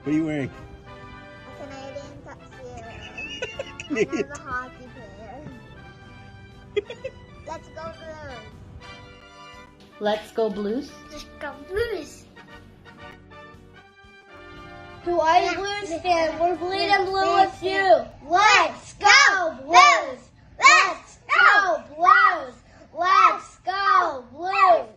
What are you wearing? A Canadian tuxedo. Canadian. I'm a hockey player. Let's go Blues. Let's go Blues. Let's go Blues. To all you Blues fans, we're bleeding blue with you. Let's go Blues! Let's go Blues! Let's go Blues!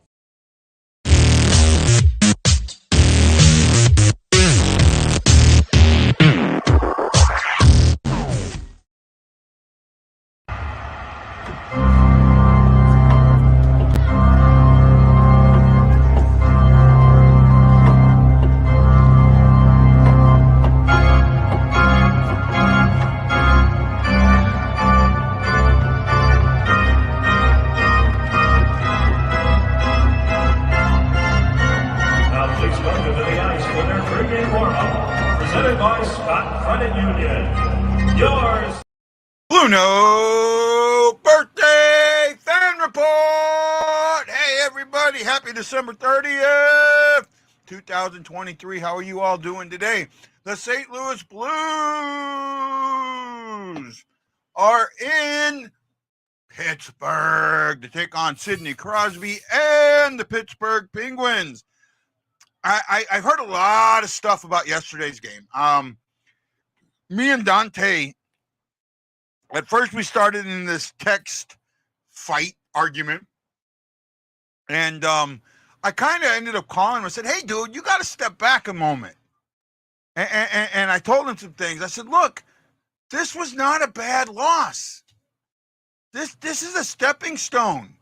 BlueNote birthday fan report. Hey everybody, happy December 30th, 2023. How are you all doing today? The St. Louis Blues are in Pittsburgh to take on Sidney Crosby and the Pittsburgh Penguins. I've heard a lot of stuff about yesterday's game. Me and Dante, at first we started in this text fight argument, and I kind of ended up calling him and said, hey, dude, you got to step back a moment. And I told him some things. I said, look, this was not a bad loss. This is a stepping stone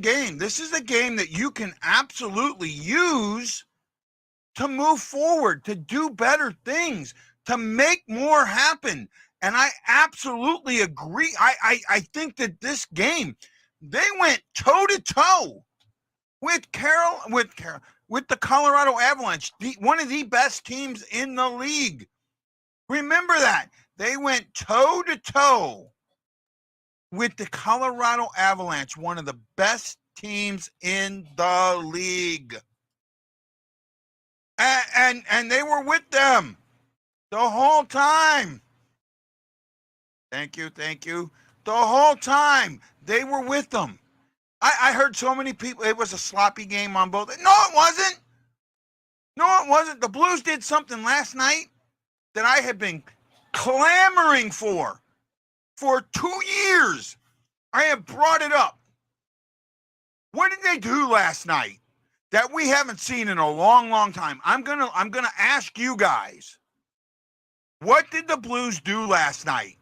game. This is a game that you can absolutely use to move forward, to do better things, to make more happen. And I absolutely agree. I think that this game, they went toe-to-toe with the Colorado Avalanche, one of the best teams in the league. Remember that. They went toe-to-toe with the Colorado Avalanche, one of the best teams in the league. And they were with them the whole time. Thank you. The whole time they were with them. I heard so many people, it was a sloppy game on both. No, it wasn't. The Blues did something last night that I have been clamoring for 2 years. I have brought it up. What did they do last night that we haven't seen in a long, long time? I'm gonna ask you guys, what did the Blues do last night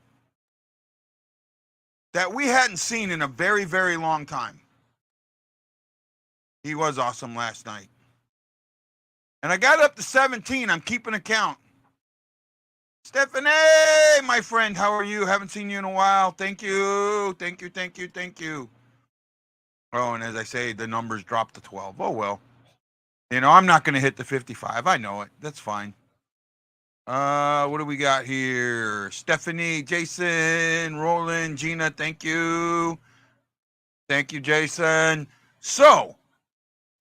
that we hadn't seen in a very, very long time? He was awesome last night. And I got up to 17. I'm keeping a count. Stephanie, my friend, how are you? Haven't seen you in a while. Thank you. Oh, and as I say, the numbers dropped to 12. Oh, well. You know, I'm not going to hit the 55. I know it. That's fine. What do we got here? Stephanie, Jason, Roland, Gina, thank you. Thank you, Jason. So,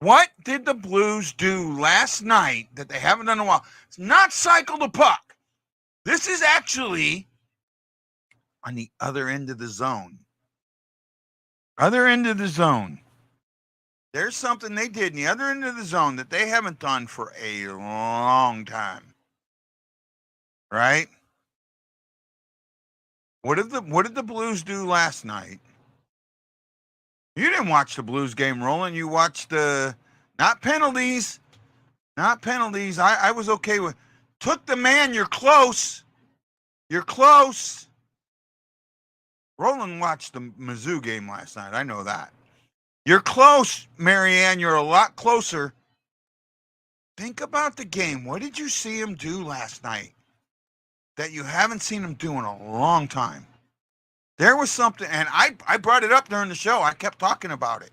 what did the Blues do last night that they haven't done in a while? It's not cycle the puck. This is actually on the other end of the zone. There's something they did in the other end of the zone that they haven't done for a long time. Right? What did the Blues do last night? You didn't watch the Blues game, Roland. You watched not penalties. I was okay with. Took the man. You're close. Roland watched the Mizzou game last night. I know that. You're close, Marianne. You're a lot closer. Think about the game. What did you see him do last night that you haven't seen him do in a long time? There was something, and I brought it up during the show. I kept talking about it.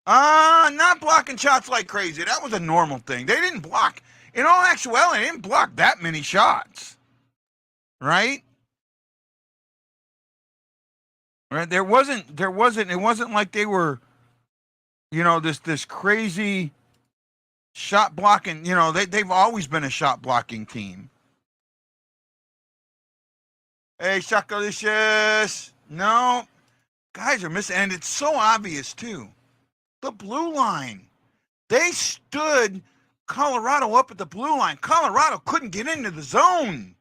Not blocking shots like crazy. That was a normal thing. They didn't block. In all actuality, they didn't block that many shots. Right? Right? It wasn't like they were, this crazy Shot blocking, they've always been a shot blocking team. Hey, Shakalicious. No, guys are missing, and it's so obvious too. The blue line. They stood Colorado up at the blue line. Colorado couldn't get into the zone.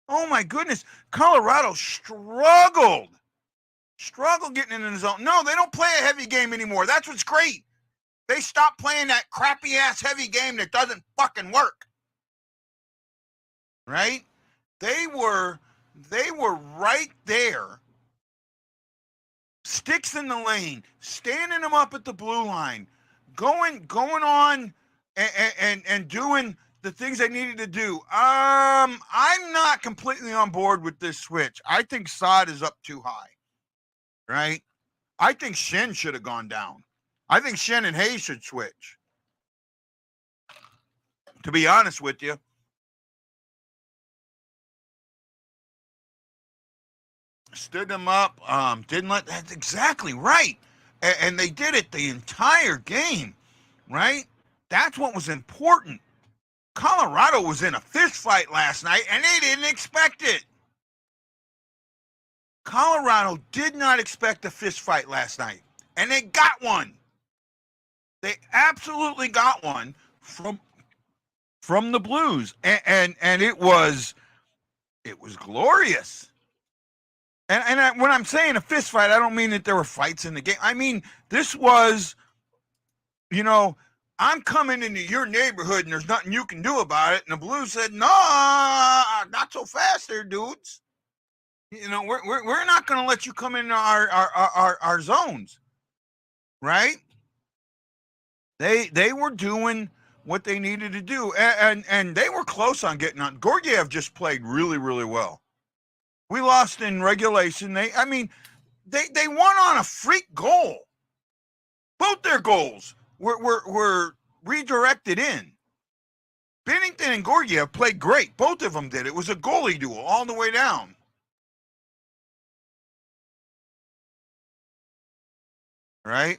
Oh my goodness. Colorado struggled getting into the zone. No, they don't play a heavy game anymore. That's what's great. They stopped playing that crappy ass heavy game that doesn't fucking work. Right? They were right there. Sticks in the lane, standing them up at the blue line, going on and doing the things they needed to do. I'm not completely on board with this switch. I think Saad is up too high. Right? I think Shin should have gone down. I think Shin and Hayes should switch. To be honest with you. Stood them up, didn't let, that's exactly right. And they did it the entire game, right? That's what was important. Colorado was in a fist fight last night, and they didn't expect it. Colorado did not expect a fist fight last night, and they got one. They absolutely got one from the Blues, and it was glorious. And when I'm saying a fist fight, I don't mean that there were fights in the game. I mean, this was, I'm coming into your neighborhood and there's nothing you can do about it. And the Blues said, no, not so fast there, dudes. We're not going to let you come into our zones, right? They were doing what they needed to do, and they were close on getting on. Gorgiev just played really, really well. We lost in regulation. They won on a freak goal. Both their goals were redirected in. Bennington and Gorgiev played great. Both of them did. It was a goalie duel all the way down. Right?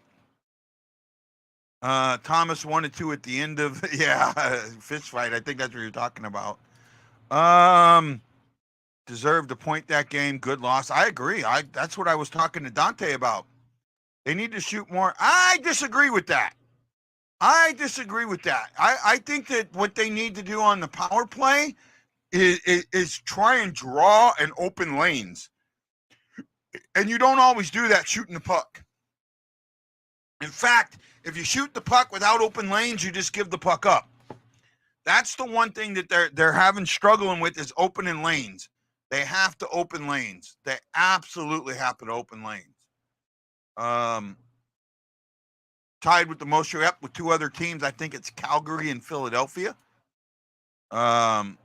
Thomas 1-2 at the end of fist fight. I think that's what you're talking about. Deserved to point that game. Good loss. I agree. That's what I was talking to Dante about. They need to shoot more. I disagree with that. I think that what they need to do on the power play is try and draw and open lanes. And you don't always do that shooting the puck. In fact, if you shoot the puck without open lanes, you just give the puck up. That's the one thing that they're having struggling with is opening lanes. They have to open lanes. They absolutely have to open lanes. Tied with the most with two other teams. I think it's Calgary and Philadelphia. The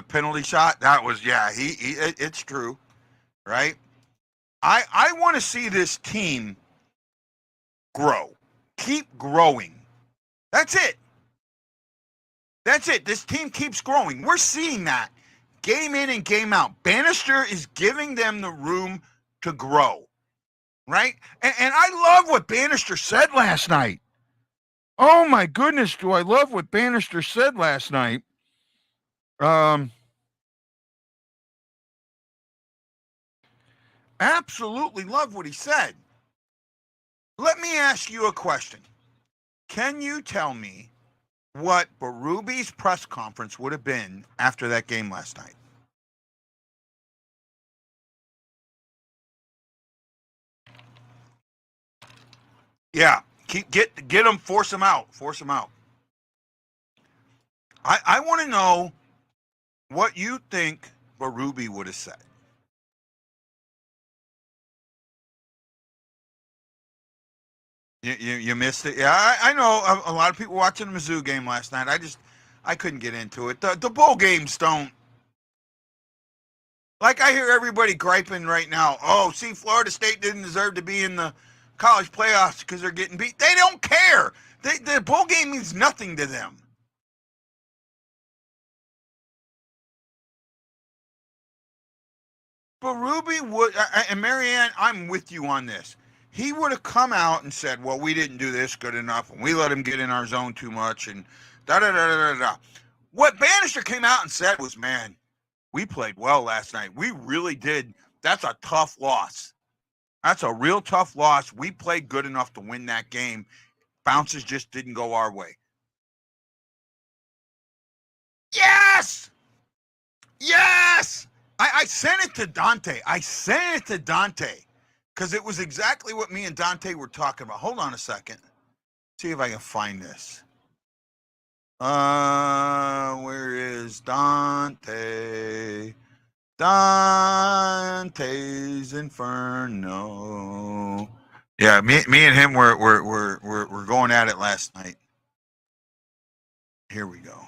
penalty shot, that was, it's true, right? I want to see this team grow. Keep growing. That's it. This team keeps growing. We're seeing that game in and game out. Bannister is giving them the room to grow, right? And I love what Bannister said last night. Oh, my goodness, do I love what Bannister said last night. Absolutely love what he said. Let me ask you a question. Can you tell me what Berube's press conference would have been after that game last night? Yeah, get them, force them out. I want to know what you think Berube would have said. You missed it. Yeah, I know a lot of people watching the Mizzou game last night. I couldn't get into it. The bowl games don't. Like I hear everybody griping right now. Oh, see, Florida State didn't deserve to be in the college playoffs because they're getting beat. They don't care. The bowl game means nothing to them. Berube would, and Marianne, I'm with you on this. he would have come out and said, well, we didn't do this good enough, and we let him get in our zone too much, and da-da-da-da-da-da. What Bannister came out and said was, man, we played well last night. We really did. That's a tough loss. That's a real tough loss. We played good enough to win that game. Bounces just didn't go our way. Yes! Yes! I sent it to Dante. Because it was exactly what me and Dante were talking about. Hold on a second. See if I can find this. Where is Dante? Dante's Inferno. Yeah, me and him were going at it last night. Here we go.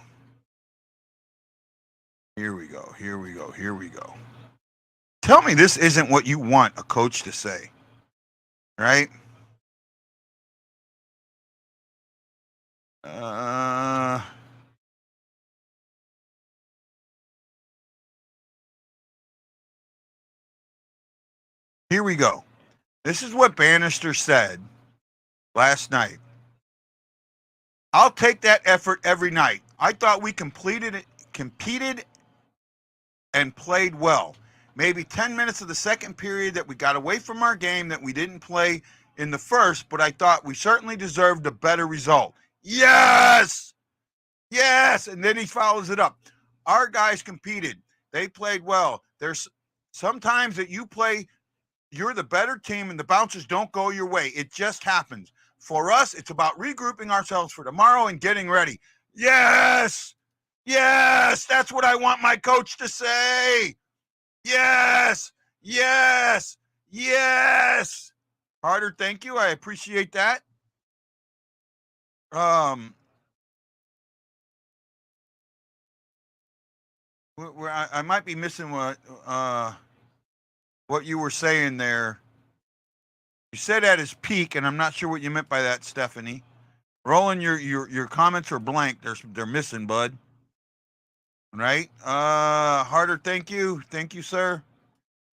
Here we go. Tell me this isn't what you want a coach to say, right? Here we go. This is what Bannister said last night. I'll take that effort every night. I thought we competed and played well. Maybe 10 minutes of the second period that we got away from our game that we didn't play in the first, but I thought we certainly deserved a better result. Yes! Yes! And then he follows it up. Our guys competed. They played well. There's sometimes that you play, you're the better team and the bounces don't go your way. It just happens. For us, it's about regrouping ourselves for tomorrow and getting ready. Yes! Yes! That's what I want my coach to say. Yes! Yes! Yes! Harder, thank you. I appreciate that. I might be missing what you were saying there. You said at his peak, and I'm not sure what you meant by that, Stephanie. Roland, your comments are blank. They're missing, bud. Right? Harder, thank you. Thank you, sir.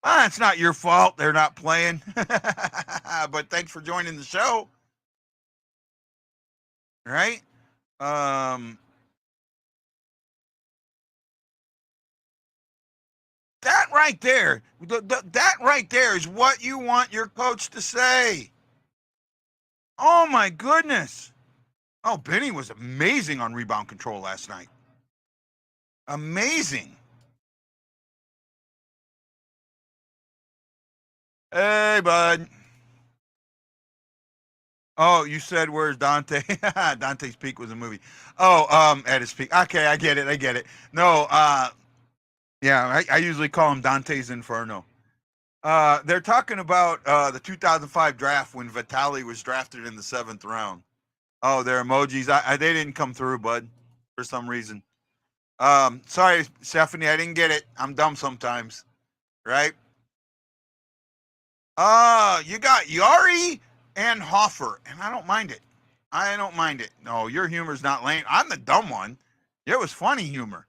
It's not your fault they're not playing. But thanks for joining the show. Right? That right there, that right there is what you want your coach to say. Oh my goodness. Oh, Benny was amazing on rebound control last night. Amazing. Hey, bud. Oh, you said where's Dante? Dante's Peak was a movie. Oh, at his peak. Okay, I get it. No, yeah, I usually call him Dante's Inferno. They're talking about the 2005 draft when Vitali was drafted in the 7th round. Oh, their emojis. They didn't come through, bud, for some reason. Sorry, Stephanie, I didn't get it. I'm dumb sometimes, right? You got Yari and Hoffer, and I don't mind it. No, your humor's not lame. I'm the dumb one. It was funny humor,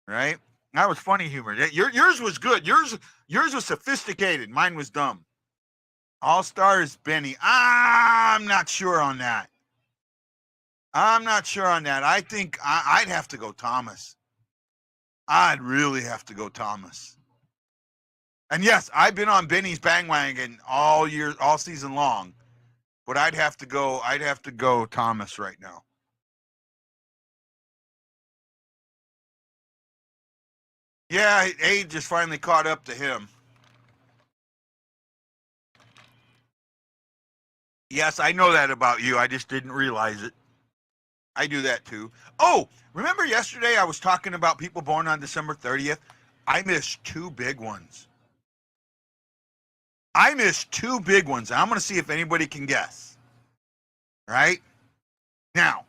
right? That was funny humor. Yours was good. Yours was sophisticated. Mine was dumb. All-Stars, Benny. I'm not sure on that. I think I'd have to go Thomas. I'd really have to go Thomas. And yes, I've been on Benny's bandwagon all season long. But I'd have to go Thomas right now. Yeah, age just finally caught up to him. Yes, I know that about you. I just didn't realize it. I do that too. Oh, remember yesterday I was talking about people born on December 30th? I missed 2 big ones. I'm going to see if anybody can guess. Right? Now,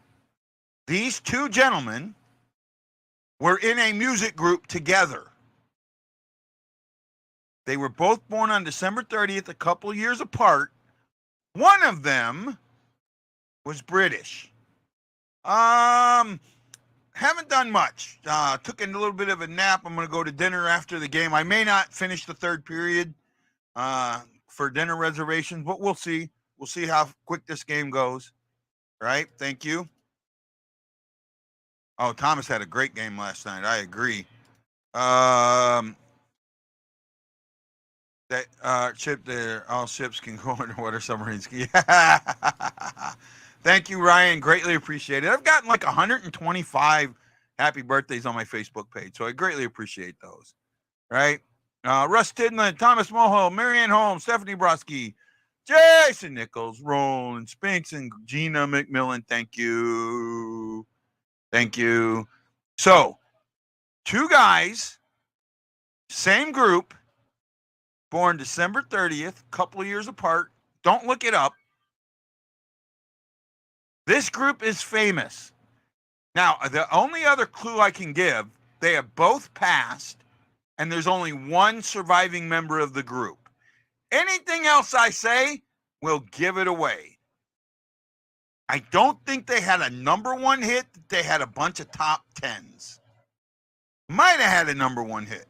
these 2 gentlemen were in a music group together. They were both born on December 30th, a couple years apart. One of them was British. Haven't done much. Took a little bit of a nap. I'm going to go to dinner after the game. I may not finish the 3rd period. for dinner reservations, but we'll see. We'll see how quick this game goes. Right? Thank you. Oh, Thomas had a great game last night. I agree. That ship there, all ships can go underwater submarines. Yeah. Thank you, Ryan. Greatly appreciate it. I've gotten like 125 happy birthdays on my Facebook page, so I greatly appreciate those. Right? Russ Tidland, Thomas Mulhall, Marianne Holmes, Stephanie Brodsky, Jason Nichols, Roland Spinks, and Gina McMillan. Thank you. Thank you. So, two guys, same group, born December 30th, couple of years apart. Don't look it up. This group is famous. Now, the only other clue I can give, they have both passed, and there's only one surviving member of the group. Anything else I say will give it away. I don't think they had a number one hit. They had a bunch of top tens. Might have had a number one hit.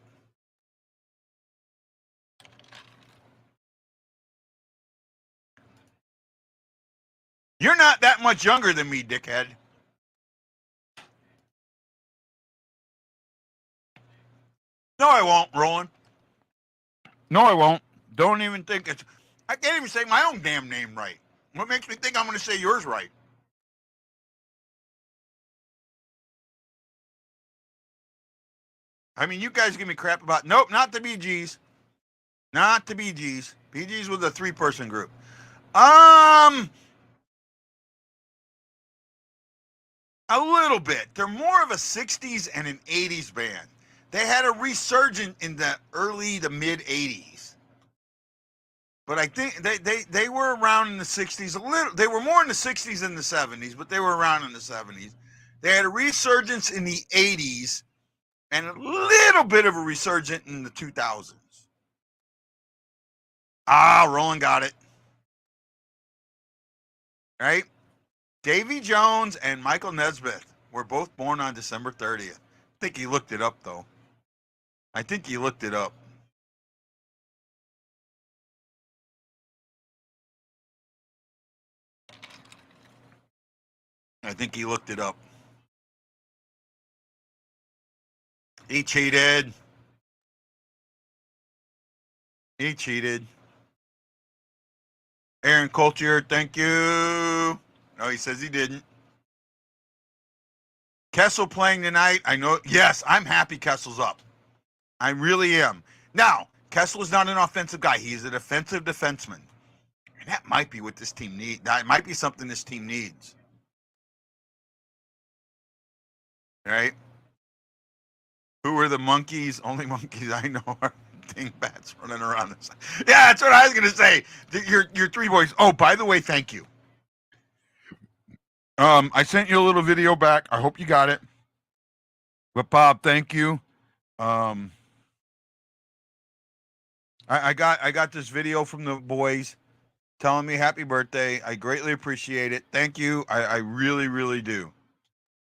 You're not that much younger than me, dickhead. No, I won't, Roland. No, I won't. Don't even think it's... I can't even say my own damn name right. What makes me think I'm going to say yours right? I mean, you guys give me crap about... Nope, not the BGs. Not the BGs. BGs was a three-person group. A little bit. They're more of a 60s and an 80s band. They had a resurgence in the early to mid 80s. But I think they were around in the 60s a little. They were more in the 60s than the 70s, but they were around in the 70s. They had a resurgence in the 80s and a little bit of a resurgence in the 2000s. Roland got it. Right? Davy Jones and Michael Nesbitt were both born on December 30th. I think he looked it up, though. I think he looked it up. I think he looked it up. He cheated. He cheated. Aaron Coulter, thank you. No, he says he didn't. Kessel playing tonight. I know. Yes, I'm happy Kessel's up. I really am. Now, Kessel is not an offensive guy. He is a defensive defenseman. And that might be what this team needs. That might be something this team needs. Right? Who are the monkeys? Only monkeys I know are dingbats running around this. Yeah, that's what I was going to say. Your three boys. Oh, by the way, thank you. I sent you a little video back. I hope you got it. But Bob, thank you. I got this video from the boys telling me happy birthday. I greatly appreciate it. Thank you. I really, really do.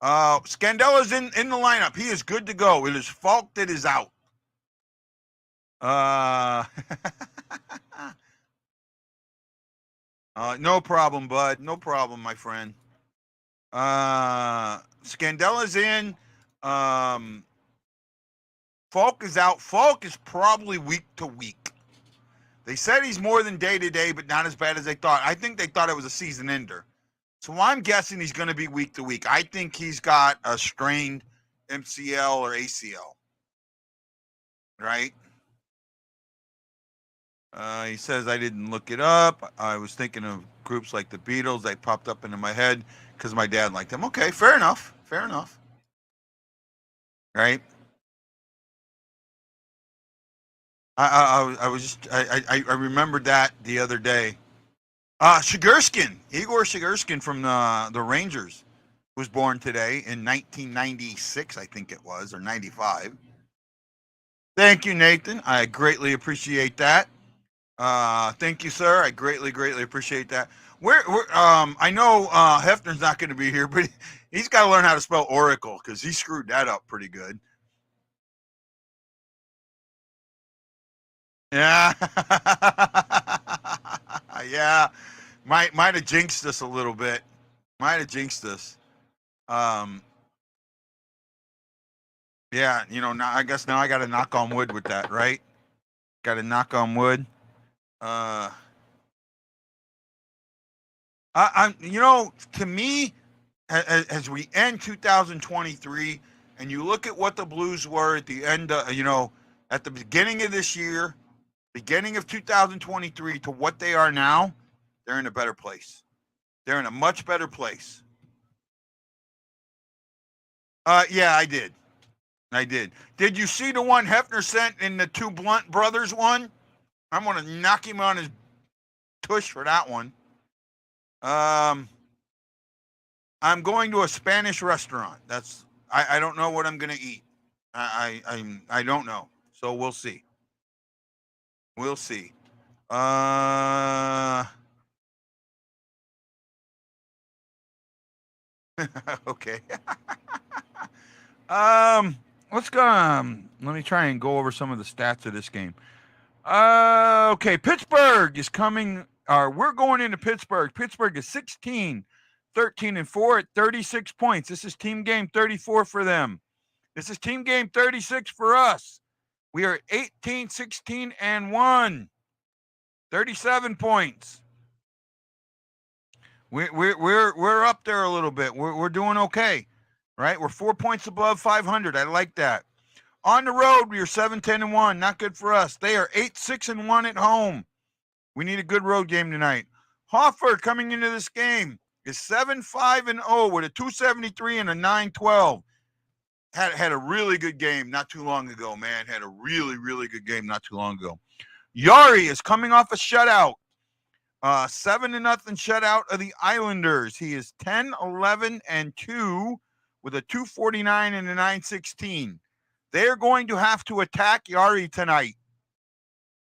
Scandella's in the lineup. He is good to go. It is Falk that is out. No problem, bud. No problem, my friend. Scandella's in. Falk is out. Falk is probably week to week. They said he's more than day to day, but not as bad as they thought. I think they thought it was a season ender. So I'm guessing he's going to be week to week. I think he's got a strained MCL or ACL. Right? He says I didn't look it up. I was thinking of groups like the Beatles. They popped up into my head because my dad liked them. Okay, fair enough. Fair enough. Right? I remembered that the other day. Shigerskin, Igor Shigerskin from the Rangers was born today in 1996, I think it was, or 95. Thank you, Nathan. I greatly appreciate that. Thank you, sir. I greatly, greatly appreciate that. I know Hefner's not going to be here, but he's got to learn how to spell Oracle because he screwed that up pretty good. Yeah. Yeah, might have jinxed us a little bit. Might have jinxed us. Yeah, now I guess I got to knock on wood with that, right? Got to knock on wood. To me, as we end 2023, and you look at what the Blues were at the end, at the beginning of this year, beginning of 2023 to what they are now, they're in a better place. They're in a much better place. Yeah, I did. Did you see the one Hefner sent in the two Blunt brothers one? I'm going to knock him on his tush for that one. I'm going to a Spanish restaurant. I don't know what I'm going to eat. I don't know. So we'll see. We'll see. Okay. Let's go. Let me try and go over some of the stats of this game. Okay, Pittsburgh is coming. We're going into Pittsburgh. Pittsburgh is 16, 13-4 at 36 points. This is team game 34 for them. This is team game 36 for us. We are 18, 16-1, 37 points. We're up there a little bit. We're doing okay, right? We're 4 points above 500. I like that. On the road, we are 7-10-1. Not good for us. They are 8-6-1 at home. We need a good road game tonight. Hofford coming into this game is 7-5-0 with a 273 and a 912. Had a really good game not too long ago, man. Had a really, really good game not too long ago. Yari is coming off a shutout. 7-0 shutout of the Islanders. He is 10-11-2 with a 249 and a 916. They're going to have to attack Yari tonight.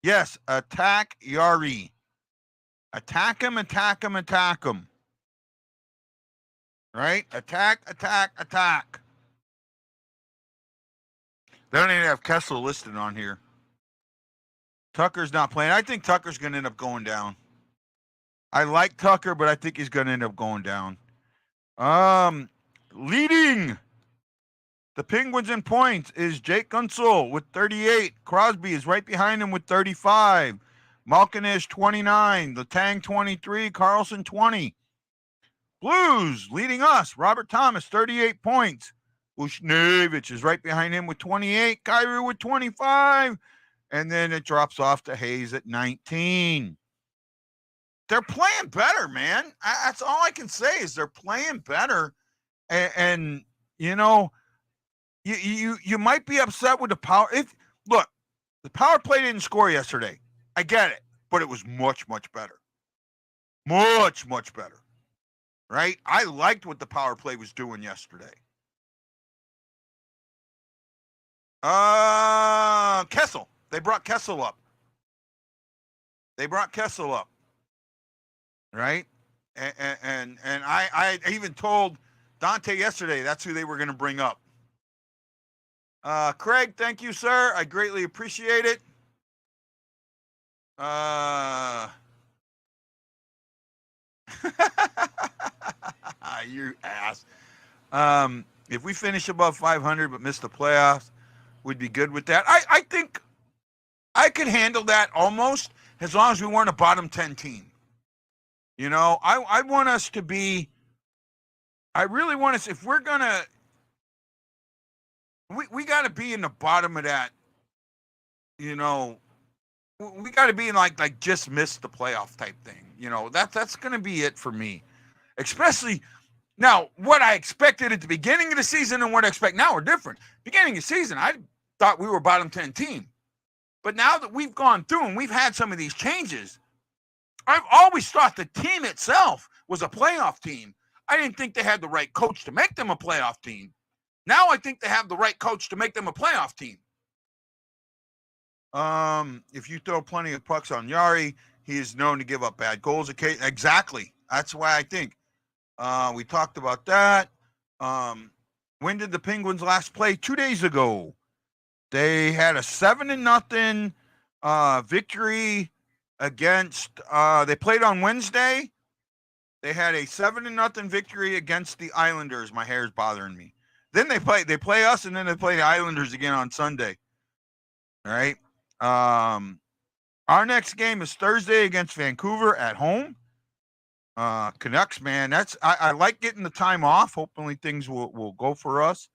Yes, attack Yari. Attack him. Right? Attack. They don't even have Kessel listed on here. Tucker's not playing. I think Tucker's going to end up going down. I like Tucker, but I think he's going to end up going down. Leading the Penguins in points is Jake Gunsel with 38. Crosby is right behind him with 35. Malkin 29. Letang 23. Carlson 20. Blues leading us. Robert Thomas 38 points. Bushnevich is right behind him with 28. Kyrou with 25. And then it drops off to Hayes at 19. They're playing better, man. That's all I can say is they're playing better. And you might be upset with the power. Look, the power play didn't score yesterday. I get it, but it was much, much better. Much, much better. Right? I liked what the power play was doing yesterday. Kessel. They brought Kessel up. Right? And I even told Dante yesterday that's who they were going to bring up. Craig, thank you, sir. I greatly appreciate it. You ass. If we finish above 500 but miss the playoffs, we'd be good with that. I think I could handle that almost as long as we weren't a bottom 10 team. I want us to be. I really want us. If we're gonna, we got to be in the bottom of that. We got to be in like just miss the playoff type thing. That's going to be it for me. Especially now, what I expected at the beginning of the season and what I expect now are different. Beginning of the season, I thought we were a bottom 10 team, but now that we've gone through and we've had some of these changes, I've always thought the team itself was a playoff team. I didn't think they had the right coach to make them a playoff team. Now I think they have the right coach to make them a playoff team. If you throw plenty of pucks on Yari, he is known to give up bad goals. Exactly. That's why I think. We talked about that. When did the Penguins last play? 2 days ago. They had a 7-0 victory against. They played on Wednesday. They had a 7-0 victory against the Islanders. My hair's bothering me. Then they play us, and then they play the Islanders again on Sunday. All right. Our next game is Thursday against Vancouver at home. Canucks, man. I like getting the time off. Hopefully things will go for us.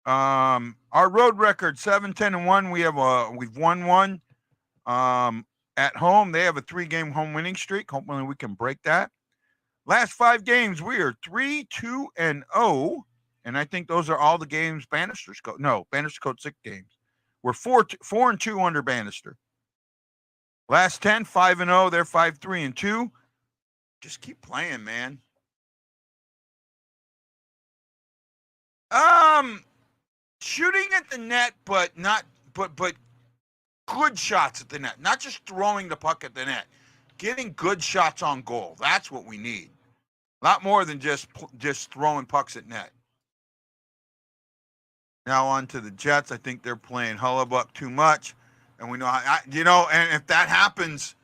Our road record 7-10-1. We've won one. At home, they have a 3-game home winning streak. Hopefully we can break that. Last 5 games, we are 3-2-0, and I think those are all the games Bannister's coach. No, Bannister coached 6 games. We're 4-2 under Bannister. Last 10, 5-0. They're 5-3-2. Just keep playing, man. Shooting at the net, but good shots at the net. Not just throwing the puck at the net. Getting good shots on goal. That's what we need. A lot more than just throwing pucks at net. Now on to the Jets. I think they're playing Hullebuck too much, and we know and if that happens,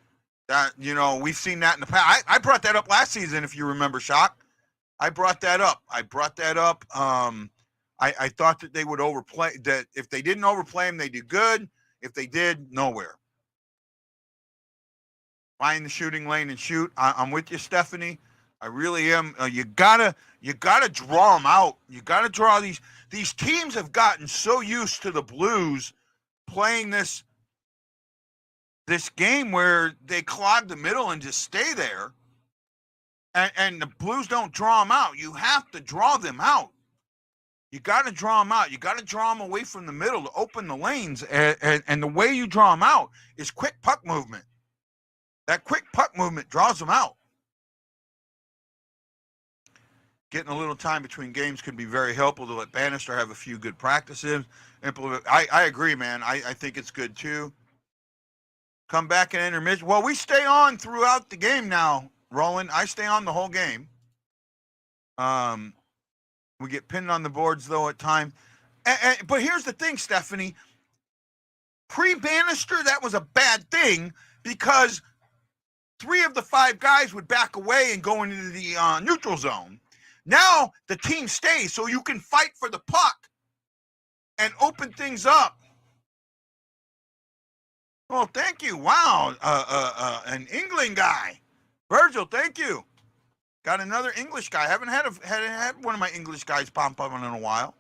that we've seen that in the past. I brought that up last season, if you remember, Shock. I brought that up. I thought that they would overplay. That if they didn't overplay them, they do good. If they did, nowhere. Find the shooting lane and shoot. I'm with you, Stephanie. I really am. You gotta draw them out. You gotta draw these teams have gotten so used to the Blues playing this game where they clog the middle and just stay there, and the Blues don't draw them out. You have to draw them out. You got to draw them out. You got to draw them away from the middle to open the lanes, and the way you draw them out is quick puck movement. That quick puck movement draws them out. Getting a little time between games could be very helpful to let Bannister have a few good practices. I agree, man. I think it's good too. Come back in intermission. Well, we stay on throughout the game now, Roland. I stay on the whole game. We get pinned on the boards, though, at times. But here's the thing, Stephanie. Pre-Bannister, that was a bad thing because 3 of the 5 guys would back away and go into the neutral zone. Now the team stays, so you can fight for the puck and open things up. Oh, thank you. Wow, an England guy. Virgil, thank you. Got another English guy. Haven't had one of my English guys pop up in a while.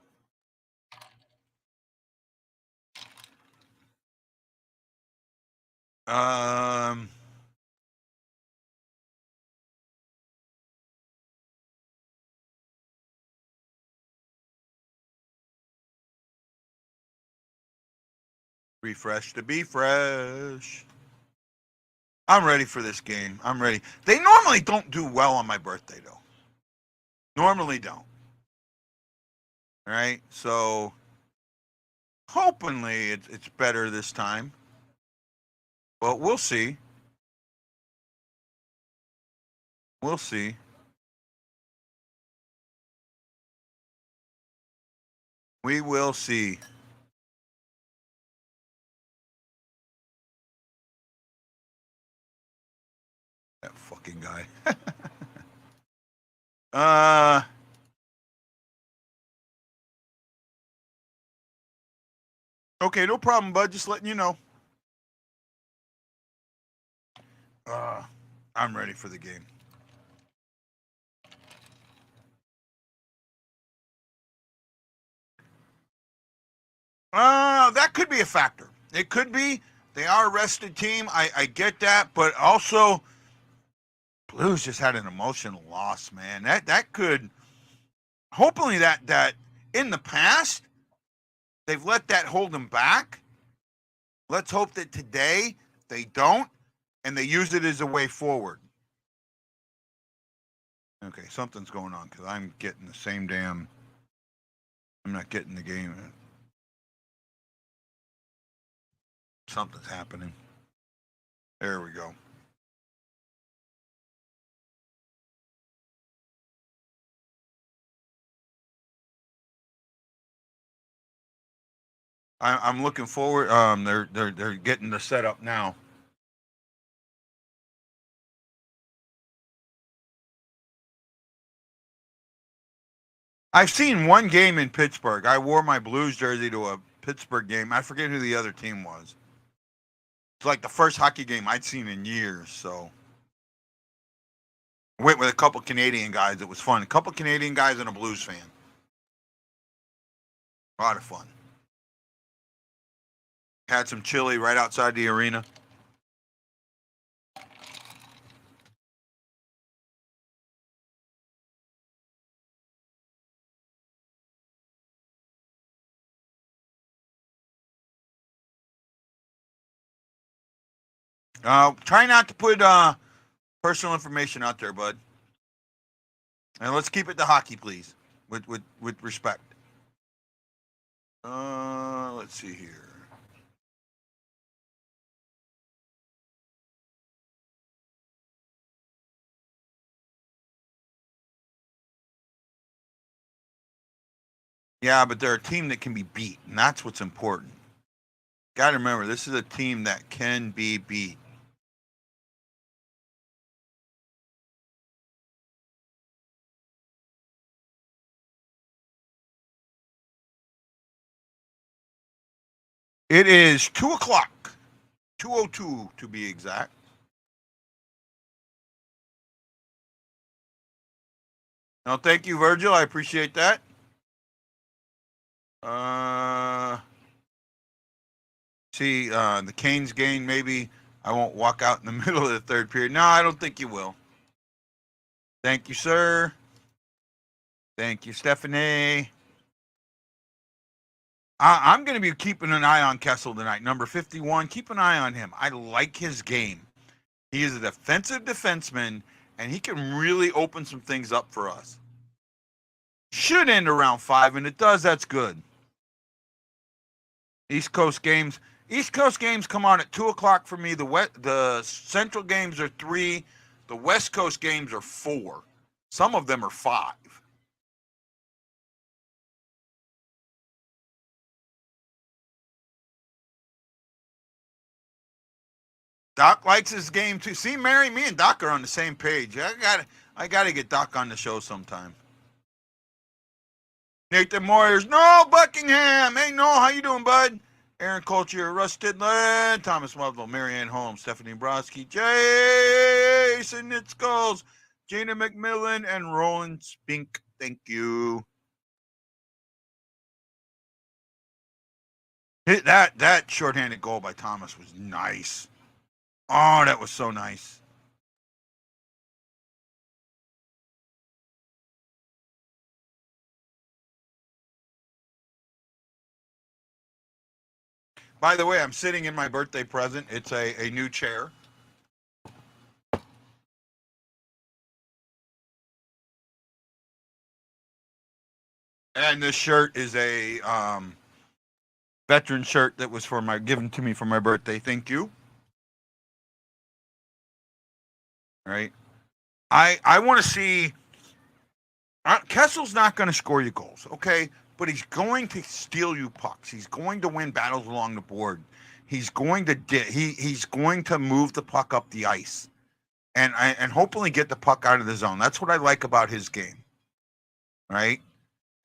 Refresh to be fresh. I'm ready for this game. I'm ready. They normally don't do well on my birthday, though. Normally don't. All right, so hopefully it's better this time. But we'll see. We'll see. We will see. That fucking guy. Okay, no problem, bud. Just letting you know. I'm ready for the game. That could be a factor. It could be. They are a rested team. I get that, but also Blues just had an emotional loss, man. That could hopefully that in the past they've let that hold them back. Let's hope that today they don't and they use it as a way forward. Okay, something's going on because I'm getting the same damn. I'm not getting the game. Something's happening. There we go. I'm looking forward. They're getting the setup now. I've seen one game in Pittsburgh. I wore my Blues jersey to a Pittsburgh game. I forget who the other team was. It's like the first hockey game I'd seen in years. So I went with a couple Canadian guys. It was fun. A couple Canadian guys and a Blues fan. A lot of fun. Had some chili right outside the arena. Try not to put personal information out there, bud. And let's keep it to hockey, please, with respect. Let's see here. Yeah, but they're a team that can be beat, and that's what's important. Got to remember, this is a team that can be beat. It is 2 o'clock, 2:02 to be exact. No, thank you, Virgil. I appreciate that. The Canes game, maybe I won't walk out in the middle of the third period. No, I don't think you will. Thank you, sir. Thank you, Stephanie. I'm going to be keeping an eye on Kessel tonight. Number 51, keep an eye on him. I like his game. He is a defensive defenseman, and he can really open some things up for us. Should end around 5, and it does. That's good. East Coast games come on at 2 o'clock for me. The Central games are 3. The West Coast games are 4. Some of them are 5. Doc likes his game too. See, Mary, me and Doc are on the same page. I gotta get Doc on the show sometime. Nathan Moyers, no, Buckingham. Hey, no, how you doing, bud? Aaron Colchier, Russ Tidland, Thomas Melville, Marianne Holmes, Stephanie Brodsky, Jason Nitzkos, Gina McMillan, and Roland Spink. Thank you. That shorthanded goal by Thomas was nice. Oh, that was so nice. By the way, I'm sitting in my birthday present. It's a new chair. And this shirt is a veteran shirt that was given to me for my birthday. Thank you. Right. I want to see. Kessel's not going to score you goals, okay? But he's going to steal you pucks. He's going to win battles along the board. He's going to he's going to move the puck up the ice, and hopefully get the puck out of the zone. That's what I like about his game, right?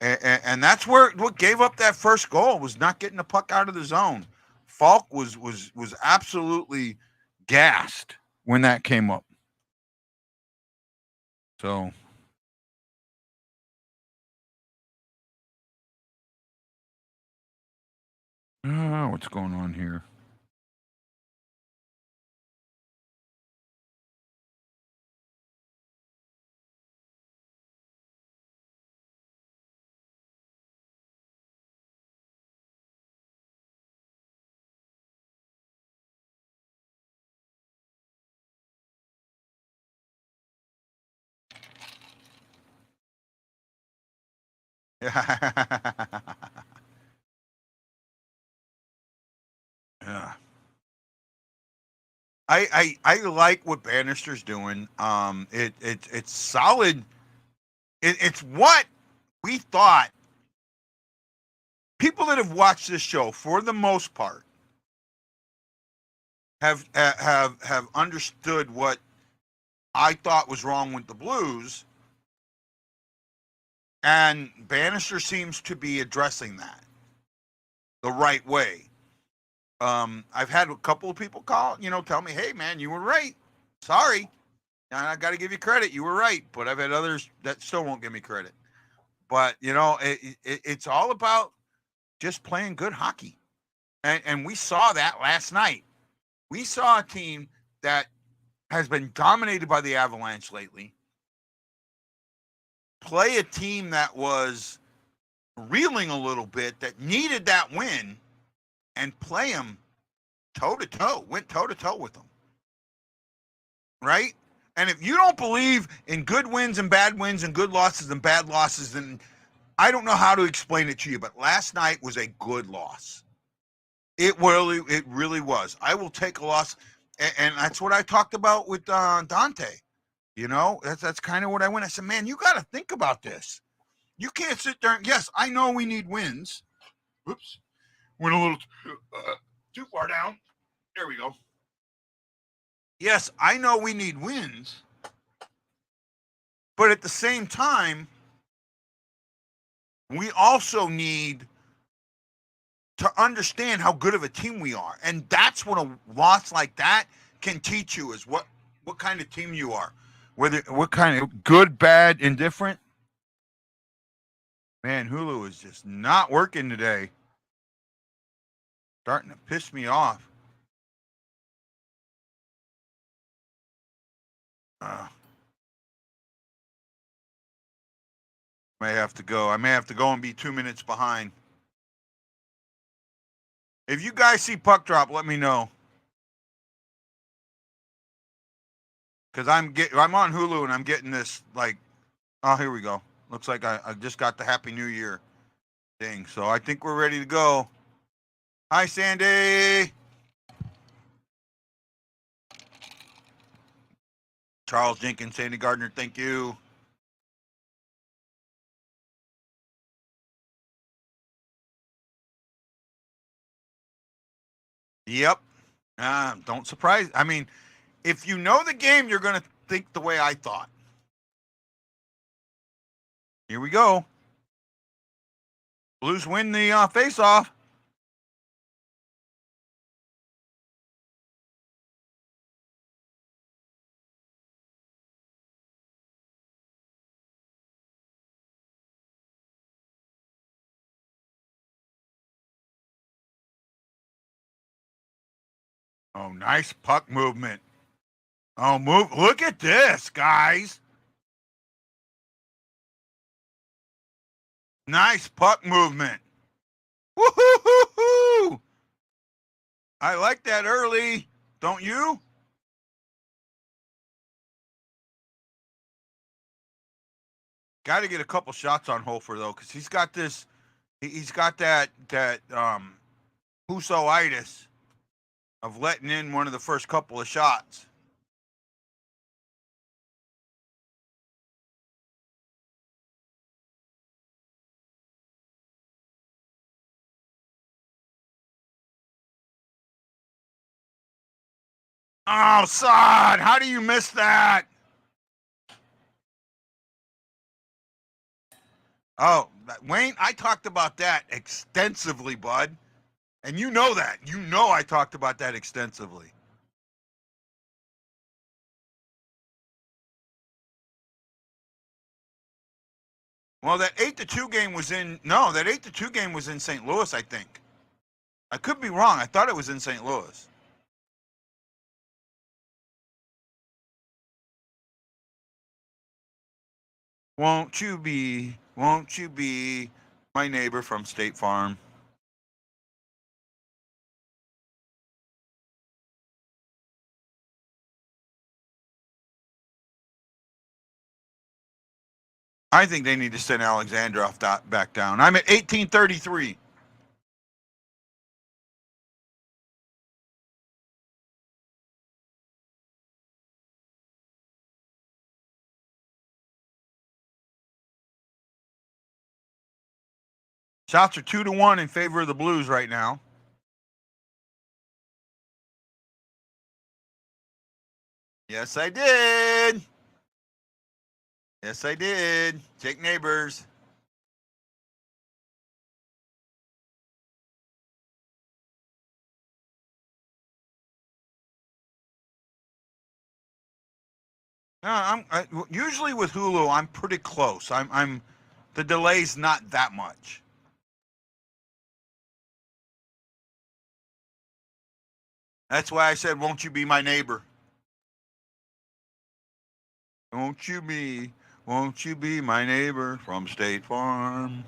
And that's what gave up that first goal was not getting the puck out of the zone. Falk was absolutely gassed when that came up. So. What's going on here? Yeah. I like what Bannister's doing. It's solid. It's what we thought. People that have watched this show, for the most part, have understood what I thought was wrong with the Blues, And Bannister seems to be addressing that the right way. I've had a couple of people call, tell me, hey, man, you were right. Sorry. I got to give you credit. You were right. But I've had others that still won't give me credit. But, it's all about just playing good hockey. And we saw that last night. We saw a team that has been dominated by the Avalanche lately play a team that was reeling a little bit, that needed that win, and play them toe-to-toe, went toe-to-toe with them. Right? And if you don't believe in good wins and bad wins and good losses and bad losses, then I don't know how to explain it to you, but last night was a good loss. It really was. I will take a loss, and that's what I talked about with Dante. That's kind of what I went. I said, man, you got to think about this. You can't sit there and, yes, I know we need wins. Whoops. Went a little too far down. There we go. Yes, I know we need wins. But at the same time, we also need to understand how good of a team we are. And that's what a loss like that can teach you, is what kind of team you are. What kind of good, bad, indifferent. Man, Hulu is just not working today. Starting to piss me off. I may have to go and be 2 minutes behind. If you guys see puck drop, let me know. Because I'm on Hulu and I'm getting this, like, oh, here we go. Looks like I just got the Happy New Year thing. So I think we're ready to go. Hi, Sandy. Charles Jenkins, Sandy Gardner, thank you. Yep. Don't surprise. I mean, if you know the game, you're going to think the way I thought. Here we go. Blues win the face-off. Oh, nice puck movement. Oh, move. Look at this, guys. Nice puck movement. Woo-hoo-hoo-hoo! I like that early. Don't you? Got to get a couple shots on Hofer, though, because he's got this. He's got that Huso-itis of letting in one of the first couple of shots. Oh, Sod, how do you miss that? Oh, Wayne, I talked about that extensively, bud. And you know that. You know I talked about that extensively. Well, that 8-2 game was in that 8-2 game was in St. Louis, I think. I could be wrong. I thought it was in St. Louis. Won't you be my neighbor from State Farm? I think they need to send Alexandrov back down. I'm at 1833. Shots are 2-1 in favor of the Blues right now. Yes, I did. Yes, I did. Jake Neighbors. Usually with Hulu, I'm pretty close. The delay's not that much. That's why I said, "Won't you be my neighbor? Won't you be? Won't you be my neighbor from State Farm?"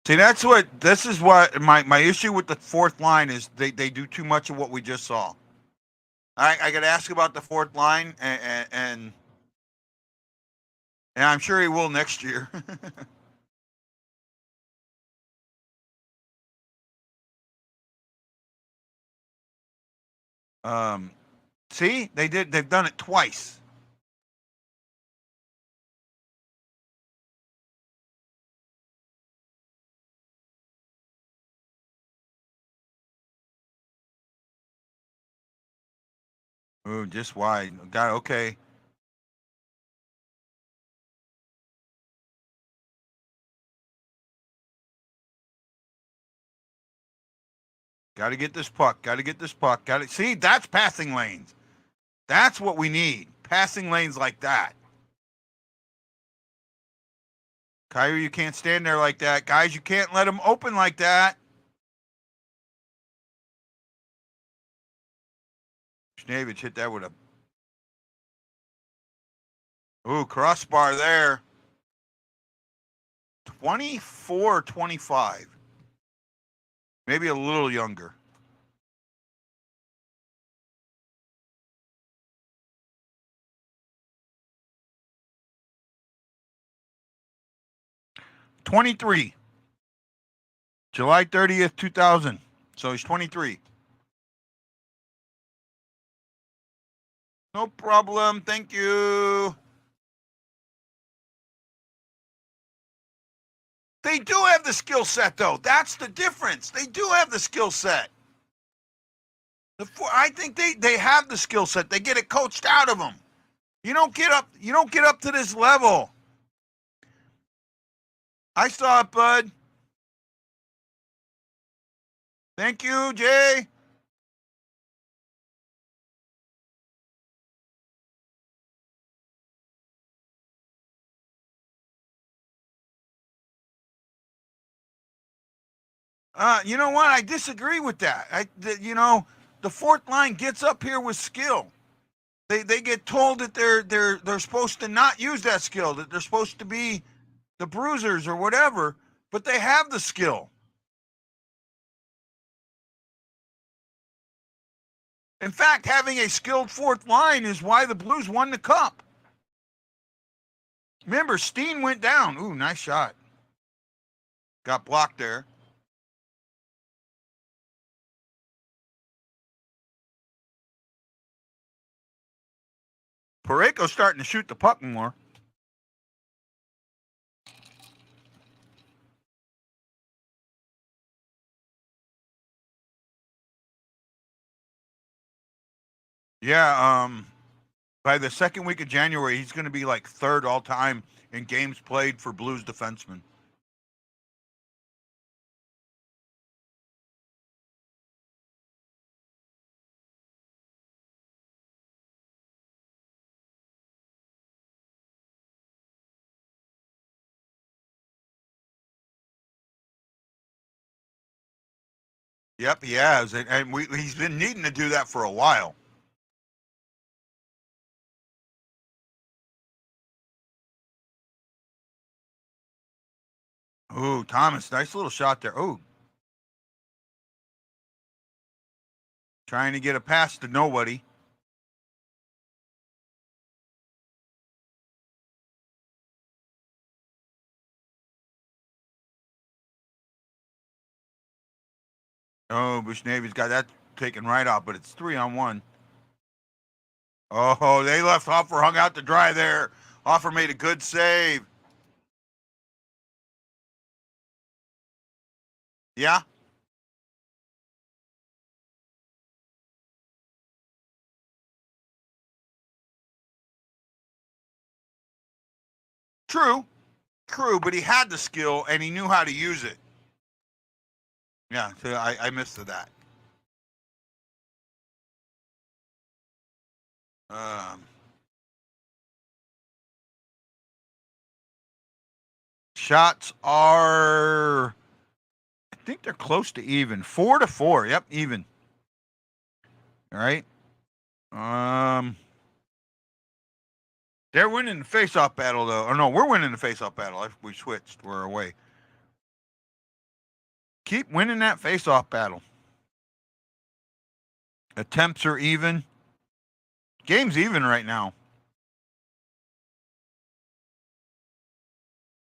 See, this is what my issue with the fourth line is. They do too much of what we just saw. I got to ask about the fourth line, and I'm sure he will next year. um, see, they've done it twice. Oh, just wide. Got okay. Got to get this puck. Got to get this puck. Got to see. That's passing lanes. That's what we need. Passing lanes like that. Kyrie, you can't stand there like that. Guys, you can't let him open like that. Schnavich hit that with a... Ooh, crossbar there. 24-25. Maybe a little younger. '23. July 30th, 2000. So he's 23. No problem. Thank you. They do have the skill set, though. That's the difference. They do have the skill set. I think they have the skill set. They get it coached out of them. You don't get up to this level. I saw it, bud. Thank you, Jay. You know what? I disagree with that. The fourth line gets up here with skill. They get told that they're supposed to not use that skill, that they're supposed to be the bruisers or whatever, but they have the skill. In fact, having a skilled fourth line is why the Blues won the cup. Remember, Steen went down. Ooh, nice shot. Got blocked there. Parayko's starting to shoot the puck more. Yeah, by the second week of January, he's going to be like third all time in games played for Blues defensemen. Yep, he has, and he's been needing to do that for a while. Ooh, Thomas, nice little shot there. Ooh, trying to get a pass to nobody. Oh, Bushnavy's got that taken right off, but it's 3-on-1. Oh, they left Hoffer hung out to dry there. Hoffer made a good save. Yeah. True, but he had the skill and he knew how to use it. Yeah, so I missed that. Shots are, I think they're close to even. 4-4. Yep, even. All right. They're winning the face-off battle, though. Or no, we're winning the face-off battle. We switched. We're away. Keep winning that face-off battle. Attempts are even. Game's even right now.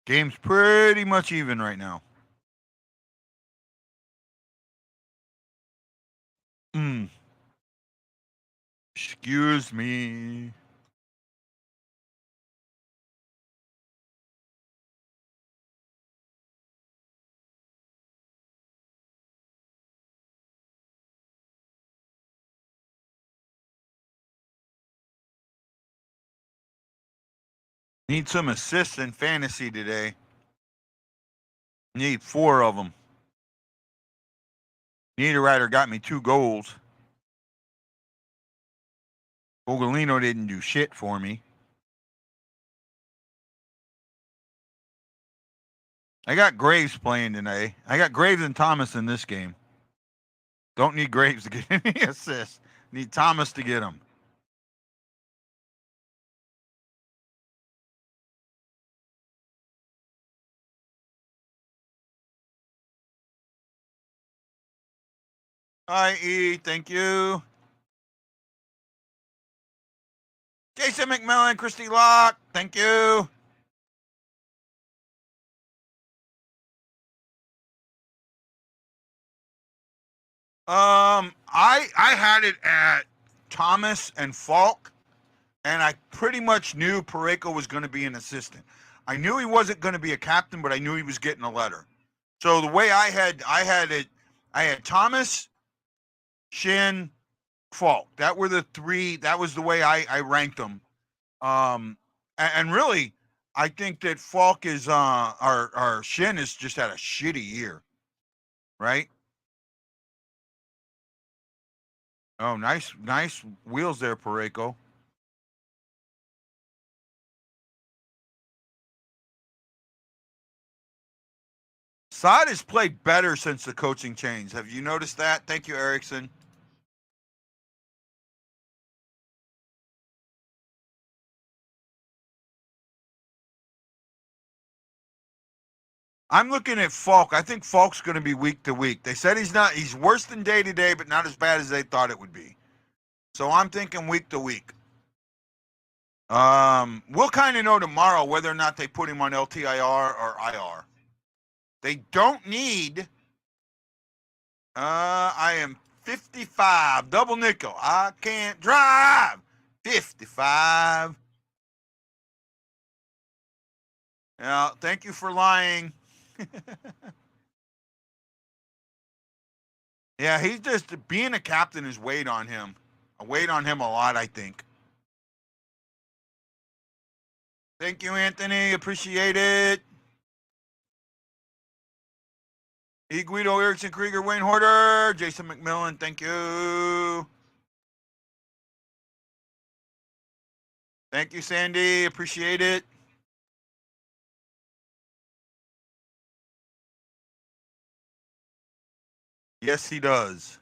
Game's pretty much even right now. Excuse me. Need some assists in fantasy today. Need 4 of them. Niederreiter got me 2 goals. Ogolino didn't do shit for me. I got Graves playing today. I got Graves and Thomas in this game. Don't need Graves to get any assists. Need Thomas to get them. Hi, E. Thank you. Jason McMillan, Christy Locke. Thank you. I had it at Thomas and Falk, and I pretty much knew Parayko was going to be an assistant. I knew he wasn't going to be a captain, but I knew he was getting a letter. So the way I had it, I had Thomas, Shin, Falk. That were the 3. That was the way I ranked them. And really, I think that Falk is our Shin has just had a shitty year, right? Oh, nice wheels there, Parayko. Saad has played better since the coaching change. Have you noticed that? Thank you, Erickson. I'm looking at Falk. I think Falk's going to be week to week. They said he's worse than day to day, but not as bad as they thought it would be. So I'm thinking week to week. We'll kind of know tomorrow whether or not they put him on LTIR or IR. They don't need. I am 55, double nickel. I can't drive. 55. Yeah, thank you for lying. Yeah, he's just being a captain is weighed on him. I weighed on him a lot, I think. Thank you, Anthony. Appreciate it. E. Guido, Erickson, Krieger, Wayne Horder, Jason McMillan. Thank you. Thank you, Sandy. Appreciate it. Yes, he does.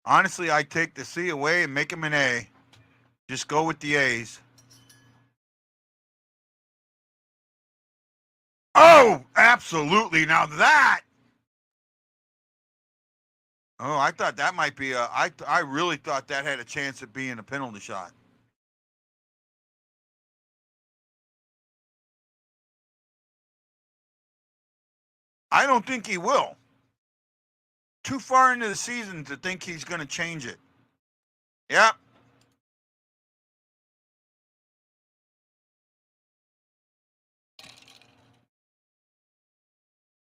Honestly, I take the C away and make him an A. Just go with the A's. Oh, absolutely. Now that. Oh, I thought that might be I really thought that had a chance of being a penalty shot. I don't think he will. Too far into the season to think he's going to change it. Yep.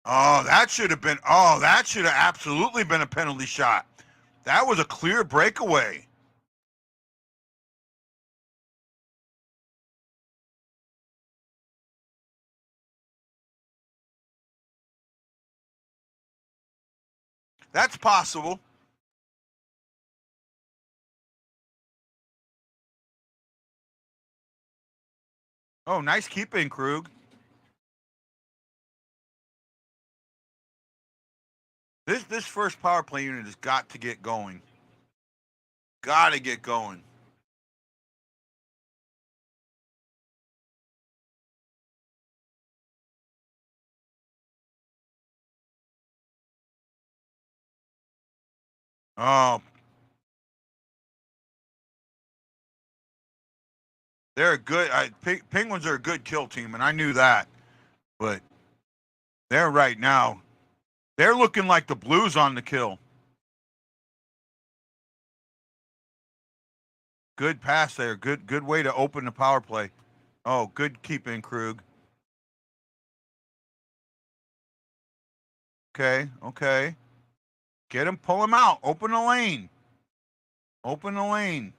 Oh, that should have absolutely been a penalty shot. That was a clear breakaway. That's possible. Oh, nice keeping, Krug. This first power play unit has got to get going. Got to get going. Oh, they're a good. Penguins are a good kill team, and I knew that. But they're right now. They're looking like the Blues on the kill. Good pass there. Good way to open the power play. Oh, good keeping, Krug. Okay. Get him, pull him out. Open the lane. Open the lane.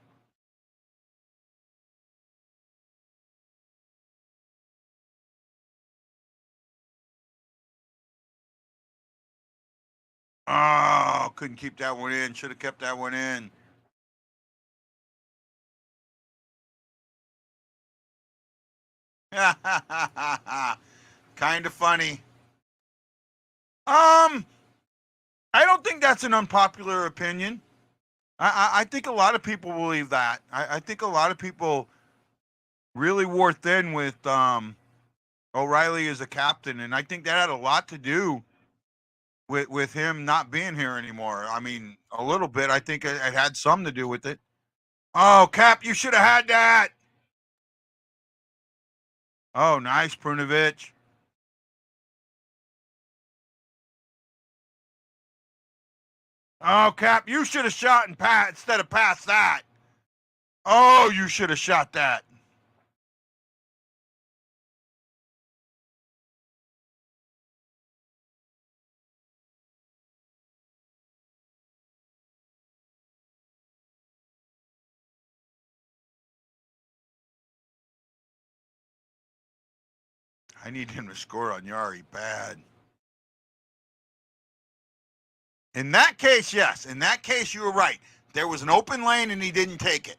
Oh, couldn't keep that one in. Should have kept that one in. Kind of funny. I don't think that's an unpopular opinion. I think a lot of people believe that. I think a lot of people really wore thin with O'Reilly as a captain, and I think that had a lot to do with him not being here anymore. I mean, a little bit. I think it had some to do with it. Oh, Cap, you should have had that. Oh, nice, Prunovich. Oh, Cap, you should have shot and pass instead of pass that. Oh, you should have shot that. I need him to score on Yari bad. In that case, yes. In that case, you were right. There was an open lane and he didn't take it.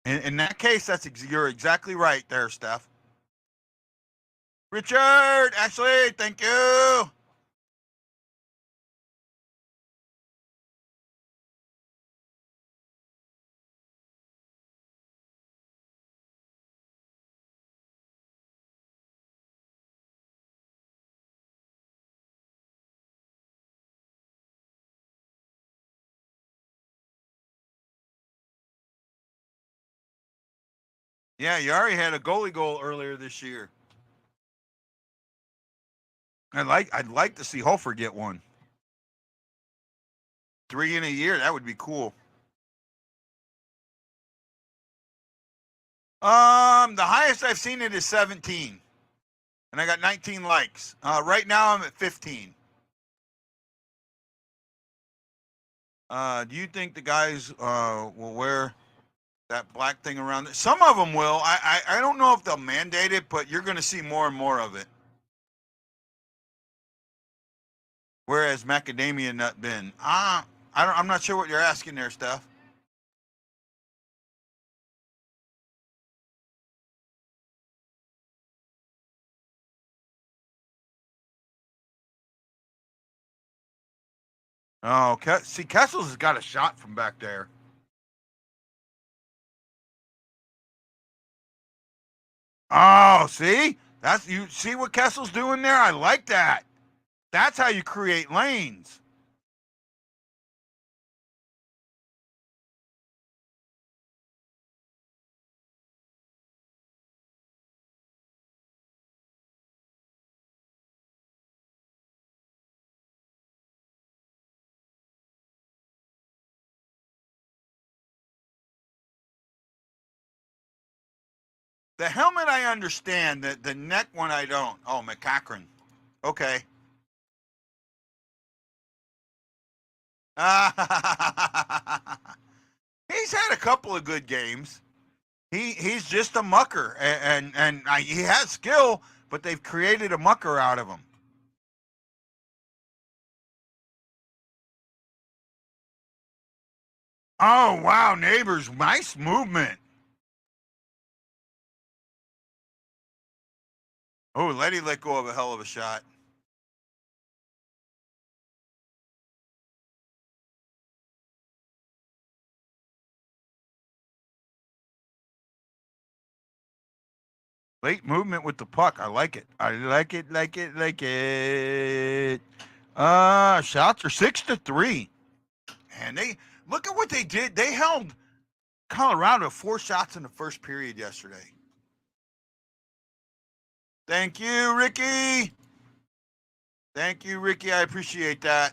In that case, you're exactly right there, Steph. Richard, Ashley, thank you. Yeah, Yari had a goalie goal earlier this year. I'd like to see Hofer get one. 3 in a year, that would be cool. The highest I've seen it is 17, and I got 19 likes. Right now I'm at 15. Do you think the guys will wear that black thing around it? Some of them will. I don't know if they'll mandate it, but you're going to see more and more of it. Whereas macadamia nut bin, I'm not sure what you're asking there, Steph. Oh, see, Kessels has got a shot from back there. Oh, see? You see what Kessel's doing there? I like that. That's how you create lanes. The helmet I understand, the neck one I don't. Oh, McCachran. Okay. He's had a couple of good games. He's just a mucker, and he has skill, but they've created a mucker out of him. Oh wow, Neighbors, nice movement. Oh, Letty let go of a hell of a shot. Late movement with the puck. I like it. I like it, like it, like it. Shots are 6-3. And they look at what they did. They held Colorado 4 shots in the first period yesterday. Thank you, Ricky. Thank you, Ricky. I appreciate that.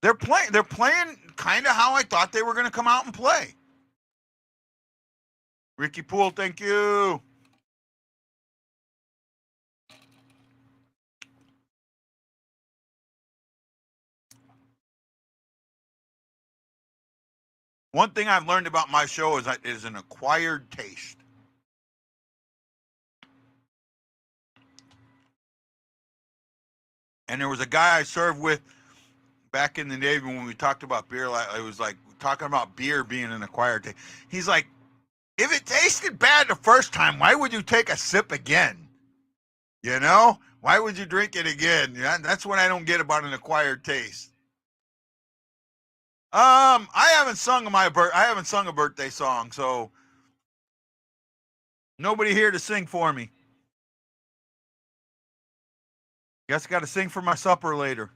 They're playing kind of how I thought they were going to come out and play. Ricky Poole, thank you. One thing I've learned about my show is an acquired taste. And there was a guy I served with back in the day when we talked about beer. It was like talking about beer being an acquired taste. He's like, if it tasted bad the first time, why would you take a sip again? You know, why would you drink it again? Yeah, that's what I don't get about an acquired taste. I haven't sung a birthday song, so nobody here to sing for me. Guess I got to sing for my supper later.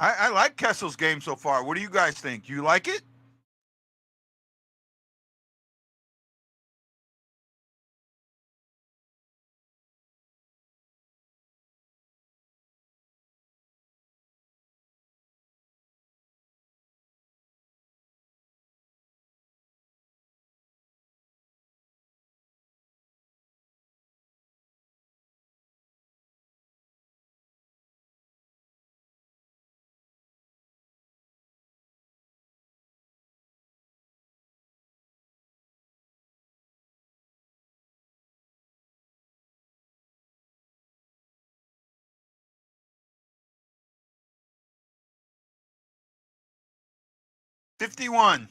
I like Kessel's game so far. What do you guys think? You like it? $51.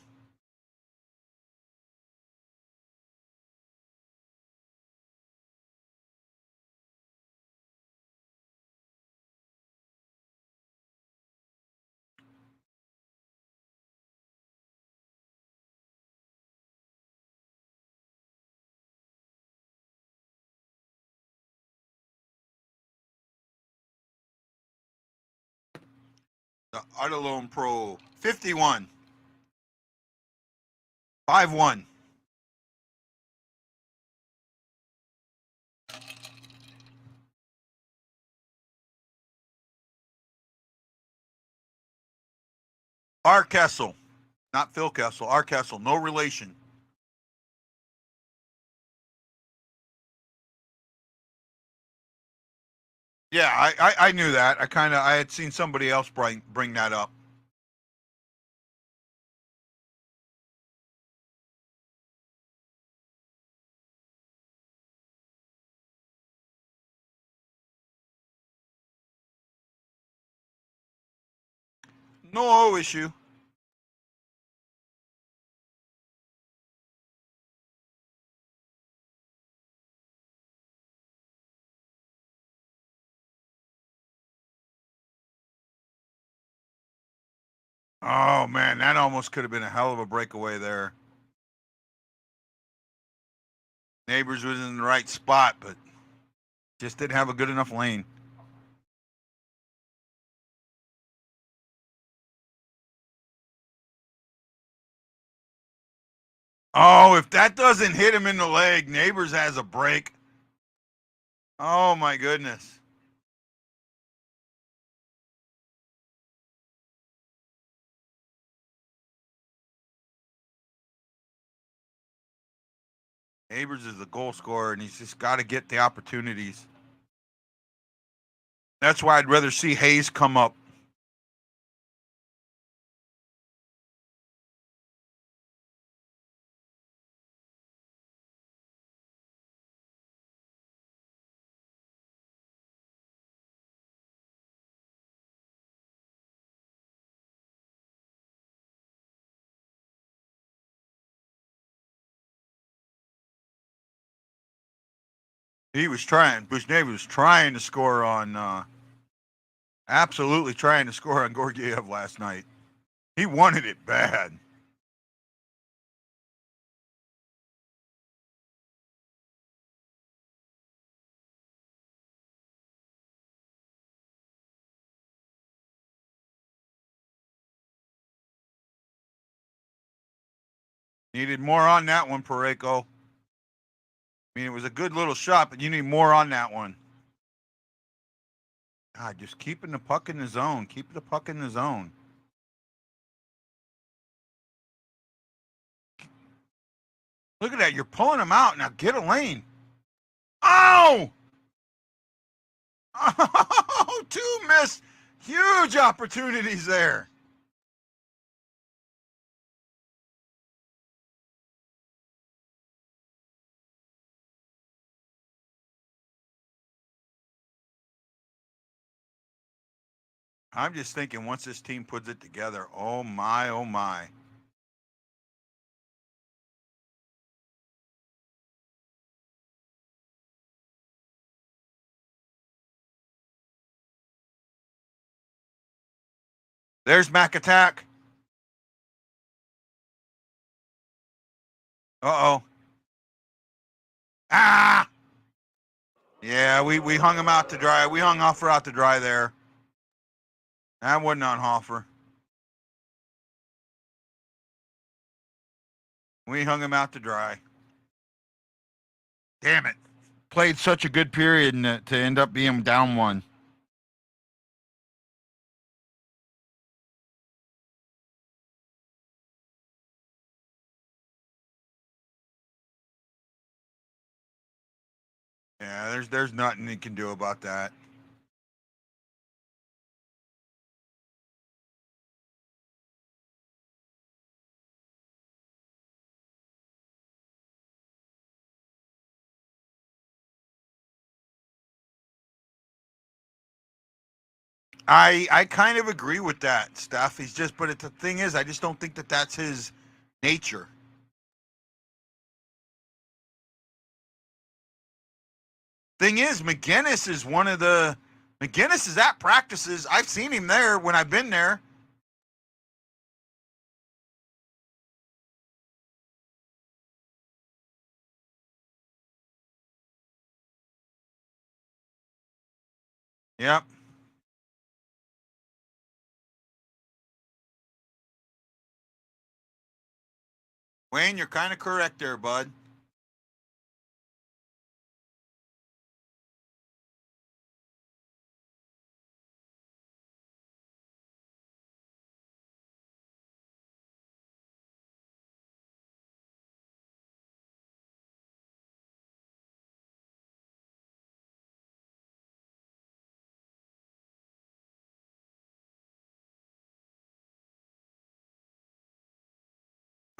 The Artelone Pro 51. 5-1. R. Kessel. Not Phil Kessel. R. Kessel. No relation. Yeah, I knew that. I had seen somebody else bring that up. No issue. Oh man, that almost could have been a hell of a breakaway there. Neighbors was in the right spot, but just didn't have a good enough lane. Oh, if that doesn't hit him in the leg, Neighbors has a break. Oh, my goodness. Neighbors is the goal scorer, and he's just got to get the opportunities. That's why I'd rather see Hayes come up. He was trying. Bushnevich was trying to score on, absolutely trying to score on Gorgiev last night. He wanted it bad. Needed more on that one, Pareko. I mean, it was a good little shot, but you need more on that one. God, just keeping the puck in the zone. Keep the puck in the zone. Look at that. You're pulling him out. Now get a lane. Oh! Oh, two missed. Huge opportunities there. I'm just thinking once this team puts it together, oh my, oh my. There's Mac attack. Uh-oh. Ah! Yeah, we hung him out to dry. We hung Hoffer out to dry there. That wasn't on Hoffer. We hung him out to dry. Damn it. Played such a good period to end up being down one. Yeah, there's nothing he can do about that. I kind of agree with that, Steph. He's just, but the thing is, I just don't think that that's his nature. Thing is, McGinnis is at practices. I've seen him there when I've been there. Yep. Wayne, you're kind of correct there, bud.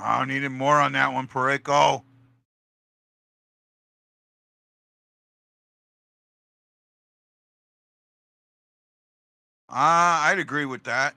Oh, needed more on that one, Pareko. I'd agree with that.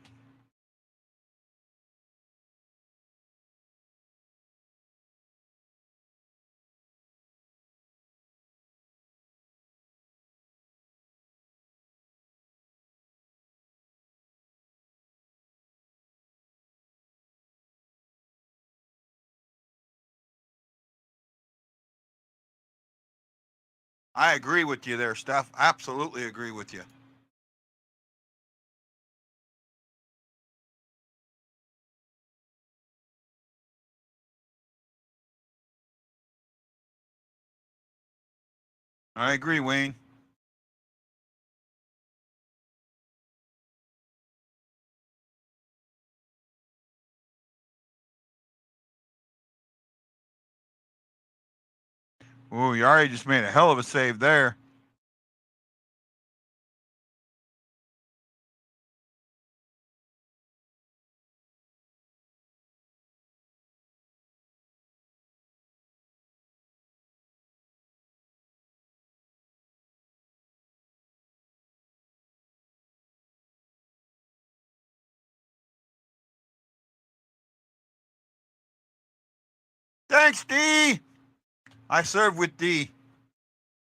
I agree with you there, Steph. Absolutely agree with you. I agree, Wayne. Ooh, Yari just made a hell of a save there. Thanks, D. I served with D.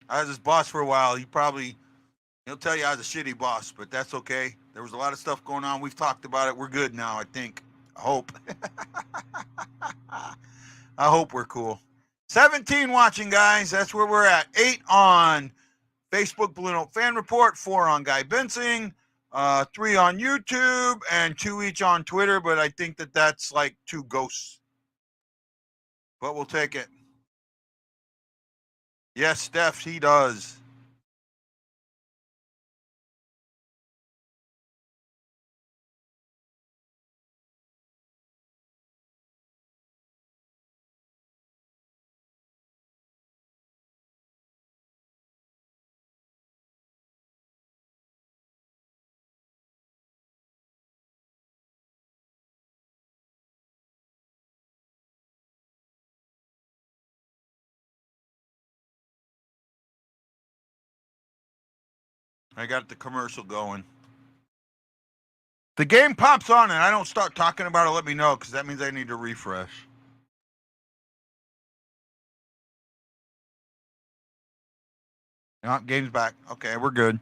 I was his boss for a while. He'll tell you I was a shitty boss, but that's okay. There was a lot of stuff going on. We've talked about it. We're good now, I think. I hope. I hope we're cool. 17 watching, guys. That's where we're at. 8 on Facebook Blue Note Fan Report, 4 on Guy Bensing, 3 on YouTube, and 2 each on Twitter. But I think that's like 2 ghosts. But we'll take it. Yes, Steph, he does. I got the commercial going. The game pops on and I don't start talking about it, let me know, because that means I need to refresh. No, game's back. Okay, we're good.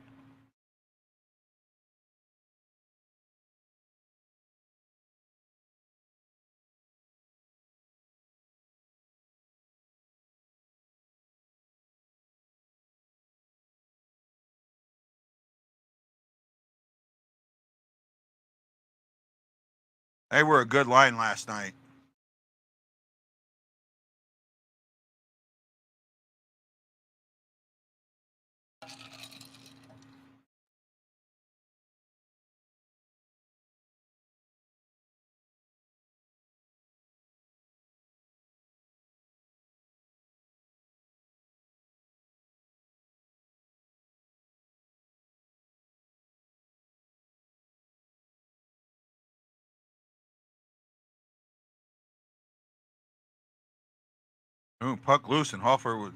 They were a good line last night. Ooh, puck loose and Hoffer was.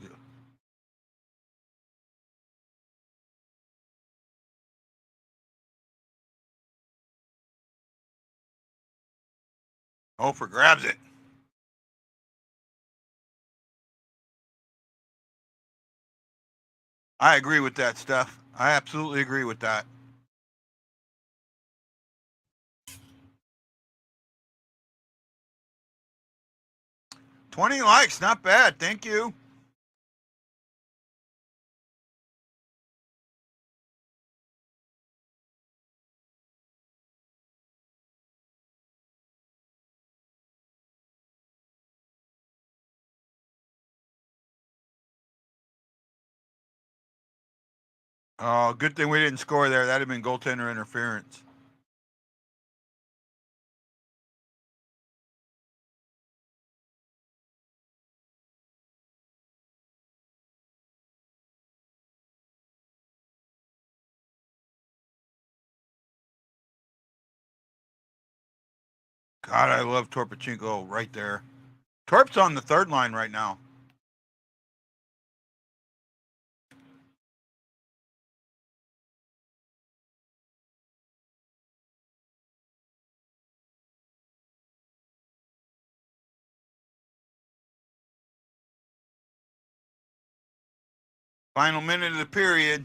Hofer grabs it. I agree with that, Steph. I absolutely agree with that. 20 likes, not bad. Thank you. Oh, good thing we didn't score there. That'd have been goaltender interference. God, I love Torpachinko right there. Torp's on the third line right now. Final minute of the period.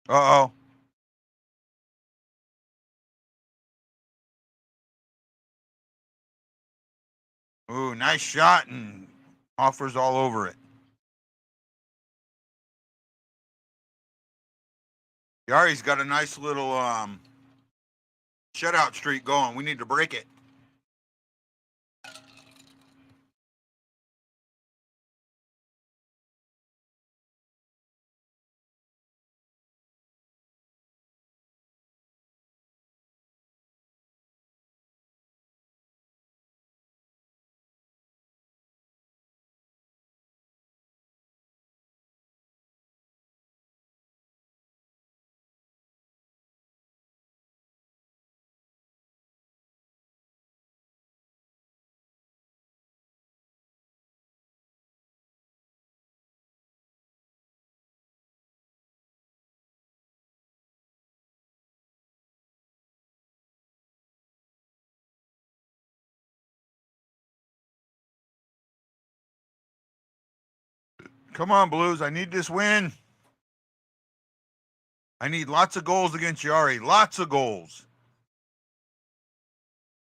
Uh oh. Ooh, nice shot and offers all over it. Yari's got a nice little shutout streak going. We need to break it. Come on, Blues. I need this win. I need lots of goals against Yari. Lots of goals.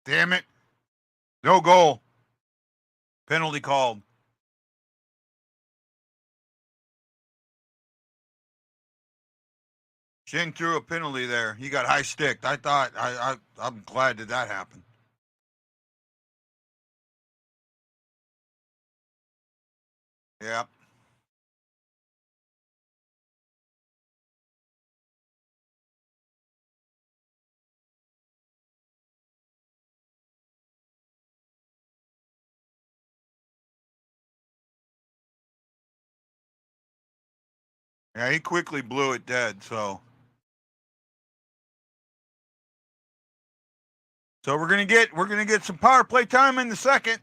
Damn it. No goal. Penalty called. Shing threw a penalty there. He got high sticked. I'm glad that happened. Yep. Yeah, he quickly blew it dead, so we're gonna get some power play time in the second.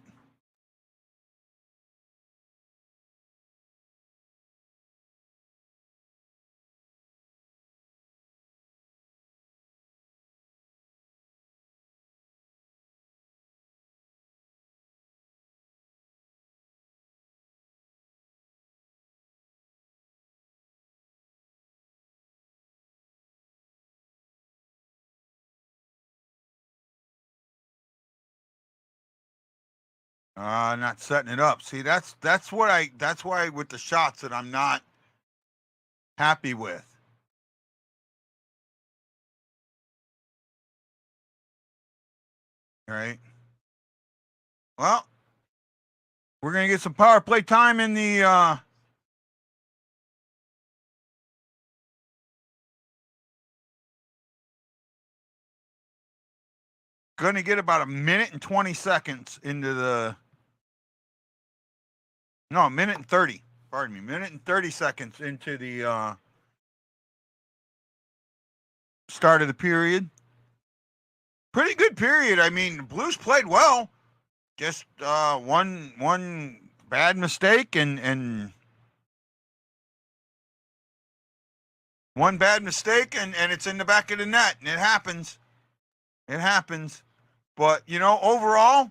Not setting it up. See, that's why with the shots that I'm not happy with. All right. Well, we're gonna get some power play time in the gonna get about a minute and 20 seconds into the no, a minute and 30. Pardon me, minute and 30 seconds into the start of the period. Pretty good period. I mean, the Blues played well. Just one bad mistake and one bad mistake and it's in the back of the net, and it happens. It happens. But overall,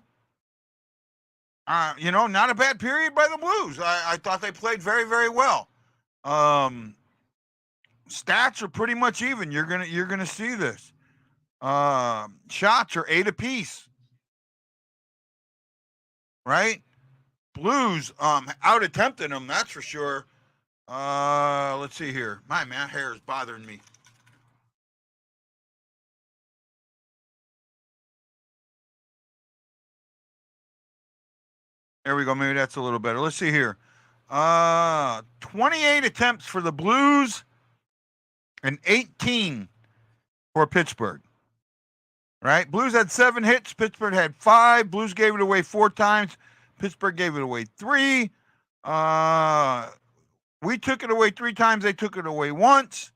not a bad period by the Blues. I thought they played very, very well. Stats are pretty much even. You're gonna see this. Shots are 8 apiece. Right? Blues out attempting them, that's for sure. Let's see here. My hair is bothering me. There we go. Maybe that's a little better. Let's see here. 28 attempts for the Blues and 18 for Pittsburgh. Right? Blues had 7 hits. Pittsburgh had 5. Blues gave it away 4 times. Pittsburgh gave it away 3. We took it away 3 times. They took it away once.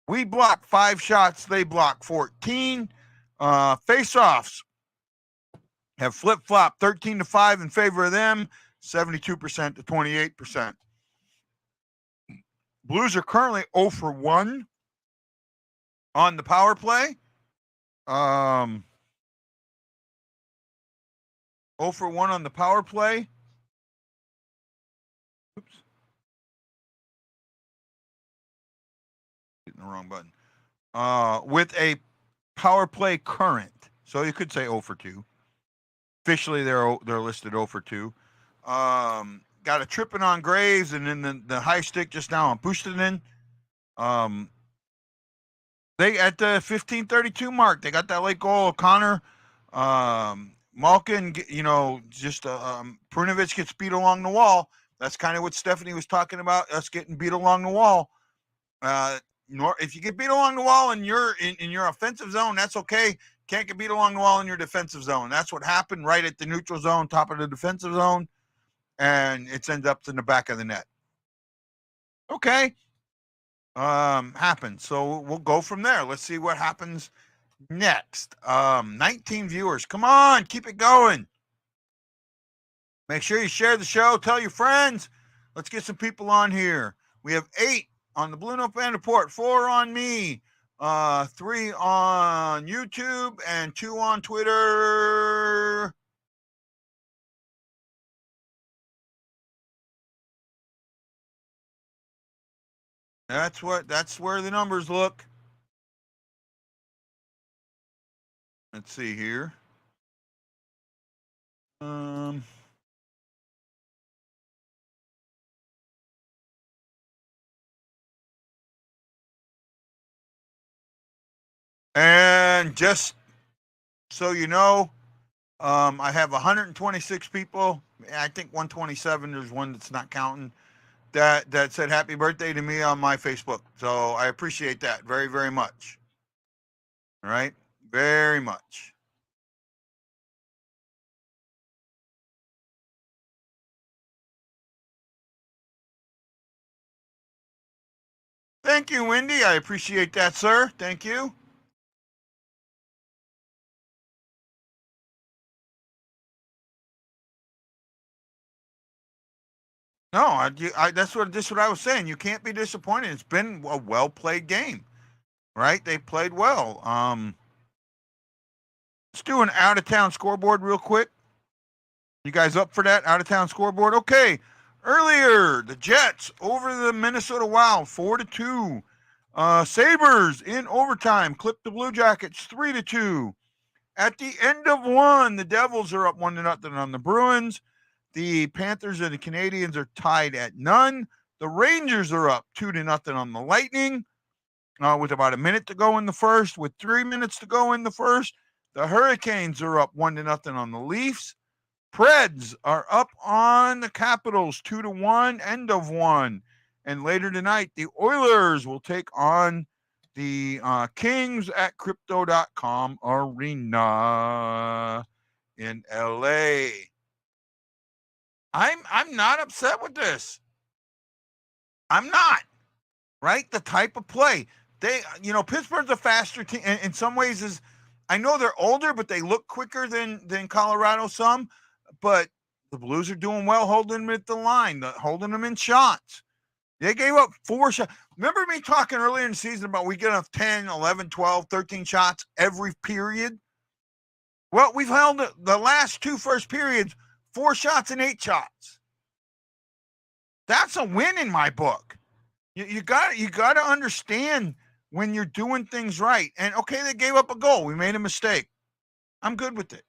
We blocked 5 shots. They blocked 14. Face-offs have flip-flopped 13-5 in favor of them, 72% to 28%. Blues are currently 0 for 1 on the power play. 0 for 1 on the power play. Oops. Hitting the wrong button. With a power play current. So you could say 0 for 2. Officially, they're listed 0 for 2. Got a tripping on Graves, and then the high stick just now on Pushtanen. They at the 15:32 mark, they got that late goal. Connor, Malkin, just Prunovich gets beat along the wall. That's kind of what Stephanie was talking about. Us getting beat along the wall. If you get beat along the wall and you're in your offensive zone, that's okay. Can't get beat along the wall in your defensive zone. That's what happened right at the neutral zone, top of the defensive zone, and it ends up in the back of the net. Okay. Happens. So we'll go from there. Let's see what happens next. 19 viewers. Come on, keep it going. Make sure you share the show. Tell your friends. Let's get some people on here. We have 8 on the BlueNote Fan Report, 4 on me, 3 on YouTube, and 2 on Twitter. That's where the numbers look. Let's see here. And just so you know, I have 126 people. I think 127. There's one that's not counting. That said happy birthday to me on my Facebook. So I appreciate that very, very much. All right, very much. Thank you, Wendy. I appreciate that, sir. Thank you. No, that's what I was saying. You can't be disappointed. It's been a well played game, right? They played well. Let's do an out of town scoreboard real quick. You guys up for that out of town scoreboard? Okay. Earlier, the Jets over the Minnesota Wild 4-2. Sabres in overtime clipped the Blue Jackets 3-2. At the end of one, the Devils are up 1-0 on the Bruins. The Panthers and the Canadians are tied at none. The Rangers are up 2-0 on the Lightning with about a minute to go in the first. With 3 minutes to go in the first, the Hurricanes are up 1-0 on the Leafs. Preds are up on the Capitals 2-1, end of one. And later tonight, the Oilers will take on the Kings at Crypto.com Arena in LA. I'm not upset with this. I'm not. Right? The type of play. Pittsburgh's a faster team. In some ways, I know they're older, but they look quicker than Colorado some. But the Blues are doing well holding them at the line, holding them in shots. They gave up 4 shots. Remember me talking earlier in the season about we get up 10, 11, 12, 13 shots every period? Well, we've held the last 2 first periods 4 shots and 8 shots. That's a win in my book. You got to understand when you're doing things right. And okay, they gave up a goal. We made a mistake. I'm good with it.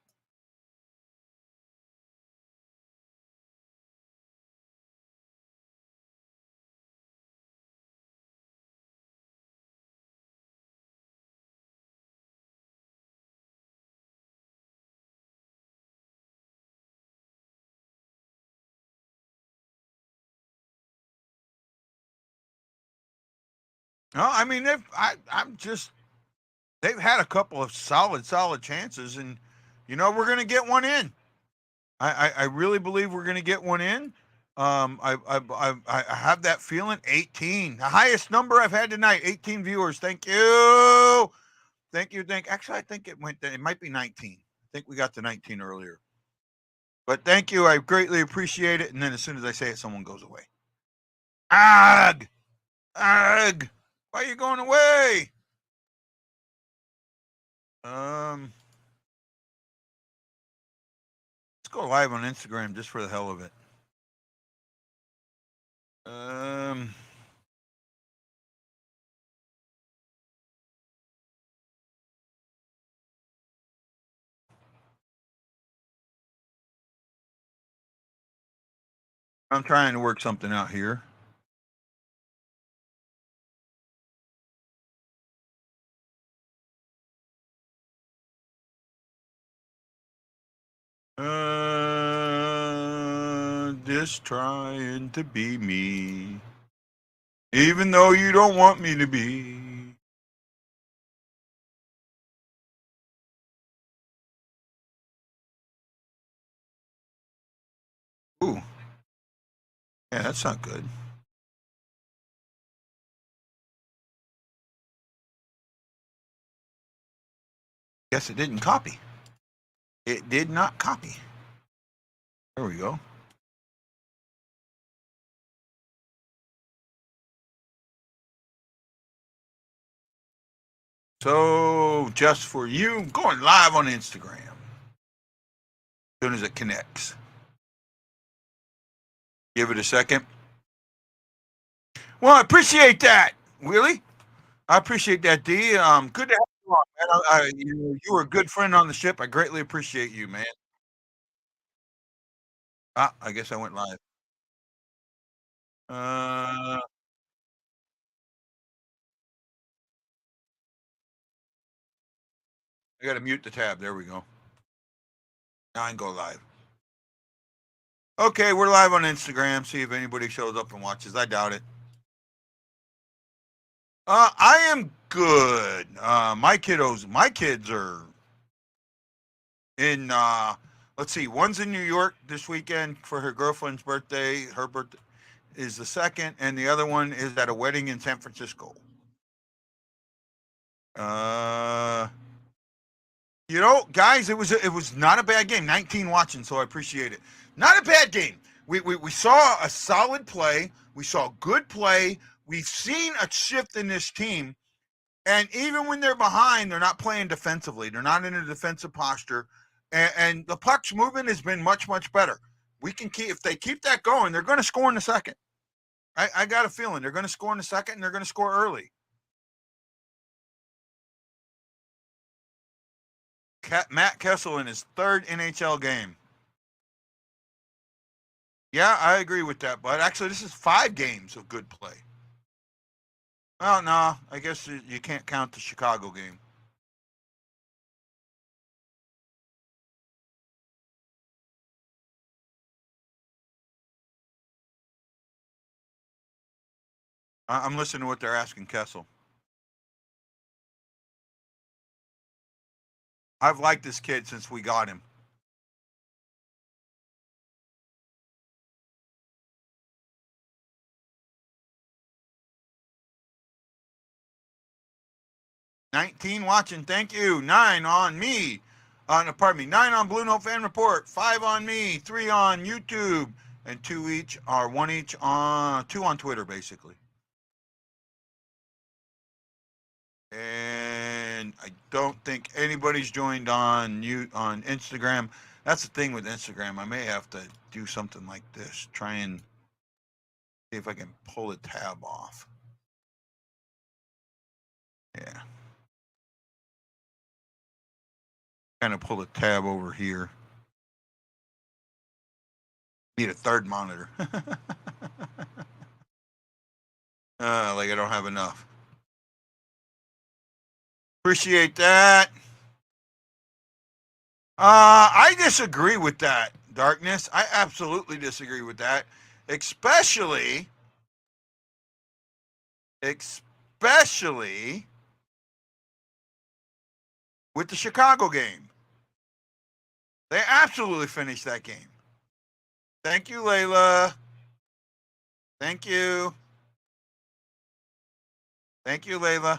No, I mean they've had a couple of solid chances, and we're going to get one in. I really believe we're going to get one in. I have that feeling. 18, the highest number I've had tonight. 18 viewers. Thank you. Actually, I think it might be 19. I think we got to 19 earlier. But thank you. I greatly appreciate it. And then as soon as I say it, someone goes away. Ag! Why are you going away? Let's go live on Instagram just for the hell of it. I'm trying to work something out here. just trying to be me, even though you don't want me to be. Ooh, yeah, that's not good. Guess it didn't copy. It did not copy. There we go. So, just for you, going live on Instagram. As soon as it connects. Give it a second. Well, I appreciate that, Willie. I appreciate that, D. Good to have you on, man. You were a good friend on the ship. I greatly appreciate you, man. Ah, I guess I went live. I got to mute the tab. There we go. Now I can go live. Okay, we're live on Instagram. See if anybody shows up and watches. I doubt it. I am good. My kids are in. Let's see. One's in New York this weekend for her girlfriend's birthday. Her birthday is the second, and the other one is at a wedding in San Francisco. Guys, it was not a bad game. 19 watching, so I appreciate it. Not a bad game. We saw a solid play. We saw good play. We've seen a shift in this team, and even when they're behind, they're not playing defensively. They're not in a defensive posture, and the puck's movement has been much better. We can keep if they keep that going, they're going to score in the second. I got a feeling they're going to score in the second, and they're going to score early. Matt Kessel in his third NHL game. Yeah, I agree with that, but actually, this is 5 games of good play. Well, no, I guess you can't count the Chicago game. I'm listening to what they're asking Kessel. I've liked this kid since we got him. $19 watching, thank you. 9 on me. Pardon me. 9 on BlueNote Fan Report. 5 on me. 3 on YouTube, and 2 each, or 1 each on 2 on Twitter, basically. And I don't think anybody's joined on Instagram. That's the thing with Instagram. I may have to do something like this. Try and see if I can pull a tab off. Yeah. Kind of pull a tab over here. Need a third monitor. Like I don't have enough. Appreciate that. I disagree with that, Darkness. I absolutely disagree with that. Especially with the Chicago game. They absolutely finished that game. Thank you, Layla. Thank you. Thank you, Layla.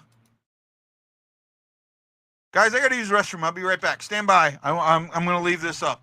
Guys, I got to use the restroom. I'll be right back. Stand by. I'm going to leave this up.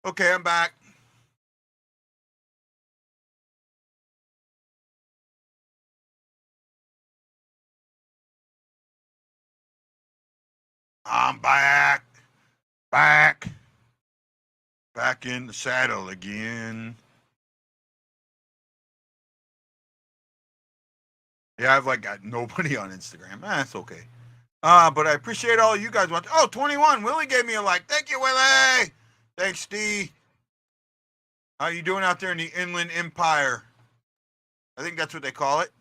Okay, I'm back. I'm back. Back. Back in the saddle again. Yeah, I've like got nobody on Instagram. That's okay. But I appreciate all you guys watching. Oh, 21. Willie gave me a like. Thank you, Willie. Thanks, Steve. How you doing out there in the Inland Empire? I think that's what they call it.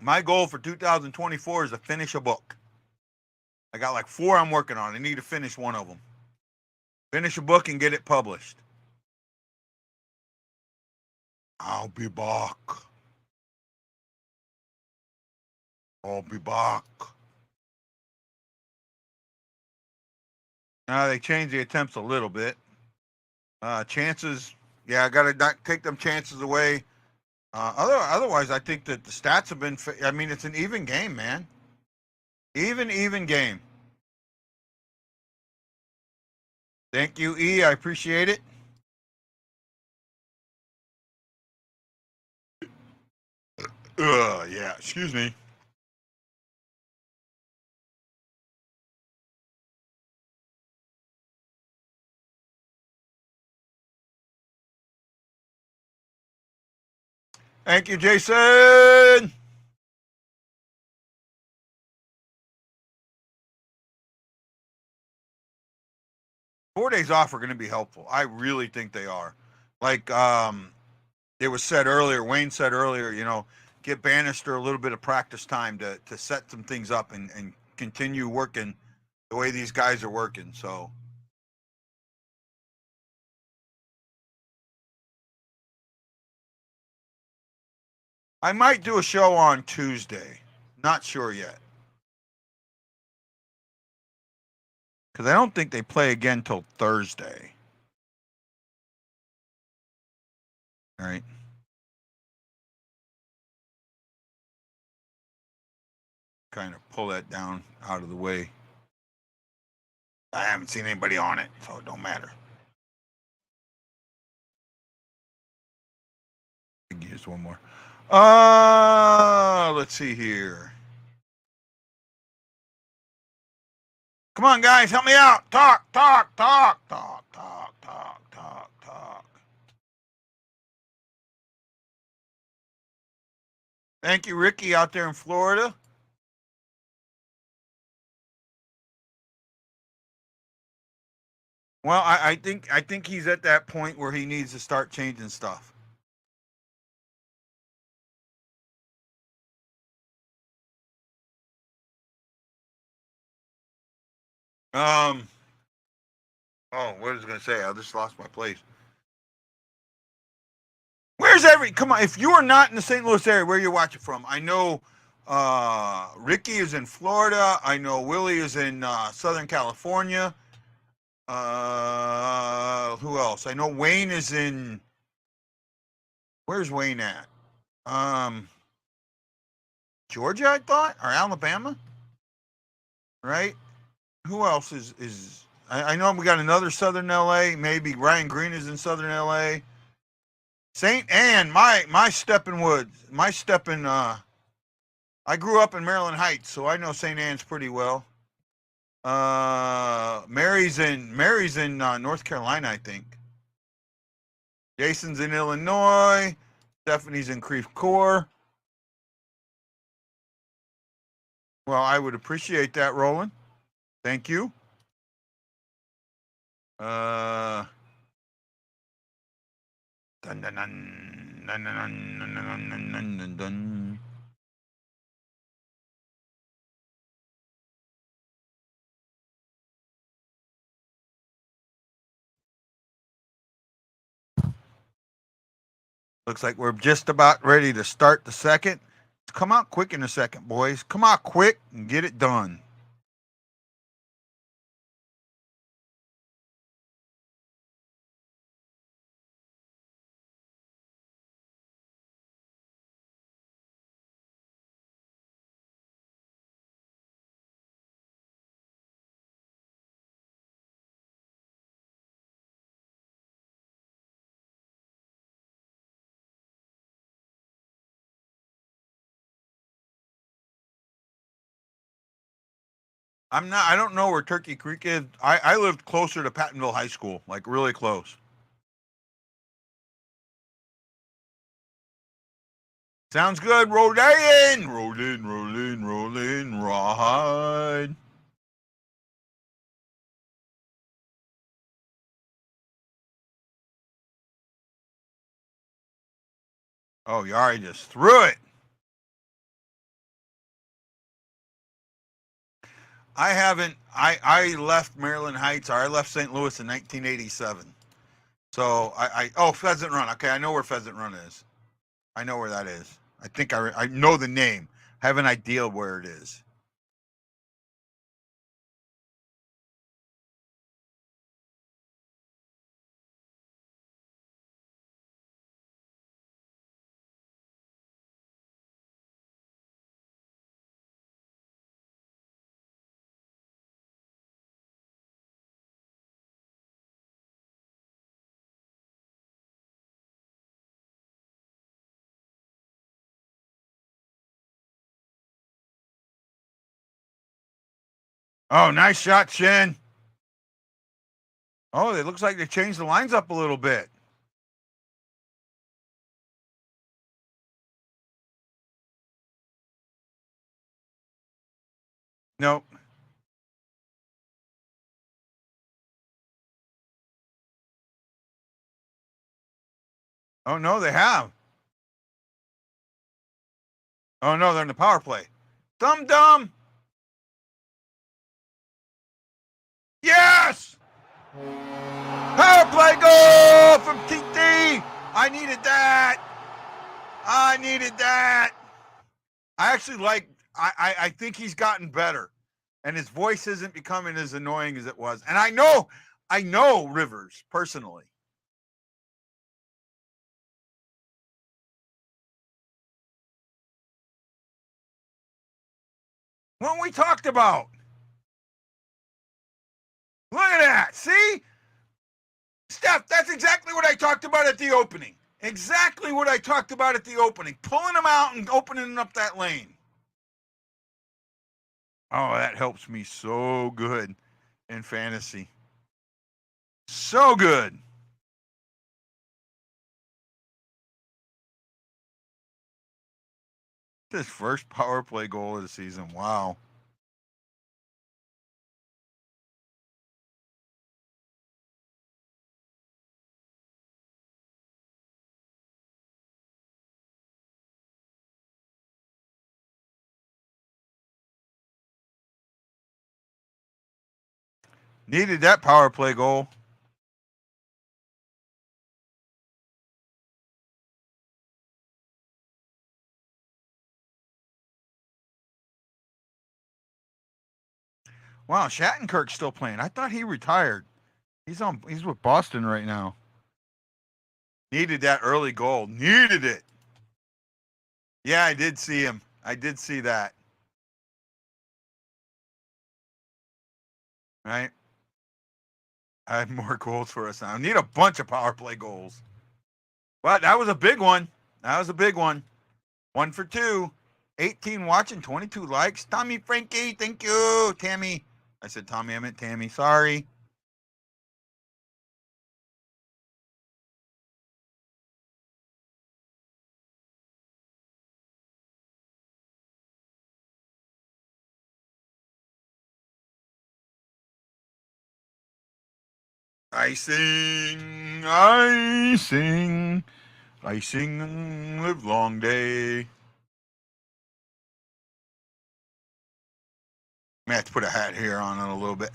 My goal for 2024 is to finish a book. I got like 4 I'm working on. I need to finish one of them. Finish a book and get it published. I'll be back. I'll be back. They changed the attempts a little bit. Chances, yeah, I got to not take them chances away. Otherwise, I think that the stats have been. I mean, it's an even game, man. Even game. Thank you, E. I appreciate it. Yeah. Excuse me. Thank you, Jason. Four days off are going to be helpful. I really think they are. Like it was said earlier, Wayne said earlier, get Bannister a little bit of practice time to set some things up and continue working the way these guys are working. So I might do a show on Tuesday. Not sure yet. Because I don't think they play again till Thursday. All right. Kind of pull that down out of the way. I haven't seen anybody on it, so it don't matter. Here's one more. Let's see here. Come on, guys, help me out. Talk. Thank you, Ricky, out there in Florida. Well, I think he's at that point where he needs to start changing stuff. Oh, what was I gonna say? I just lost my place. Where's come on, if you are not in the St. Louis area, where you're watching from? I know Ricky is in Florida. I know Willie is in Southern California. Who else? I know Wayne is in. Where's Wayne at? Georgia, I thought, or Alabama, right? Who else is? I know we got another Southern LA. Maybe Ryan Green is in Southern LA. St. Anne, my Steppenwoods, I grew up in Maryland Heights, so I know St. Anne's pretty well. Mary's in North Carolina, I think. Jason's in Illinois. Stephanie's in Creve Coeur. Well, I would appreciate that, Roland. Thank you. Dun, dun, dun, dun, dun, dun, dun, dun, dun, dun, dun. Looks like we're just about ready to start the second. Come out quick in a second, boys. Come out quick and get it done. I don't know where Turkey Creek is. I lived closer to Pattonville High School, like really close. Sounds good. Roll in. Ride. Oh, Yari just threw it. I haven't. I left Maryland Heights, or I left St. Louis in 1987. So oh, Pheasant Run. Okay, I know where Pheasant Run is. I know where that is. I think I know the name. I have an idea where it is. Oh, nice shot, Shin. Oh, it looks like they changed the lines up a little bit. Nope. Oh no, they have. Oh no, they're in the power play. Dum. Yes! Power play goal from TT. I needed that. I actually like. I think he's gotten better, and his voice isn't becoming as annoying as it was. And I know Rivers personally. What we talked about. Look at that. See? Steph, that's exactly what I talked about at the opening. Exactly what I talked about at the opening. Pulling them out and opening up that lane. Oh, that helps me so good in fantasy. So good. His first power play goal of the season. Wow. Needed that power play goal. Wow, Shattenkirk's still playing. I thought he retired. He's with Boston right now. Needed that early goal. Needed it. Yeah, I did see him. I did see that. Right? I have more goals for us now. I need a bunch of power play goals. But that was a big one. That was a big one. 1 for 2. 18 watching, 22 likes. Tommy Frankie, thank you. Tammy. I said Tommy, I meant Tammy. Sorry. I sing, live long day. I have to put a hat here on it a little bit.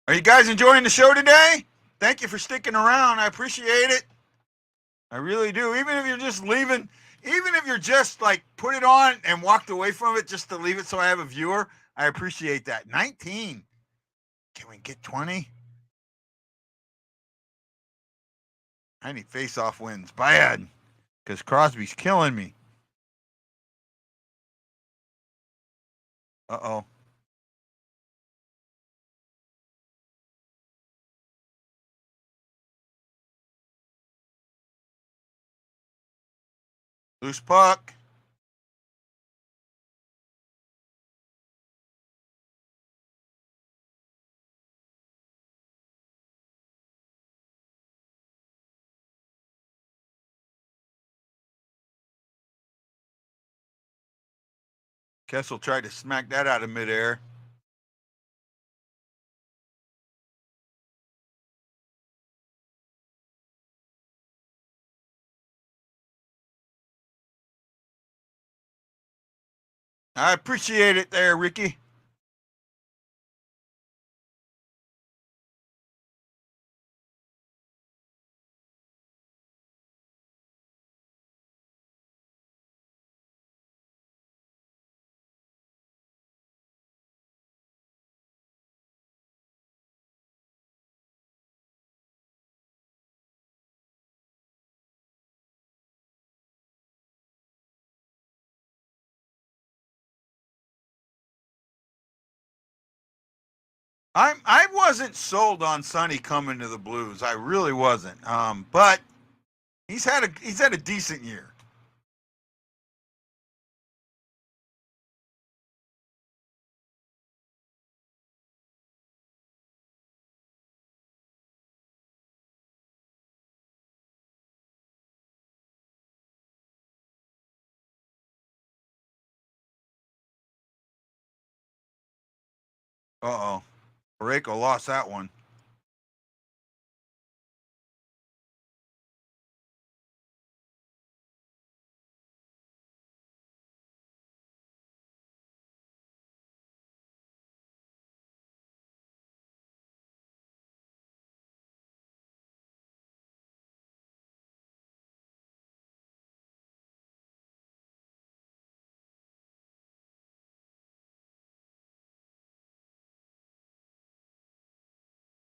Are you guys enjoying the show today? Thank you for sticking around. I appreciate it. I really do. Even if you're just leaving, even if you're just like put it on and walked away from it just to leave it so I have a viewer, I appreciate that. 19. Can we get 20? I need face-off wins. Bad. Because Crosby's killing me. Uh-oh. Loose puck. Kessel tried to smack that out of midair. I appreciate it there, Ricky. I wasn't sold on Sonny coming to the Blues. I really wasn't. But he's had a decent year. Uh-oh. Pareko lost that one.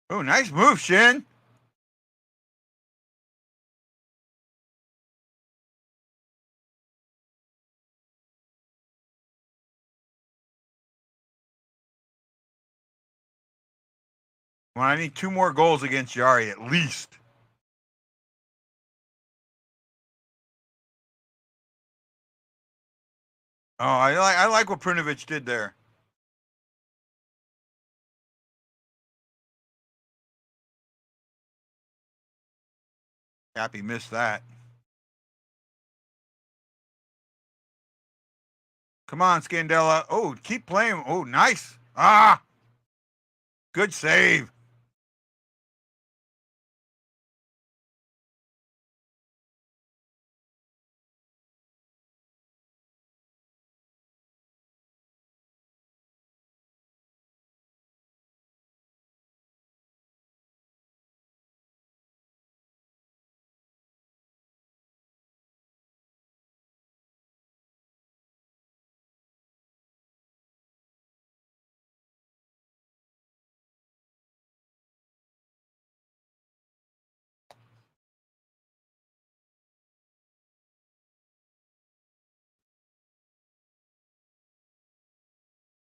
Oh, nice move, Shin. Well, I need 2 more goals against Yari at least. Oh, I like what Prinovic did there. Happy missed that. Come on, Scandella. Oh, keep playing. Oh, nice. Ah, good save.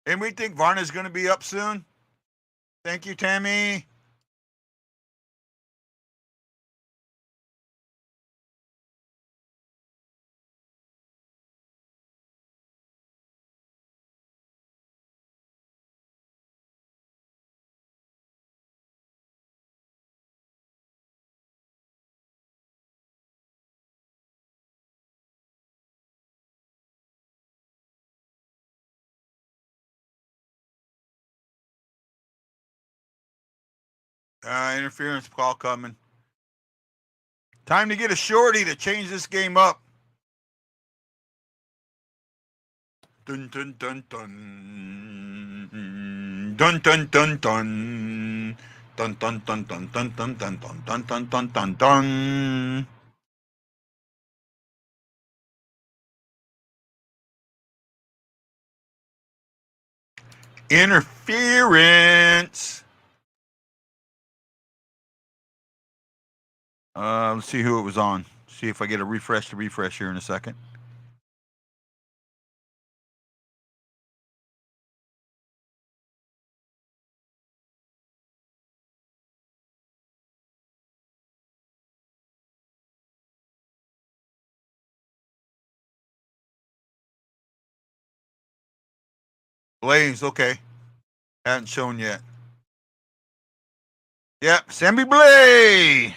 And we think Varna's going to be up soon. Thank you, Tammy. Interference call coming. Time to get a shorty to change this game up. Dun dun dun dun. Dun dun dun dun. Dun dun dun dun dun dun dun dun dun dun dun dun dun. Interference. Let's see who it was on. See if I get a refresh here in a second. Blaze, okay. Hadn't shown yet. Yep, Sammy Blay.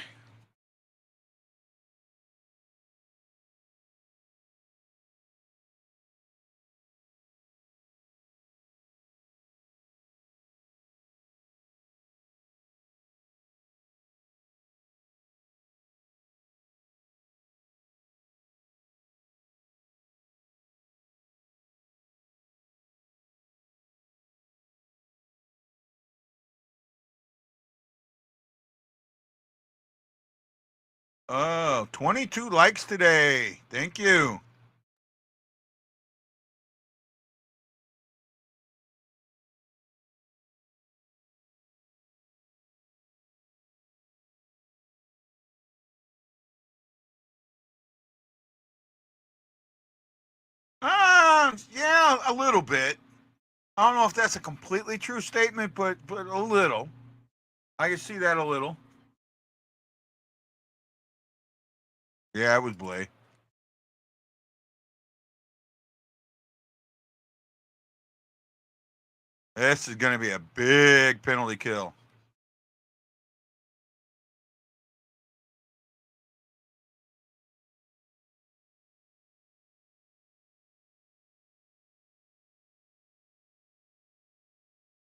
Oh, 22 likes today. Thank you. Yeah, a little bit. I don't know if that's a completely true statement, but a little. I can see that a little. Yeah, it was Blay. This is going to be a big penalty kill.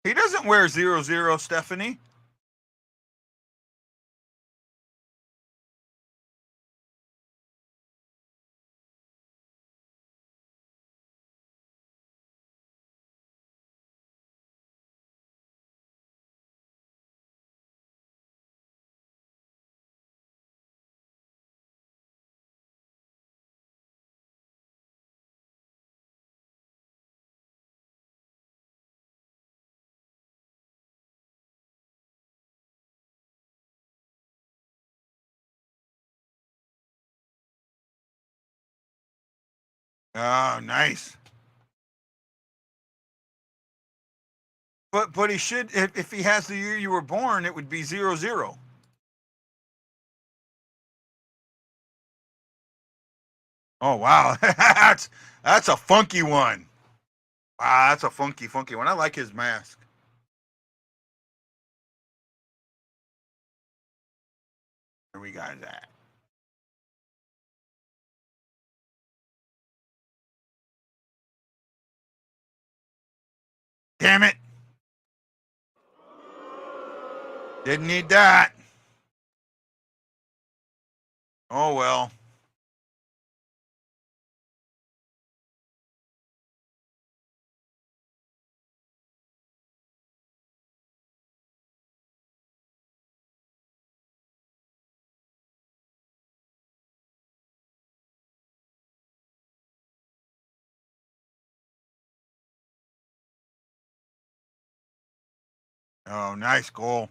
He doesn't wear 00, Stephanie. Oh, nice. But he should, if he has the year you were born, it would be 00. Oh wow, that's a funky one. Wow, that's a funky one. I like his mask. Where we got that? Damn it! Didn't need that. Oh well. Oh, nice goal.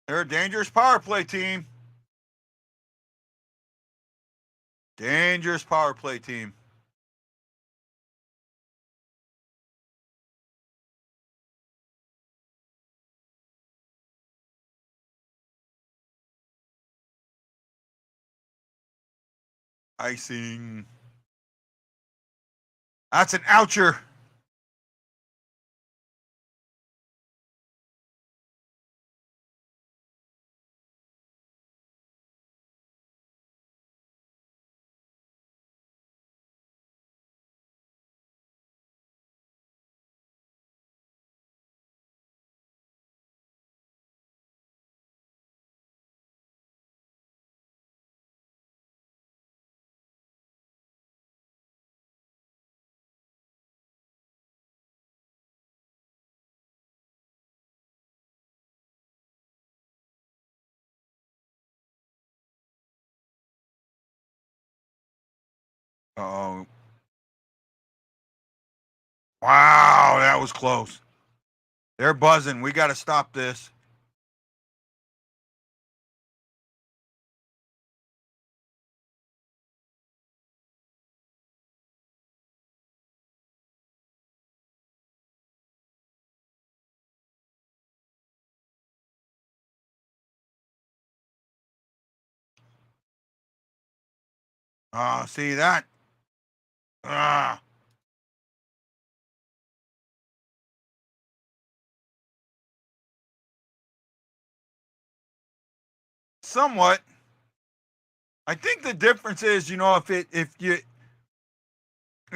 They're a dangerous power play team. Dangerous power play team. Icing. That's an oucher. Oh. Wow, that was close. They're buzzing. We got to stop this. See that? Ah. Somewhat. I think the difference is, if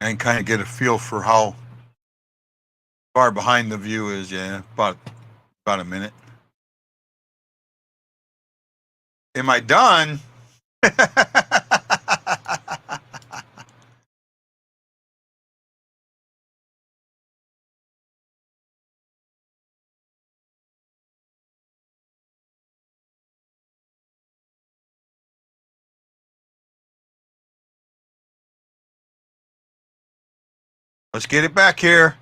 and kind of get a feel for how far behind the view is. Yeah, about a minute. Am I done? Let's get it back here.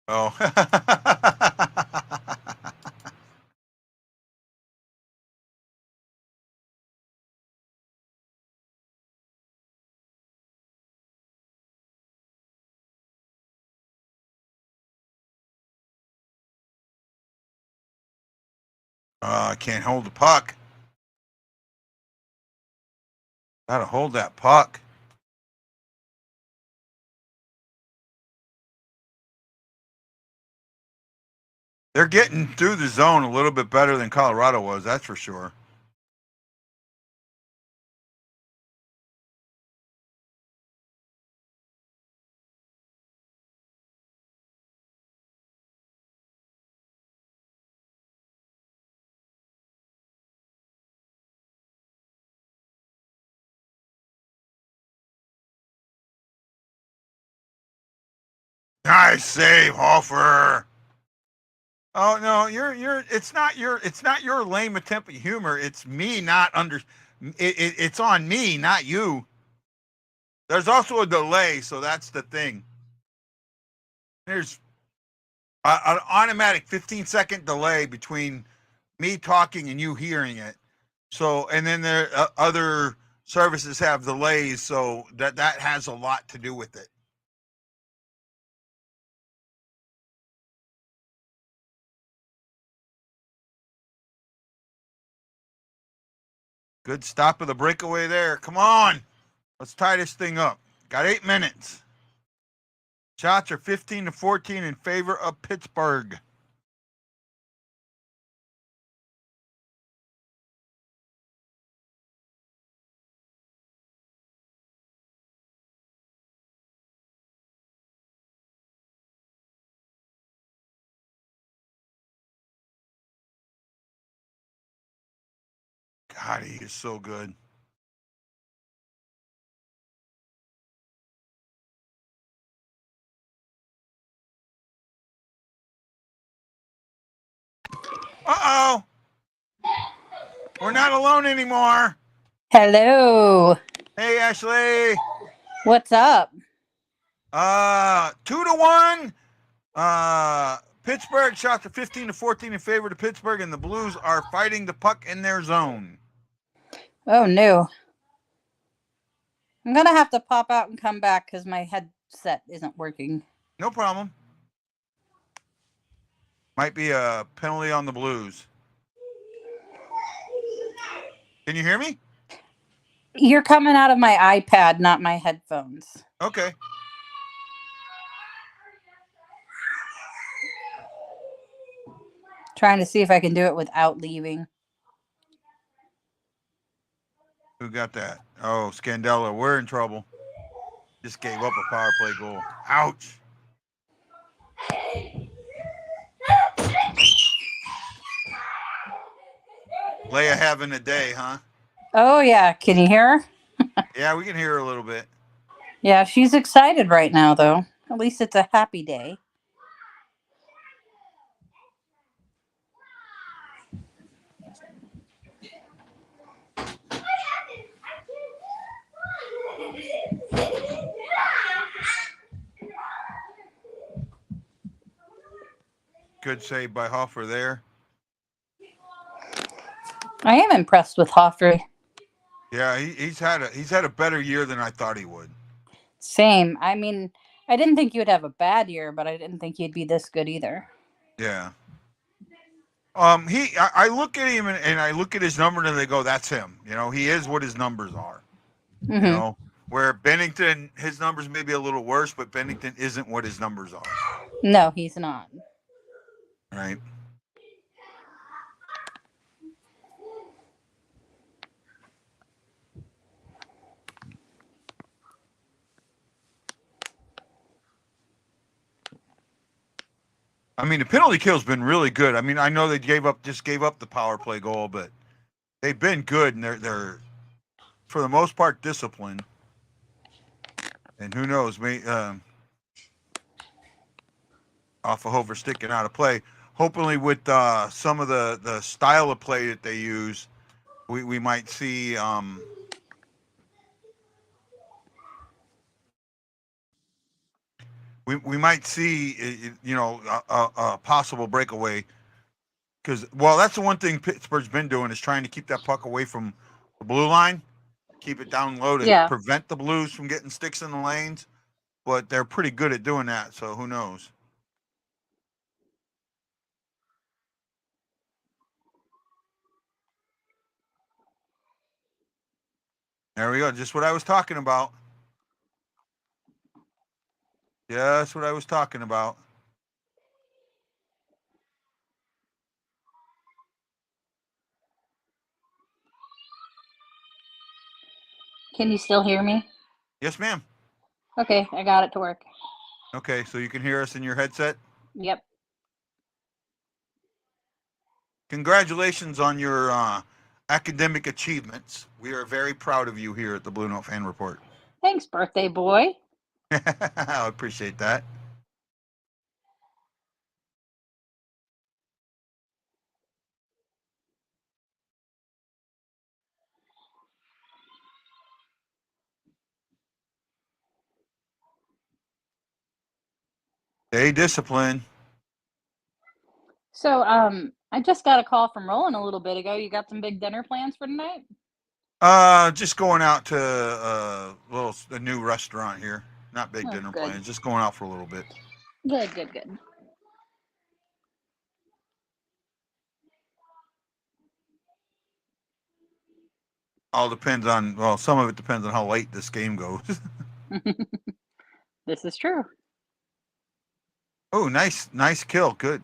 Oh. I can't hold the puck. Gotta hold that puck. They're getting through the zone a little bit better than Colorado was, that's for sure. Nice save, Hofer. Oh no, you're. It's not your lame attempt at humor. It's me not under. It's on me, not you. There's also a delay, so that's the thing. There's an automatic 15-second delay between me talking and you hearing it. So, and then there other services have delays, so that has a lot to do with it. Good stop of the breakaway there. Come on. Let's tie this thing up. Got 8 minutes. Shots are 15-14 in favor of Pittsburgh. God, he is so good. Uh-oh. We're not alone anymore. Hello. Hey, Ashley. What's up? 2-1. Pittsburgh shots are 15-14 in favor of Pittsburgh, and the Blues are fighting the puck in their zone. Oh, no. I'm going to have to pop out and come back because my headset isn't working. No problem. Might be a penalty on the Blues. Can you hear me? You're coming out of my iPad, not my headphones. Okay. Trying to see if I can do it without leaving. Who got that? Oh, Scandella. We're in trouble. Just gave up a power play goal. Ouch. Leia having a day, huh? Oh, yeah. Can you hear her? Yeah, we can hear her a little bit. Yeah, she's excited right now, though. At least it's a happy day. Good save by Hoffer there. I am impressed with Hoffrey. Yeah, he's had a better year than I thought he would. Same. I mean, I didn't think you'd have a bad year, but I didn't think he'd be this good either. Yeah. I look at him and I look at his number and they go, that's him. You know, he is what his numbers are. Mm-hmm. You know, Where Bennington, his numbers may be a little worse, but Bennington isn't what his numbers are. No, he's not. Right. I mean, the penalty kill's been really good. I mean, I know they gave up the power play goal, but they've been good, and they're for the most part disciplined. And who knows, off of Hofer sticking out of play. Hopefully, with some of the style of play that they use, we might see we might see a possible breakaway. Because, well, that's the one thing Pittsburgh's been doing is trying to keep that puck away from the blue line, keep it down low to prevent the Blues from getting sticks in the lanes. But they're pretty good at doing that, so who knows? There we go. Just what I was talking about. Just what I was talking about. Can you still hear me? Yes, ma'am. Okay, I got it to work. Okay, so you can hear us in your headset? Yep. Congratulations on your academic achievements. We are very proud of you here at the Blue Note Fan Report. Thanks, birthday boy. I appreciate that. Stay disciplined. So, I just got a call from Roland a little bit ago. You got some big dinner plans for tonight? Just going out to a new restaurant here. Not big dinner good. plans. Just going out for a little bit. Good. All depends on, well, some of it depends on how late this game goes. This is true. Oh, nice kill. Good.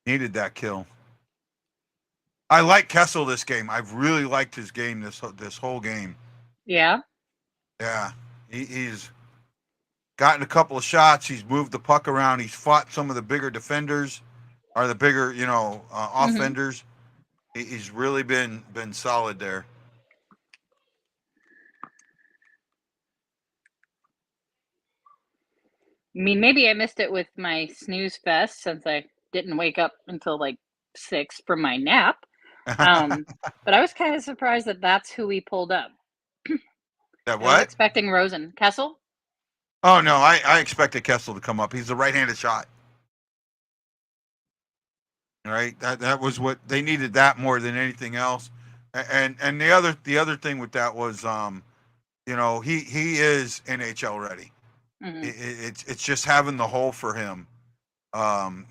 Needed that kill. I like Kessel this game. I've really liked his game this whole game. Yeah. Yeah. He's gotten a couple of shots. He's moved the puck around. He's fought some of the bigger defenders, or the bigger, offenders. He's really been solid there. I mean, maybe I missed it with my snooze fest since I didn't wake up until like 6 from my nap. But I was kind of surprised that that's who we pulled up. That what? I was expecting Rosen. Kessel? Oh, no, I expected Kessel to come up. He's a right-handed shot. Right? That was what they needed, that more than anything else. And the other thing with that was he is NHL ready. Mm-hmm. It's just having the hole for him.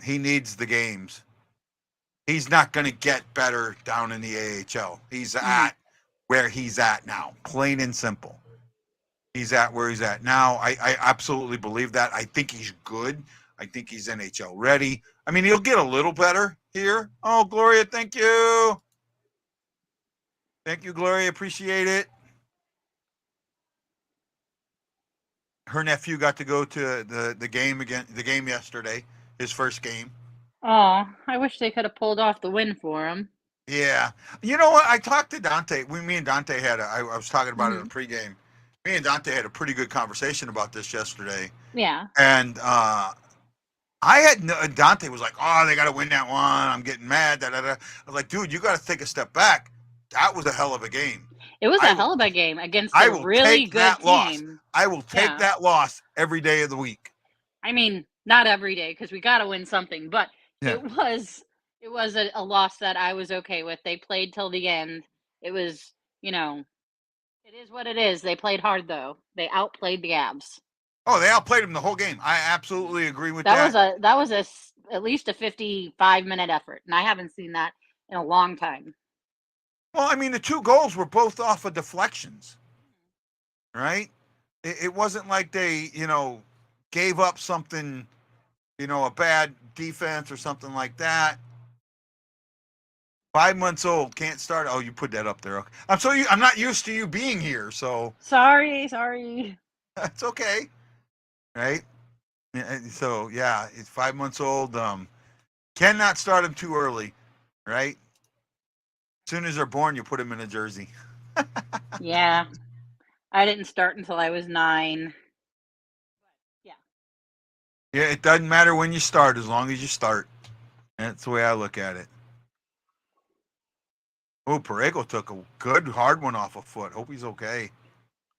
He needs the games. He's not going to get better down in the AHL. He's at where he's at now, plain and simple. He's at where he's at now. I absolutely believe that. I think he's good. I think he's NHL ready. I mean, he'll get a little better here. Oh, Gloria, thank you. Thank you, Gloria. Appreciate it. Her nephew got to go to the game yesterday, his first game. Oh, I wish they could have pulled off the win for him. Yeah. You know what? I talked to Dante. Me and Dante I was talking about it in pregame. Me and Dante had a pretty good conversation about this yesterday. Yeah. And Dante was like, oh, they got to win that one. I'm getting mad. I was like, dude, you got to take a step back. That was a hell of a game. It was a hell of a game against a really good team. I will take that loss every day of the week. I mean, not every day because we got to win something, but it was a loss that I was okay with. They played till the end. It was, it is what it is. They played hard though. They outplayed the Avs. Oh, they outplayed them the whole game. I absolutely agree with that. That was at least a 55-minute effort, and I haven't seen that in a long time. Well, I mean, the 2 goals were both off of deflections, right? It wasn't like they, gave up something, a bad defense or something like that. 5 months old, can't start. Oh, you put that up there. Okay. I'm not used to you being here, so Sorry. that's okay, right? So yeah, it's 5 months old. Cannot start them too early, right? As soon as they're born, you put them in a jersey. Yeah. I didn't start until I was 9. Yeah. Yeah, it doesn't matter when you start as long as you start. That's the way I look at it. Oh, Parego took a good hard one off a foot. Hope he's okay.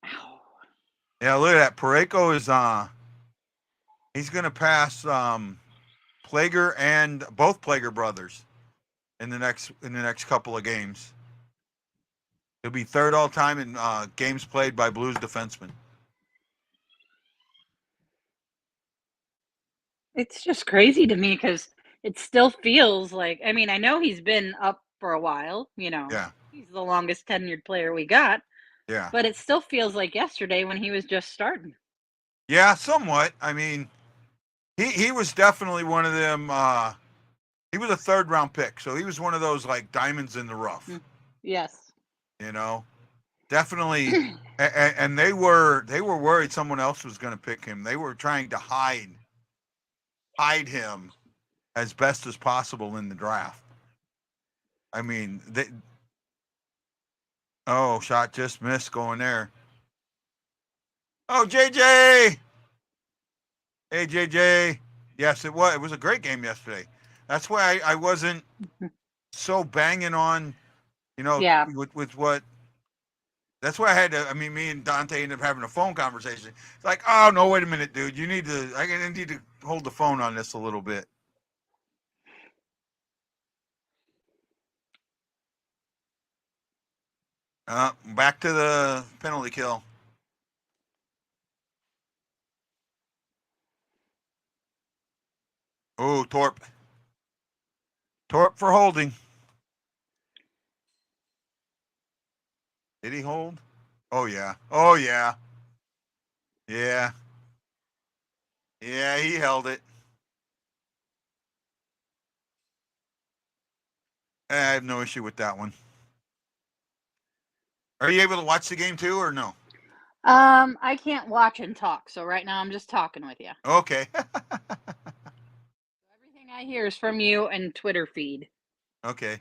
Ow. Yeah, look at that. Parego is he's gonna pass Plager and both Plager brothers in the next couple of games. He'll be 3rd all time in games played by Blues defensemen. It's just crazy to me because it still feels like, I mean, I know he's been up for a while, Yeah. He's the longest tenured player we got, Yeah. but it still feels like yesterday when he was just starting. Yeah, somewhat. I mean, he was definitely one of them. He was a 3rd round pick, so he was one of those like diamonds in the rough. Yes. Definitely. And they were worried someone else was going to pick him. They were trying to hide him as best as possible in the draft. I mean, shot just missed going there. Oh, JJ. Hey, JJ. Yes, it was. It was a great game yesterday. That's why I wasn't so banging on, Yeah. with what. That's why I had to. I mean, me and Dante ended up having a phone conversation. It's like, oh no, wait a minute, dude. I need to hold the phone on this a little bit. Back to the penalty kill. Oh, Torp for holding. Did he hold? Oh yeah. Yeah, he held it. I have no issue with that one. Are you able to watch the game too, or no? I can't watch and talk, so right now I'm just talking with you. Okay. Everything I hear is from you and Twitter feed. Okay.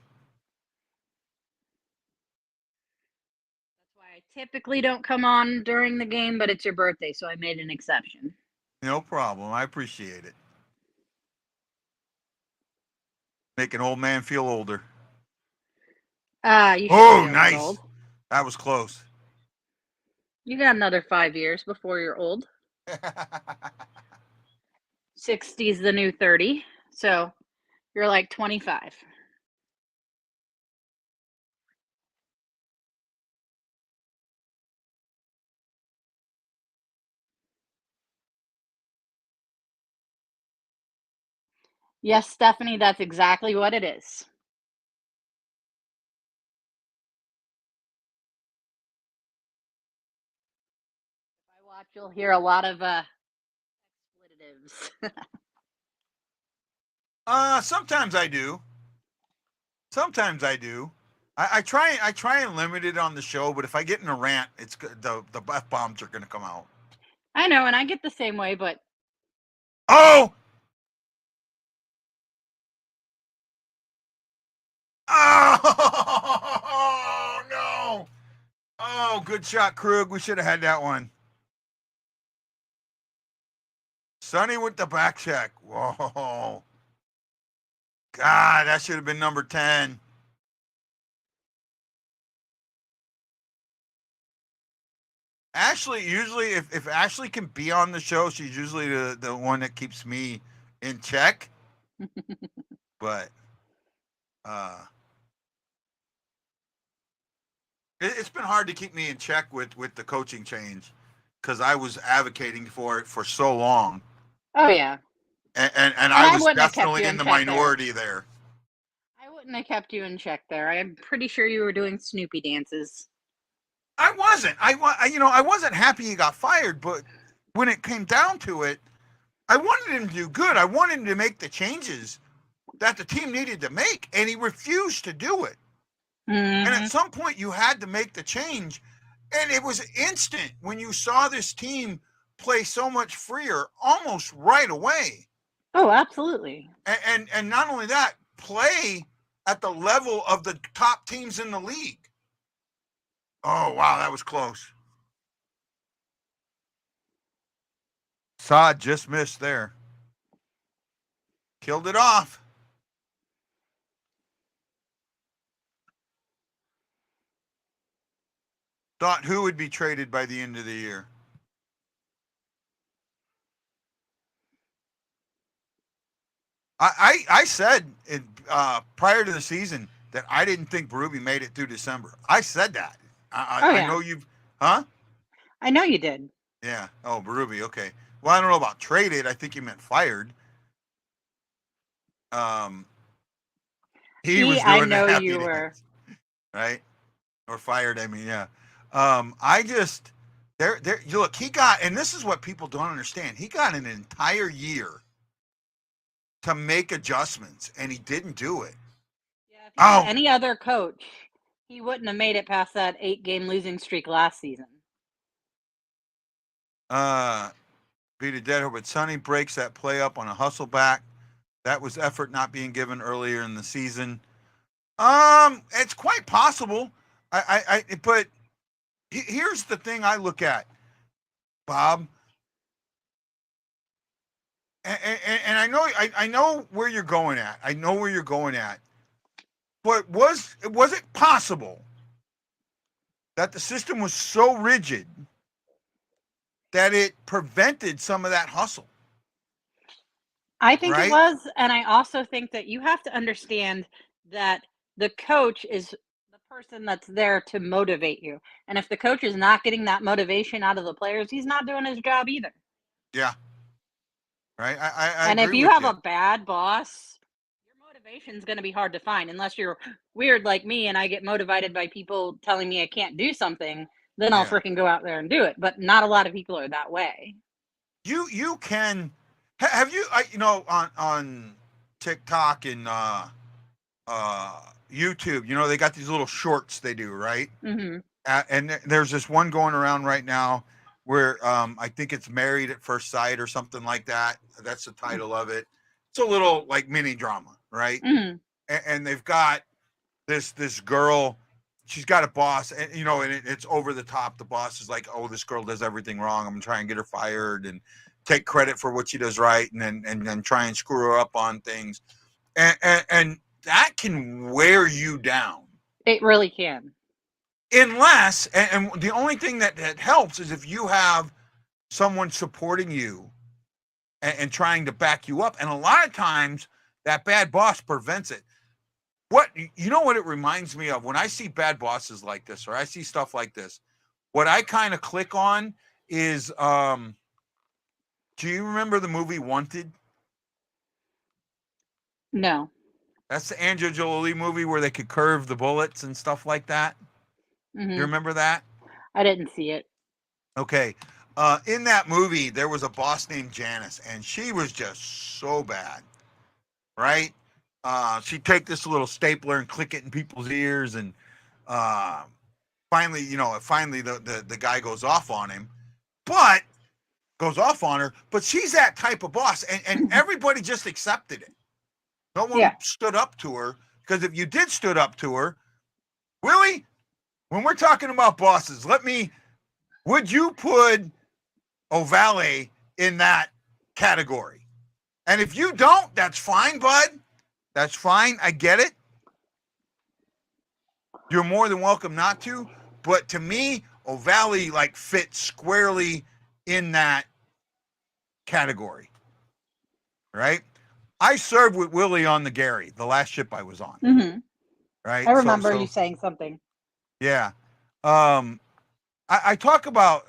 That's why I typically don't come on during the game, but it's your birthday, so I made an exception. No problem. I appreciate it. Make an old man feel older. You should be nice. old. That was close. You got another 5 years before you're old. 60's the new 30, so you're like 25. Yes, Stephanie, that's exactly what it is. If I watch, you'll hear a lot of expletives. Sometimes I do. I try and limit it on the show, but if I get in a rant, it's the F-bombs are going to come out. I know, and I get the same way, but Oh! Oh no! Oh, good shot, Krug. We should have had that one. Sonny with the back check. Whoa. God, that should have been number 10. Ashley, usually, if Ashley can be on the show, she's usually the one that keeps me in check. But it's been hard to keep me in check with the coaching change because I was advocating for it for so long. Oh yeah, and I was definitely in the minority there. wouldn't have kept you in check there. I'm pretty sure you were doing Snoopy dances. I wasn't. I wasn't happy he got fired, but when it came down to it, I wanted him to do good. I wanted him to make the changes that the team needed to make, and he refused to do it. And at some point, you had to make the change, and it was instant when you saw this team play so much freer almost right away. Oh, absolutely. And not only that, play at the level of the top teams in the league. Oh, wow, that was close. Saad just missed there. Killed it off. Thought who would be traded by the end of the year? I said it, prior to the season that I didn't think Berube made it through December. I said that. I know you've, huh? I know you did. Yeah. Oh, Berube. Okay. Well, I don't know about traded. I think you meant fired. He was doing I know the happy you dance, were. right? Or fired. I mean, yeah. I just there. You look. He got, and this is what people don't understand. He got an entire year to make adjustments, and he didn't do it. Yeah, if he had any other coach, he wouldn't have made it past that 8-game losing streak last season. Beat a dead horse, but Sonny breaks that play up on a hustle back. That was effort not being given earlier in the season. It's quite possible. But here's the thing I look at, Bob. And I know where you're going at. I know where you're going at. But was it possible that the system was so rigid that it prevented some of that hustle? I think Right? it was, and I also think that you have to understand that the coach is the person that's there to motivate you. And if the coach is not getting that motivation out of the players, he's not doing his job either. Yeah. Right. I And if agree you with have you. a bad boss, your motivation is going to be hard to find unless you're weird like me and I get motivated by people telling me I can't do something. Then I'll freaking go out there and do it. But not a lot of people are that way. You can have you on TikTok and YouTube. They got these little shorts they do, right? Mm-hmm. And there's this one going around right now where I think it's Married at First Sight or something like that. That's the title of it. It's a little like mini drama, right? Mm-hmm. And they've got this girl. She's got a boss, and it's over the top. The boss is like, "Oh, this girl does everything wrong. I'm gonna try and get her fired and take credit for what she does right, and then try and screw her up on things." And that can wear you down. It really can. Unless, and the only thing that helps is if you have someone supporting you and trying to back you up. And a lot of times that bad boss prevents it. What it reminds me of when I see bad bosses like this, or I see stuff like this, what I kind of click on is, do you remember the movie Wanted? No. That's the Angelina Jolie movie where they could curve the bullets and stuff like that. Mm-hmm. You remember that? I didn't see it. Okay. In that movie, there was a boss named Janice, and she was just so bad, right? She'd take this little stapler and click it in people's ears, and finally the guy goes off on him, but she's that type of boss, and everybody just accepted it. No one stood up to her, because if you did stood up to her, Willie, when we're talking about bosses, would you put O'Valley in that category? And if you don't, that's fine, bud. That's fine. I get it. You're more than welcome not to. But to me, O'Valley fits squarely in that category. Right? I served with Willie on the Gary, the last ship I was on. Mm-hmm. Right? I remember you saying something. Yeah. I talk about,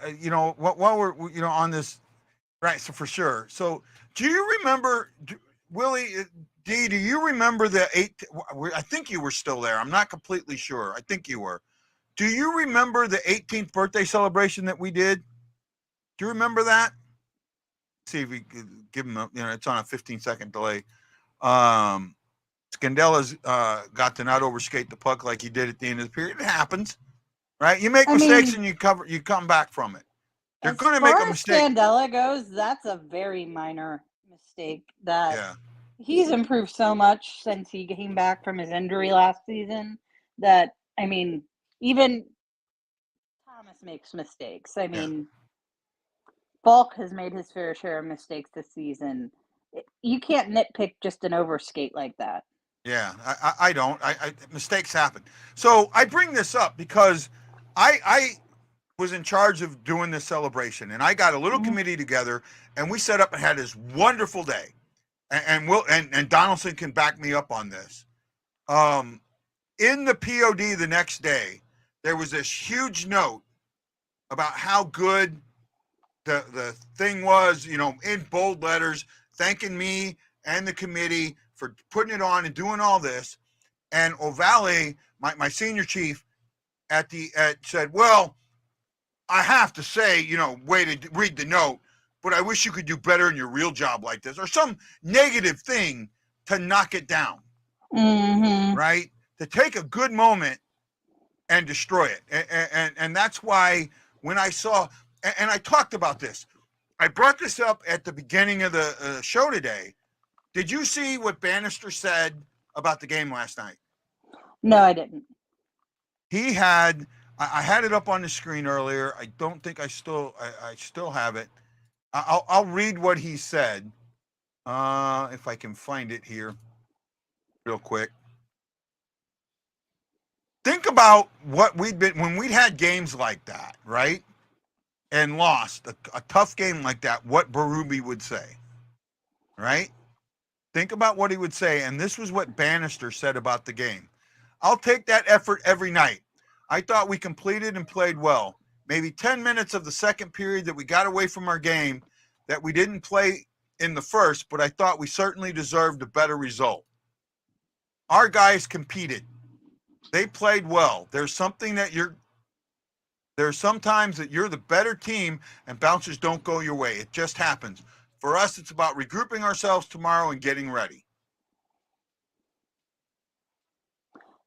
while we're, on this, right, so for sure. So do you remember, Willie, Dee, do you remember the I think you were still there. I'm not completely sure. I think you were. Do you remember the 18th birthday celebration that we did? Do you remember that? See if we could give him it's on a 15-second delay. Scandella's got to not overskate the puck like he did at the end of the period. It happens, right? You make mistakes and you come back from it. They're going to make a mistake. As Scandella goes, that's a very minor mistake. He's improved so much since he came back from his injury last season that, even Thomas makes mistakes. Falk has made his fair share of mistakes this season. You can't nitpick just an overskate like that. Yeah, I don't. Mistakes happen. So I bring this up because I was in charge of doing this celebration, and I got a little committee together, and we set up and had this wonderful day. And Donaldson can back me up on this. In the POD the next day, there was this huge note about how good the thing was, in bold letters, thanking me and the committee for putting it on and doing all this. And O'Valley, my senior chief, said, well, I have to say, way to read the note, but I wish you could do better in your real job like this, or some negative thing to knock it down, right? To take a good moment and destroy it. And that's why when I saw, and I talked about this, I brought this up at the beginning of the show today. Did you see what Bannister said about the game last night? No, I didn't. He had, I had it up on the screen earlier. I don't think I still have it. I'll read what he said, if I can find it here real quick. Think about what when we'd had games like that, right? And lost a tough game like that, what Berube would say, right? Think about what he would say. And this was what Bannister said about the game. I'll take that effort every night. I thought we completed and played well. Maybe 10 minutes of the second period that we got away from our game that we didn't play in the first, but I thought we certainly deserved a better result. Our guys competed. They played well. There's sometimes that you're the better team and bouncers don't go your way. It just happens. For us, it's about regrouping ourselves tomorrow and getting ready.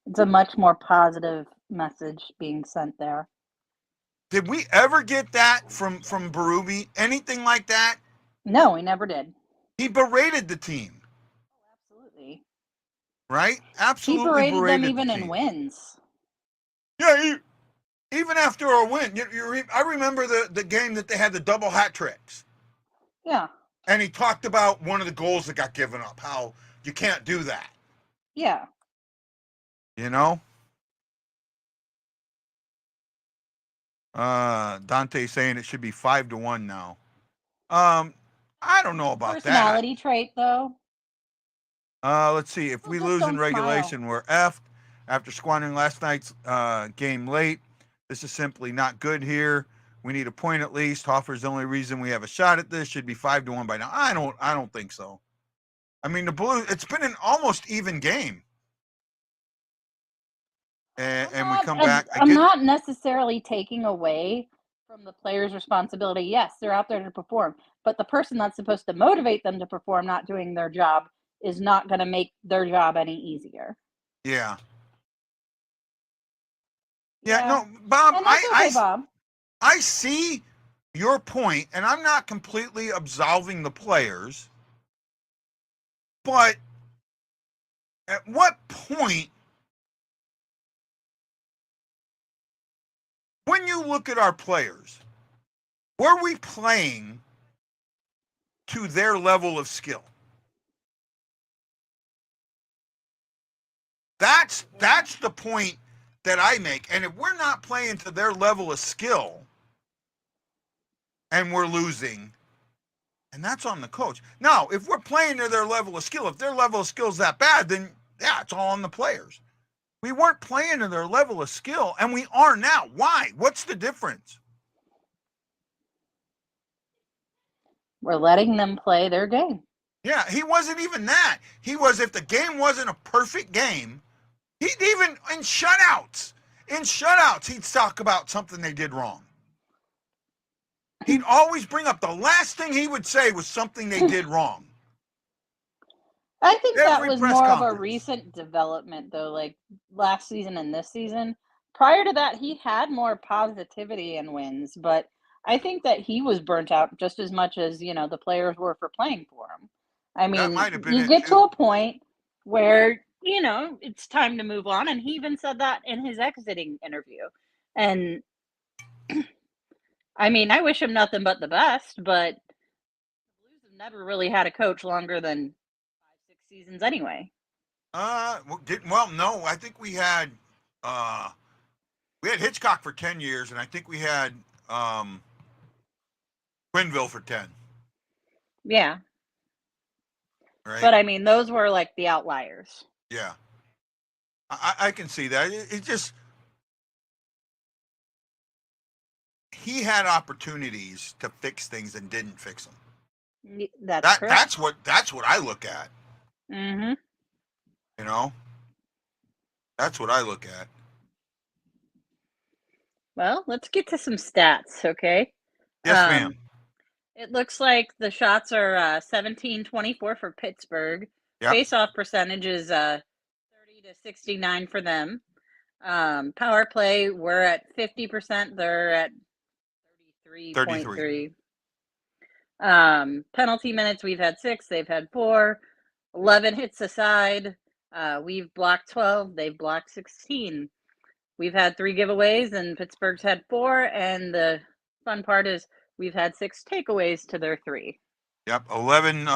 It's a much more positive message being sent there. Did we ever get that from Berube? Anything like that? No, we never did. He berated the team. Absolutely. Right? Absolutely. He berated them even in wins. Yeah, even after a win. I remember the game that they had the double hat tricks. Yeah. And he talked about one of the goals that got given up, how you can't do that. Yeah. Dante saying it should be 5-1 now. I don't know about Personality trait, though. Let's see. If we lose in regulation, we're effed. After squandering last night's game late, this is simply not good here. We need a point at least. Hoffer's the only reason we have a shot at this. Should be 5-1 by now. I don't think so. The Blues, it's been an almost even game. And we come back. I'm not necessarily taking away from the players' responsibility. Yes, they're out there to perform. But the person that's supposed to motivate them to perform not doing their job is not going to make their job any easier. Yeah. No, Bob, And that's okay, Bob. I see your point, and I'm not completely absolving the players. But at what point, when you look at our players, were we playing to their level of skill? That's the point that I make. And if we're not playing to their level of skill and we're losing, and that's on the coach. Now, if we're playing to their level of skill, if their level of skill is that bad, then yeah, it's all on the players. We weren't playing to their level of skill, and we are now. Why? What's the difference? We're letting them play their game. Yeah, he wasn't even that. He was, if the game wasn't a perfect game, he'd even, in shutouts, he'd talk about something they did wrong. He'd always bring up, the last thing he would say was something they did wrong. I think that Every was press more of a conference. recent development, though, like last season and this season. Prior to that, he had more positivity and wins, but I think that he was burnt out just as much as, the players were for playing for him. I That mean, might have been you it get to too. a point where, it's time to move on, and he even said that in his exiting interview. And I mean, I wish him nothing but the best, but the Blues have never really had a coach longer than 5, 6 seasons anyway. No, I think we had Hitchcock for 10 years, and I think we had Quinville for 10. Yeah. Right? But I mean, those were like the outliers. Yeah. I can see that. It just, he had opportunities to fix things and didn't fix them. That's correct. That's what I look at. Mm-hmm. That's what I look at. Well, let's get to some stats, okay? Yes, ma'am. It looks like the shots are 17-24 for Pittsburgh. Yep. Face-off percentage is 30-69 for them. Power play, we're at 50%. They're at 33.3. Penalty minutes, we've had 6. They've had 4. 11 hits aside. We've blocked 12. They've blocked 16. We've had 3 giveaways, and Pittsburgh's had 4. And the fun part is we've had 6 takeaways to their 3. Yep, 11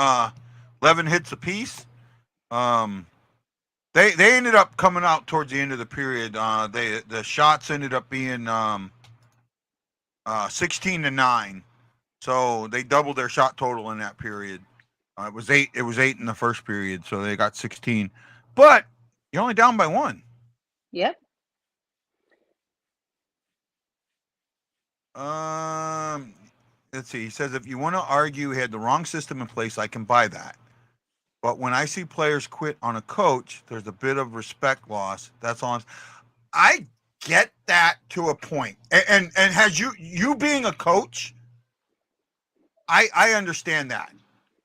hits apiece. They ended up coming out towards the end of the period. The shots ended up being 16-9, so they doubled their shot total in that period. It was 8. It was 8 in the first period, so they got 16. But you're only down by 1. Yep. Let's see. He says, if you want to argue he had the wrong system in place, I can buy that. But when I see players quit on a coach, there's a bit of respect loss. That's all. I get that to a point. And has you being a coach, I understand that.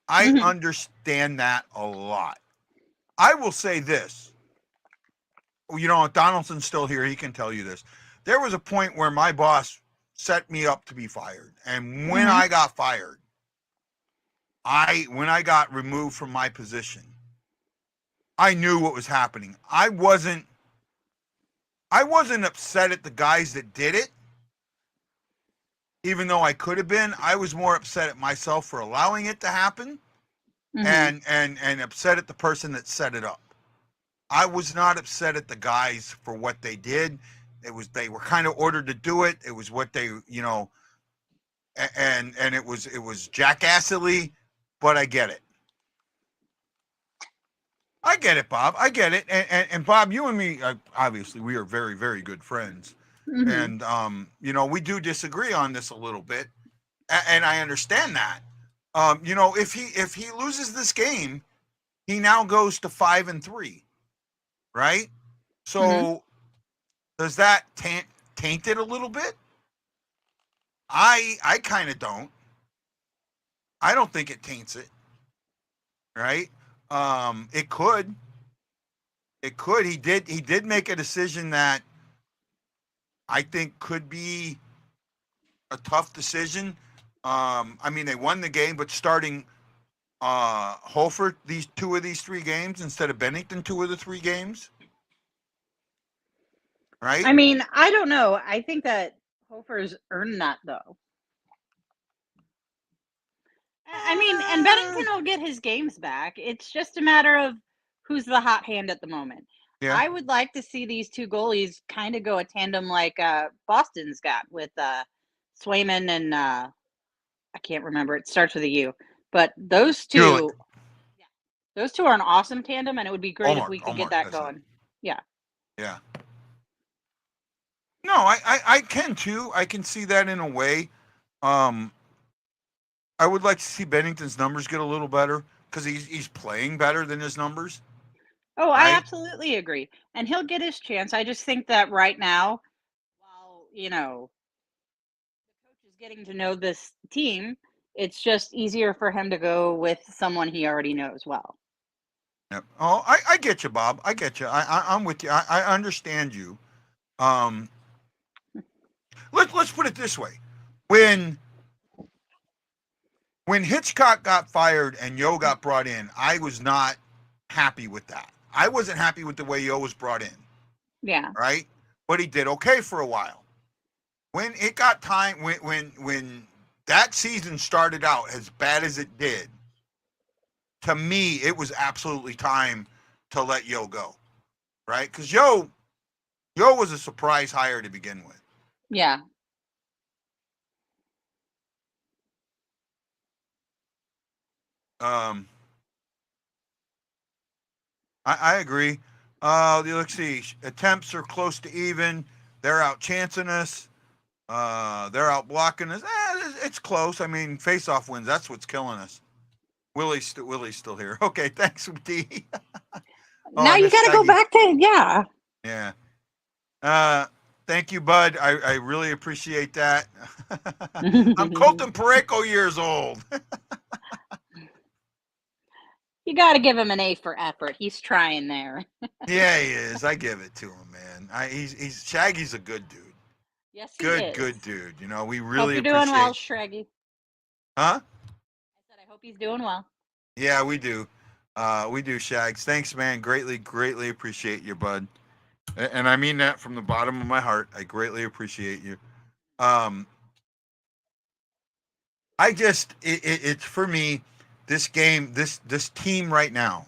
I understand that a lot. I will say this. Donaldson's still here. He can tell you this. There was a point where my boss set me up to be fired. And when I got fired, when I got removed from my position, I knew what was happening. I wasn't upset at the guys that did it, even though I could have been. I was more upset at myself for allowing it to happen, and upset at the person that set it up. I was not upset at the guys for what they did. They were kind of ordered to do it. It was what they, and it was jackassily, but I get it. I get it, Bob. I get it. And Bob, you and me, obviously, we are very, very good friends. And, we do disagree on this a little bit. And I understand that. If he loses this game, he now goes to 5-3, right? So does that taint it a little bit? I kind of don't. I don't think it taints it, right? It could. He did make a decision that I think could be a tough decision. They won the game, but starting Holford these 2 of these 3 games instead of Bennington 2 of the 3 games, right? I mean, I don't know. I think that Hofer's earned that, though. And Bennington will get his games back. It's just a matter of who's the hot hand at the moment. Yeah. I would like to see these 2 goalies kind of go a tandem like Boston's got with Swayman and I can't remember. It starts with a U. But those 2, those 2 are an awesome tandem, and it would be great if we could get that going. Yeah. Yeah. No, I can too. I can see that in a way. I would like to see Bennington's numbers get a little better because he's playing better than his numbers. Oh, Right? I absolutely agree. And he'll get his chance. I just think that right now, while, the coach is getting to know this team, it's just easier for him to go with someone he already knows well. Yep. Oh, I get you, Bob. I get you. I'm with you. I understand you. Let's put it this way: when Hitchcock got fired and Yo got brought in, I was not happy with that. I wasn't happy with the way Yo was brought in. Yeah. Right? But he did okay for a while. When it got time, when that season started out as bad as it did, to me, it was absolutely time to let Yo go. Right? Because Yo was a surprise hire to begin with. Yeah. I agree. Let's see. Attempts are close to even. They're out chancing us. They're out blocking us. It's close. I mean, face-off wins. That's what's killing us. Willie's still here. Okay, thanks, D. Now you got to go back to Yeah. Thank you, Bud. I really appreciate that. I'm Colton Pareko years old. You got to give him an A for effort. He's trying there. Yeah, he is. I give it to him, man. He's Shaggy's a good dude. Yes, he is. Good dude. We really hope you're appreciate. Doing well, Shreggy. Huh? I said I hope he's doing well. Yeah, we do. We do, Shags. Thanks, man. Greatly appreciate you, bud. And I mean that from the bottom of my heart. I greatly appreciate you. I just it's for me, this game, this team right now.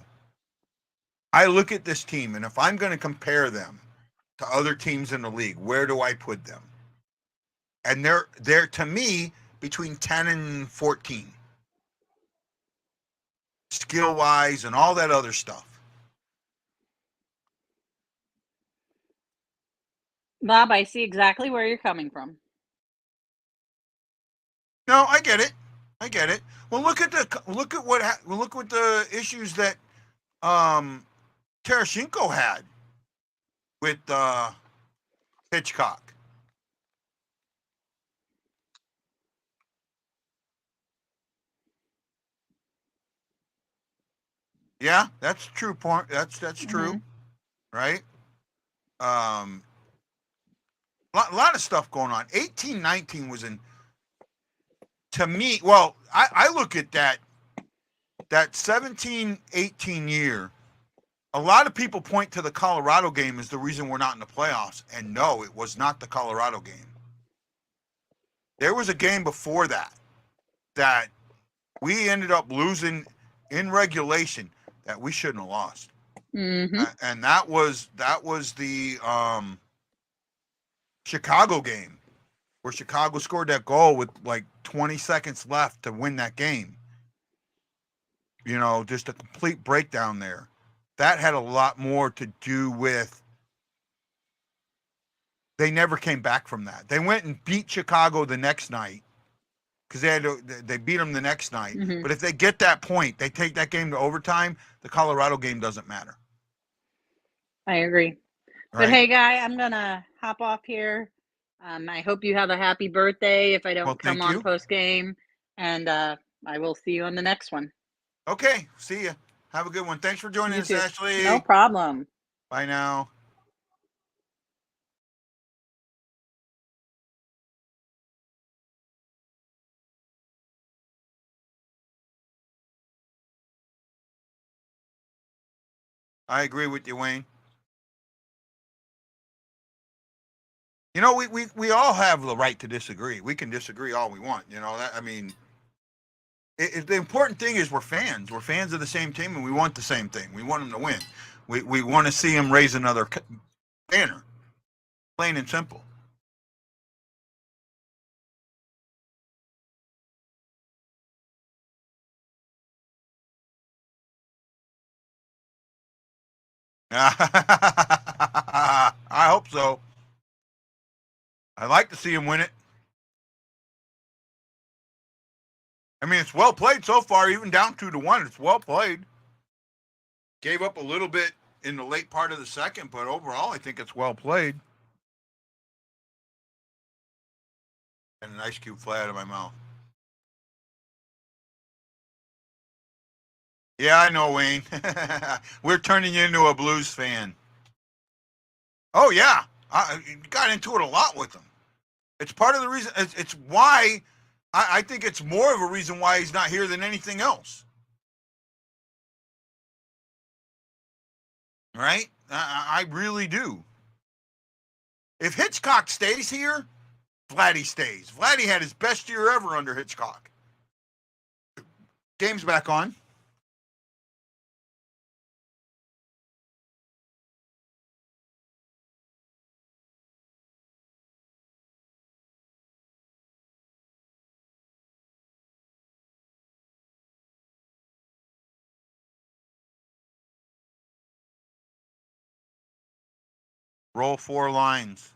I look at this team, and if I'm going to compare them to other teams in the league, where do I put them? And they're to me between 10 and 14. Skill wise and all that other stuff. Bob, I see exactly where you're coming from. No, I get it. Well, look at what the issues that Tereshchenko had with Hitchcock. Yeah, that's true point. That's true, right? A lot of stuff going on. 18-19 was to me. Well, I look at that 17-18 year. A lot of people point to the Colorado game as the reason we're not in the playoffs, and no, it was not the Colorado game. There was a game before that we ended up losing in regulation that we shouldn't have lost. Mm-hmm. And that was the Chicago game where Chicago scored that goal with like 20 seconds left to win that game. Just a complete breakdown there. That had a lot more to do with they never came back from that. They went and beat Chicago the next night because they beat them the next night. Mm-hmm. But if they get that point, they take that game to overtime, the Colorado game doesn't matter. I agree. Right? But hey, Guy, I'm going to hop off here. I hope you have a happy birthday if I don't come on post-game. And I will see you on the next one. Okay. See you. Have a good one. Thanks for joining us, Ashley. No problem. Bye now. I agree with you, Wayne. We all have the right to disagree. We can disagree all we want. The important thing is we're fans. We're fans of the same team, and we want the same thing. We want them to win. We want to see them raise another banner. Plain and simple. I hope so. I'd like to see him win it. I mean, it's well played so far, even down 2-1. It's well played. Gave up a little bit in the late part of the second, but overall, I think it's well played. And an ice cube fly out of my mouth. Yeah, I know, Wayne. We're turning you into a Blues fan. Oh, yeah. I got into it a lot with him. It's part of the reason. It's why I think it's more of a reason why he's not here than anything else. Right? I really do. If Hitchcock stays here, Vladdy stays. Vladdy had his best year ever under Hitchcock. Game's back on. Roll 4 lines.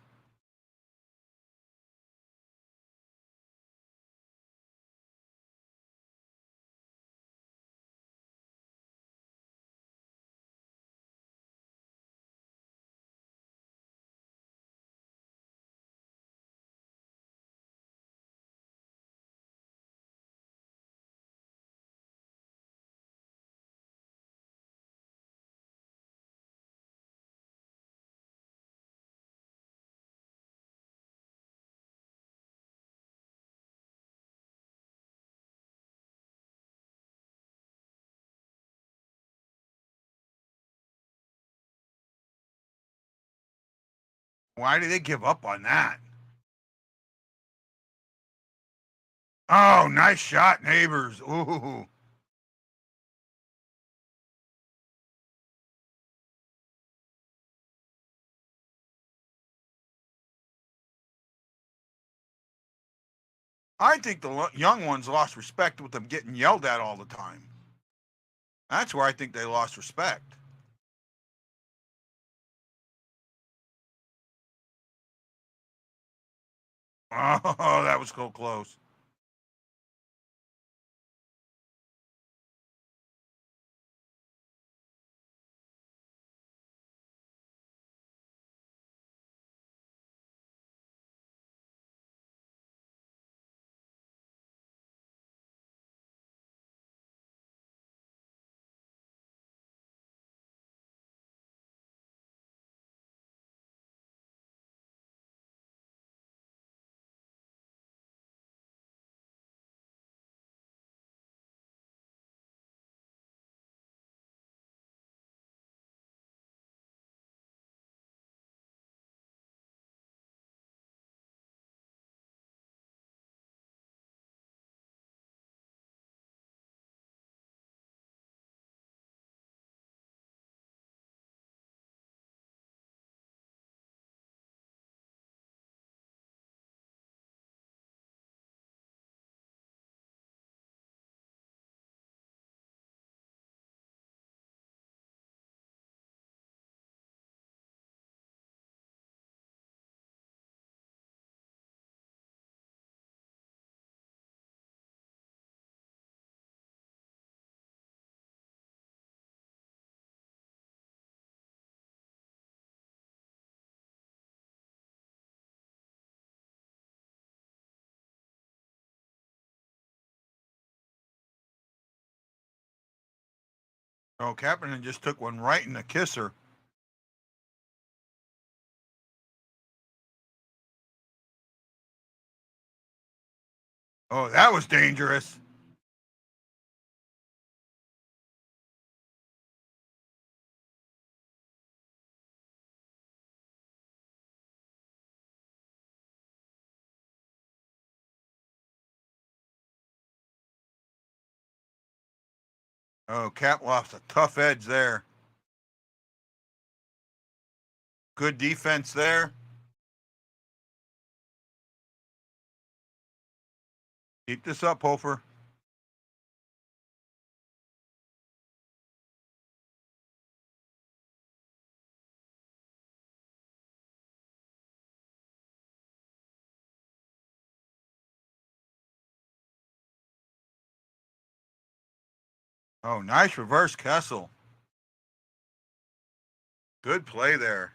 Why did they give up on that? Oh, nice shot, Neighbors. Ooh. I think the young ones lost respect with them getting yelled at all the time. That's where I think they lost respect. Oh, that was so close. Oh, Kaepernick just took one right in the kisser. Oh, that was dangerous. Oh, Cap lost a tough edge there. Good defense there. Keep this up, Hofer. Oh, nice reverse Kessel. Good play there.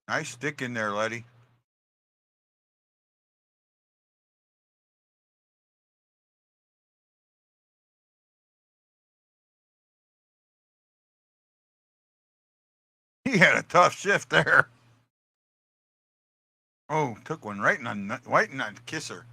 Nice stick in there, Letty. He had a tough shift there. Oh, took one right in the kisser.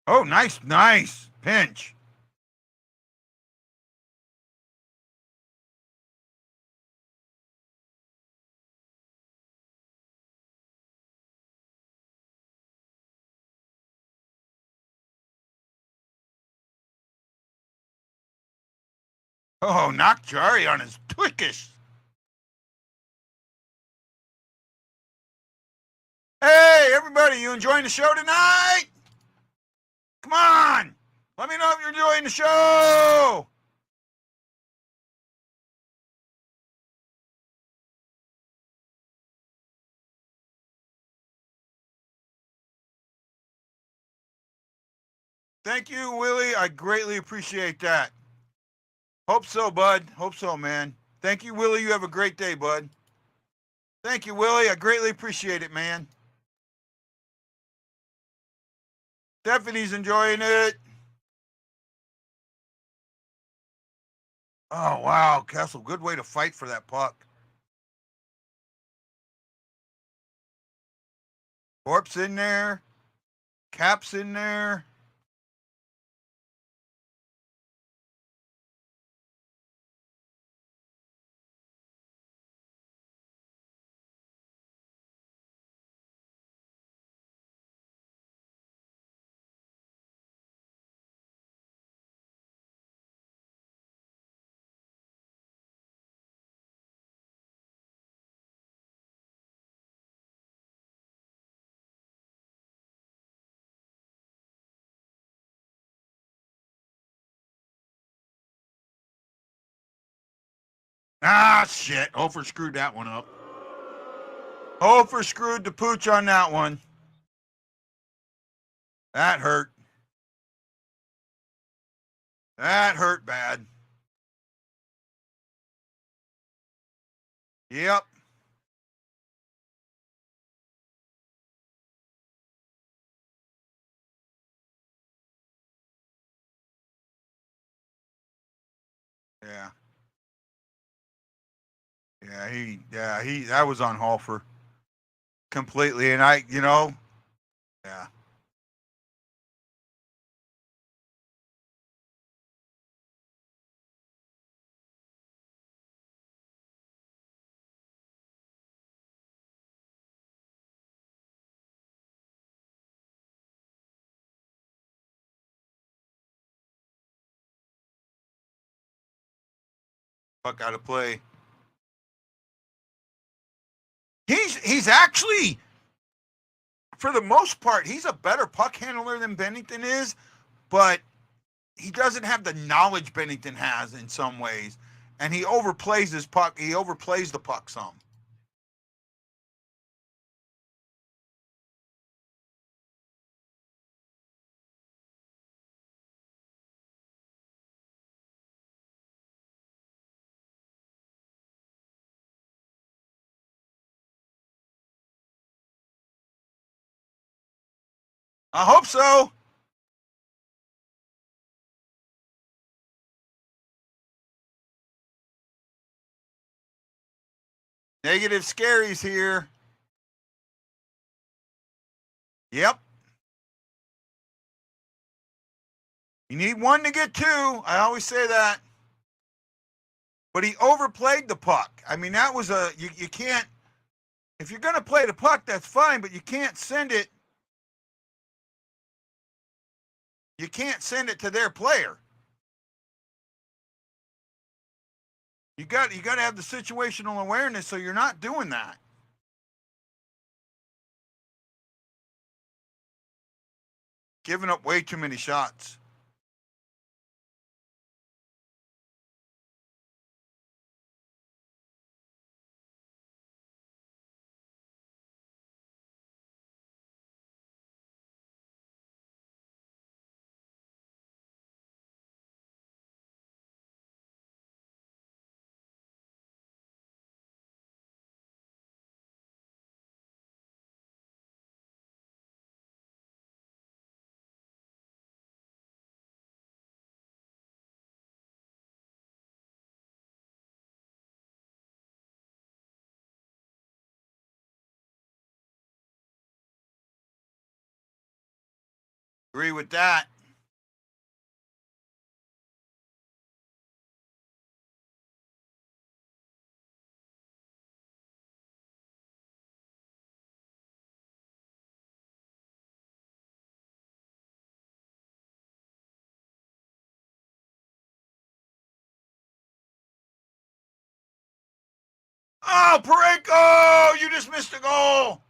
Oh, nice pinch. Oh, knocked Jari on his twickish. Hey, everybody, you enjoying the show tonight? Come on. Let me know if you're enjoying the show. Thank you, Willie. I greatly appreciate that. Hope so, bud. Hope so, man. Thank you, Willie. You have a great day, bud. Thank you, Willie. I greatly appreciate it, man. Stephanie's enjoying it. Oh, wow. Kessel, good way to fight for that puck. Corp's in there. Cap's in there. Ah, shit. Hofer screwed that one up. Hofer screwed the pooch on that one. That hurt. That hurt bad. Yep. Yeah. Yeah, that was on Hofer completely. And yeah. Puck out of play. He's actually, for the most part, he's a better puck handler than Bennington is, but he doesn't have the knowledge Bennington has in some ways, and he overplays his puck. He overplays the puck some. I hope so. Negative Scary's here. Yep. You need one to get two. I always say that. But he overplayed the puck. I mean, that was you can't, if you're going to play the puck, that's fine, but you can't send it. You can't send it to their player. You got to have the situational awareness, so you're not doing that. Giving up way too many shots. Agree with that. Oh, Pareko! You just missed a goal.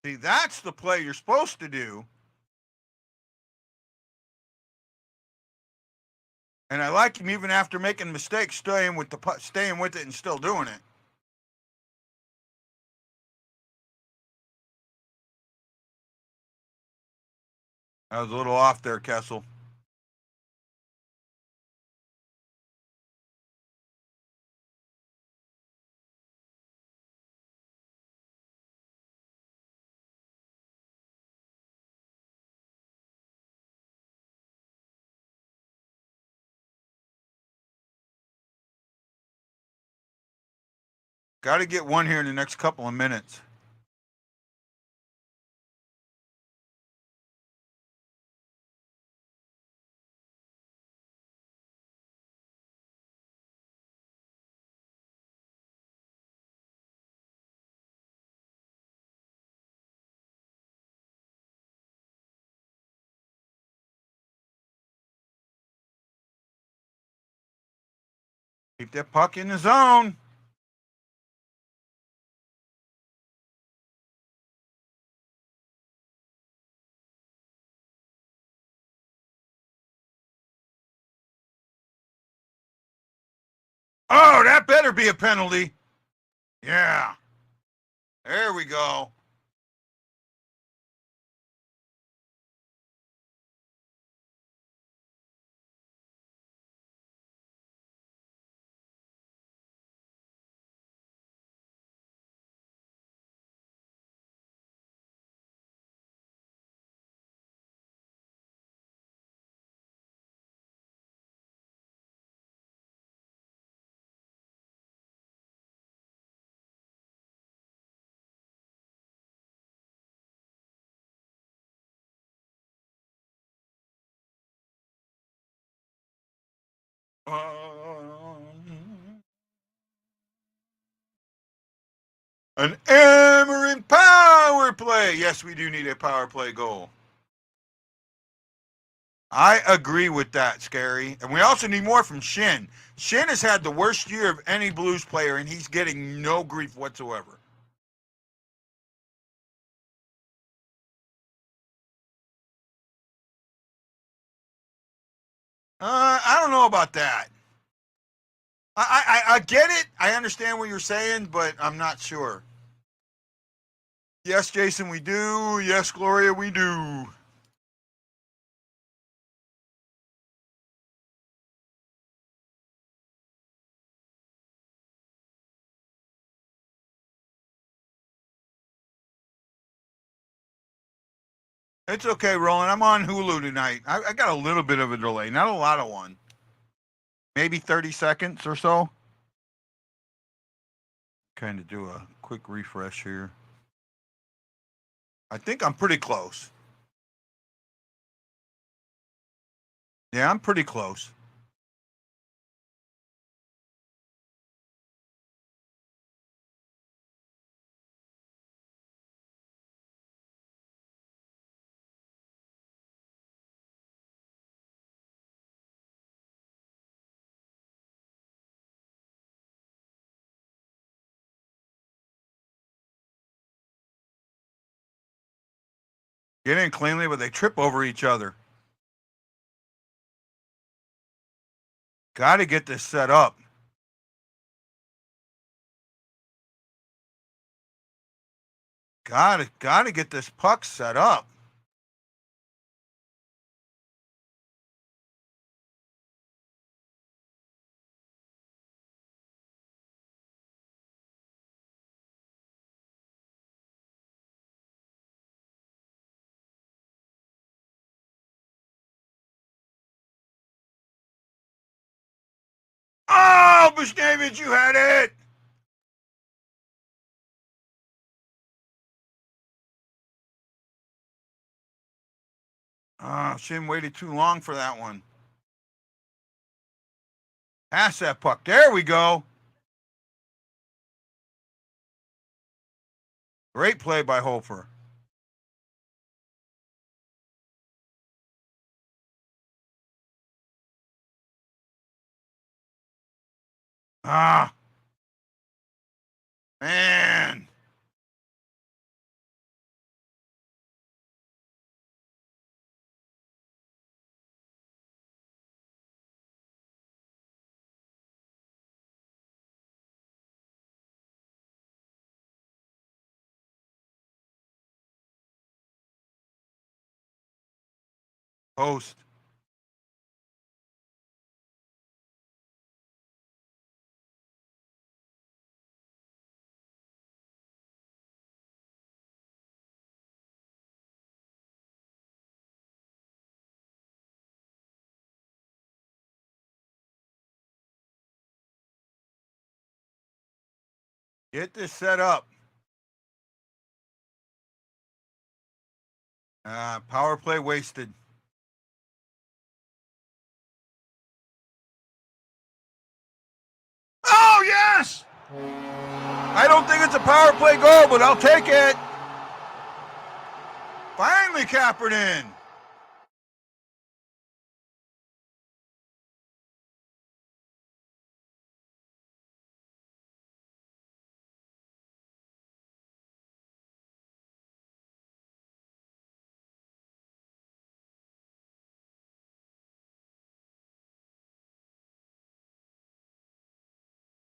See, that's the play you're supposed to do. And I like him even after making mistakes, staying with it and still doing it. I was a little off there, Kessel. Got to get one here in the next couple of minutes. Keep that puck in the zone. Oh, that better be a penalty. Yeah. There we go. An Amarin power play. Yes, we do need a power play goal. I agree with that, Scary. And we also need more from Shin. Shin has had the worst year of any Blues player, and he's getting no grief whatsoever. I don't know about that. I get it. I understand what you're saying, but I'm not sure. Yes, Jason, we do. Yes, Gloria, we do. It's okay, Roland. I'm on Hulu tonight. I got a little bit of a delay, not a lot of one. Maybe 30 seconds or so. Kind of do a quick refresh here. I think I'm pretty close. Yeah, I'm pretty close. Get in cleanly, but they trip over each other. Got to get this set up. Got to get this puck set up. Oh, Bushnevich, you had it. Oh, Shin waited too long for that one. Pass that puck. There we go. Great play by Hofer. Ah, man. Post. Get this set up. Power play wasted. Oh, yes! I don't think it's a power play goal, but I'll take it. Finally, Kaepernick.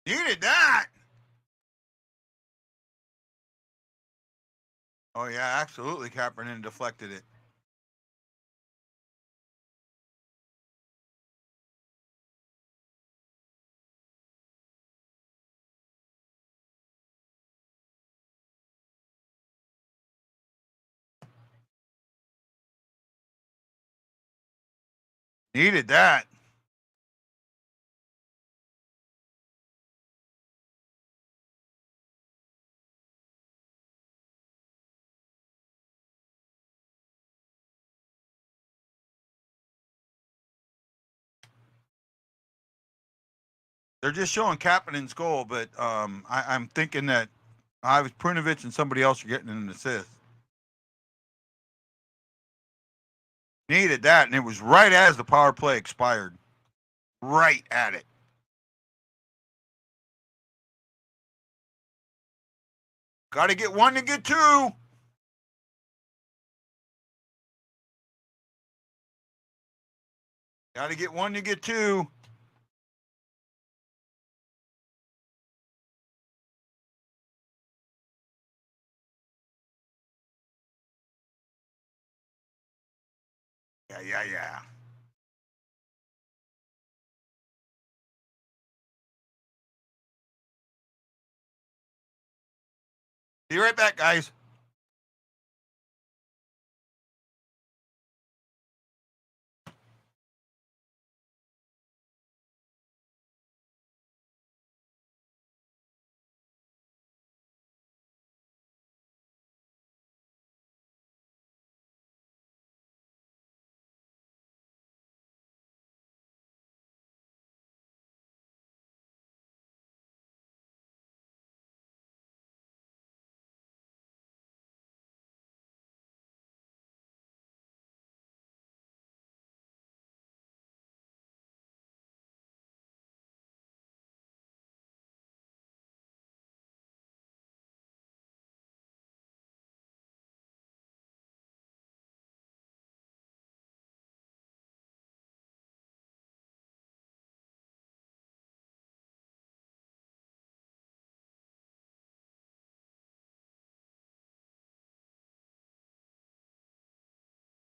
Needed that. Oh, yeah, absolutely. Kaepernick deflected it. Needed that. They're just showing Kapanen's goal, but I'm thinking that I was Prunovich and somebody else are getting an assist. Needed that, and it was right as the power play expired. Right at it. Got to get one to get two. Got to get one to get two. Yeah. Be right back, guys.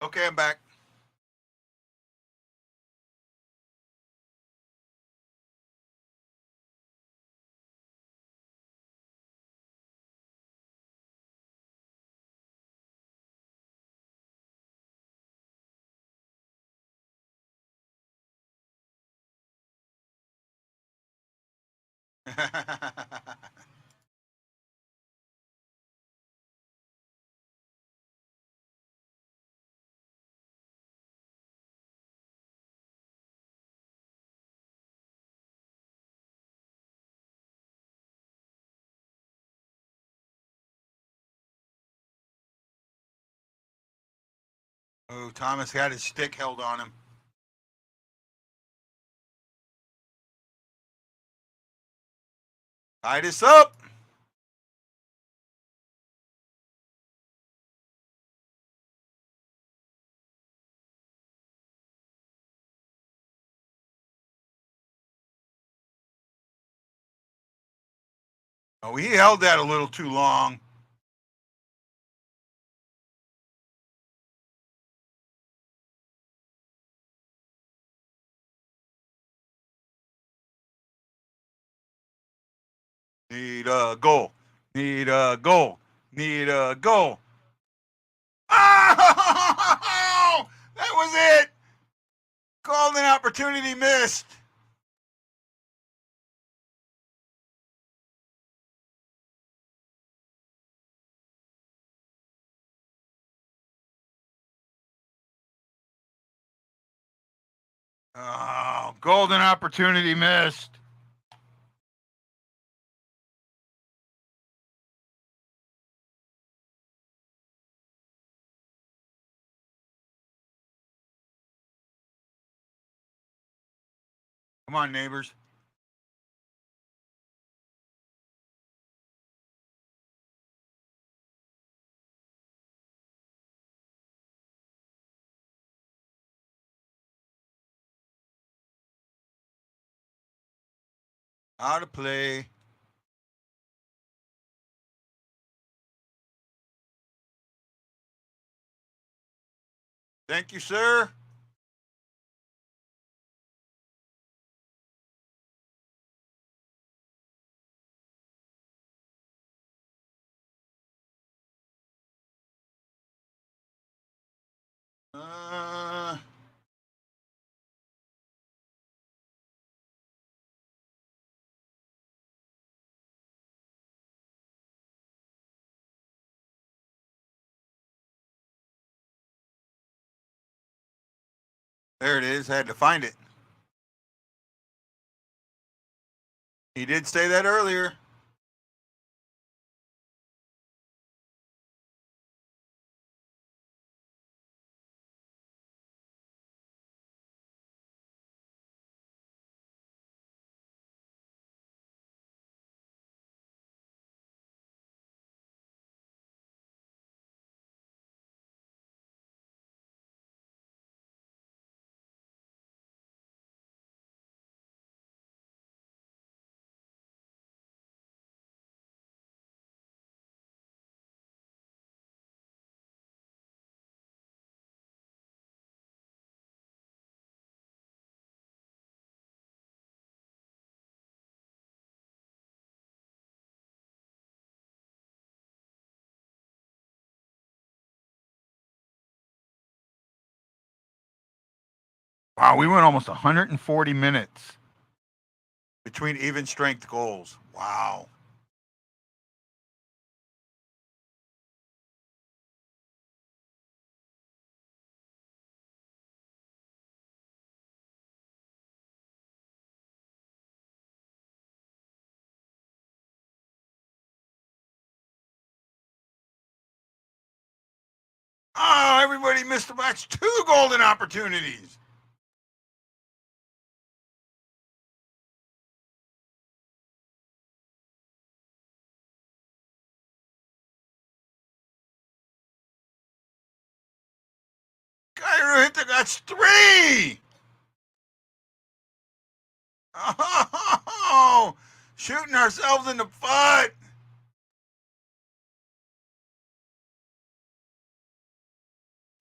Okay, I'm back. Oh, Thomas had his stick held on him. Tied us up. Oh, he held that a little too long. Need a goal. Need a goal. Need a goal. Oh! That was it. Golden opportunity missed. Oh, golden opportunity missed. Come on, neighbors. How to play. Thank you, sir. Uh, there it is. Had to find it. He did say that earlier. Wow, we went almost 140 minutes between even strength goals. Wow. Oh, everybody missed the match. 2 golden opportunities. Kyra hit the, that's 3. Oh, shooting ourselves in the foot.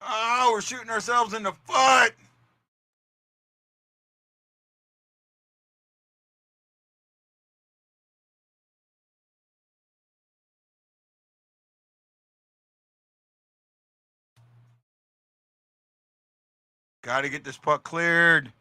Oh, we're shooting ourselves in the foot. Got to get this puck cleared.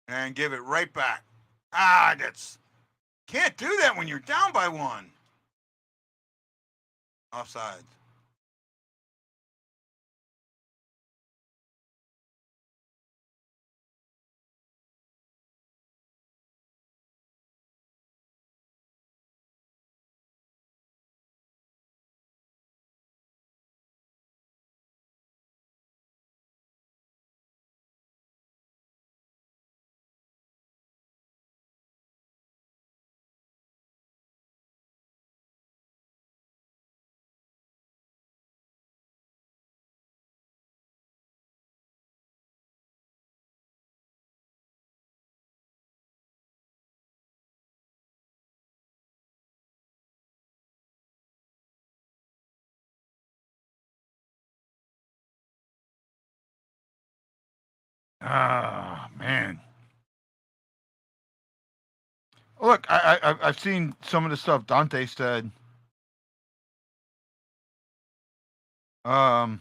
And give it right back. That's can't do that when you're down by one. Offside. Ah, man. Look, I've seen some of the stuff Dante said. But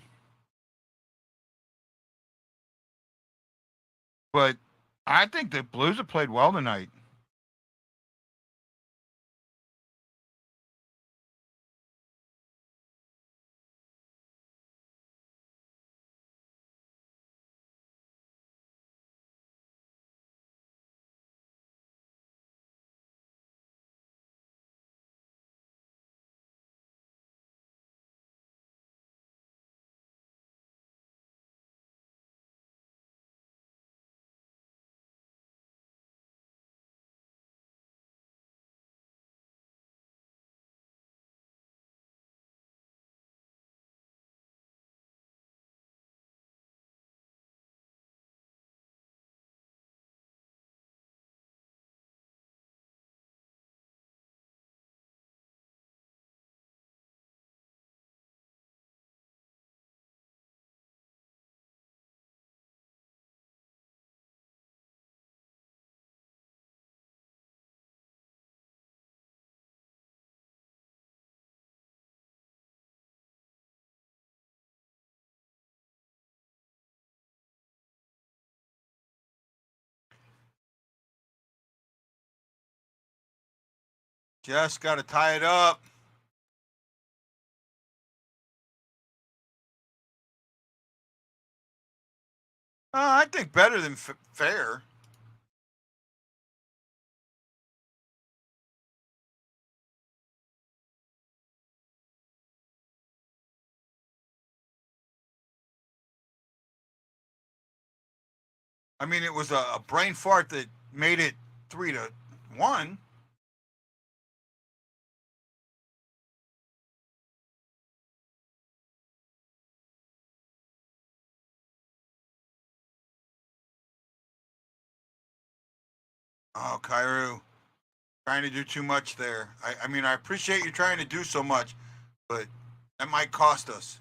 I think the Blues have played well tonight. Just got to tie it up. I think better than fair. I mean, it was a brain fart that made it 3-1. Oh, Kairu, trying to do too much there. I mean, I appreciate you trying to do so much, but that might cost us.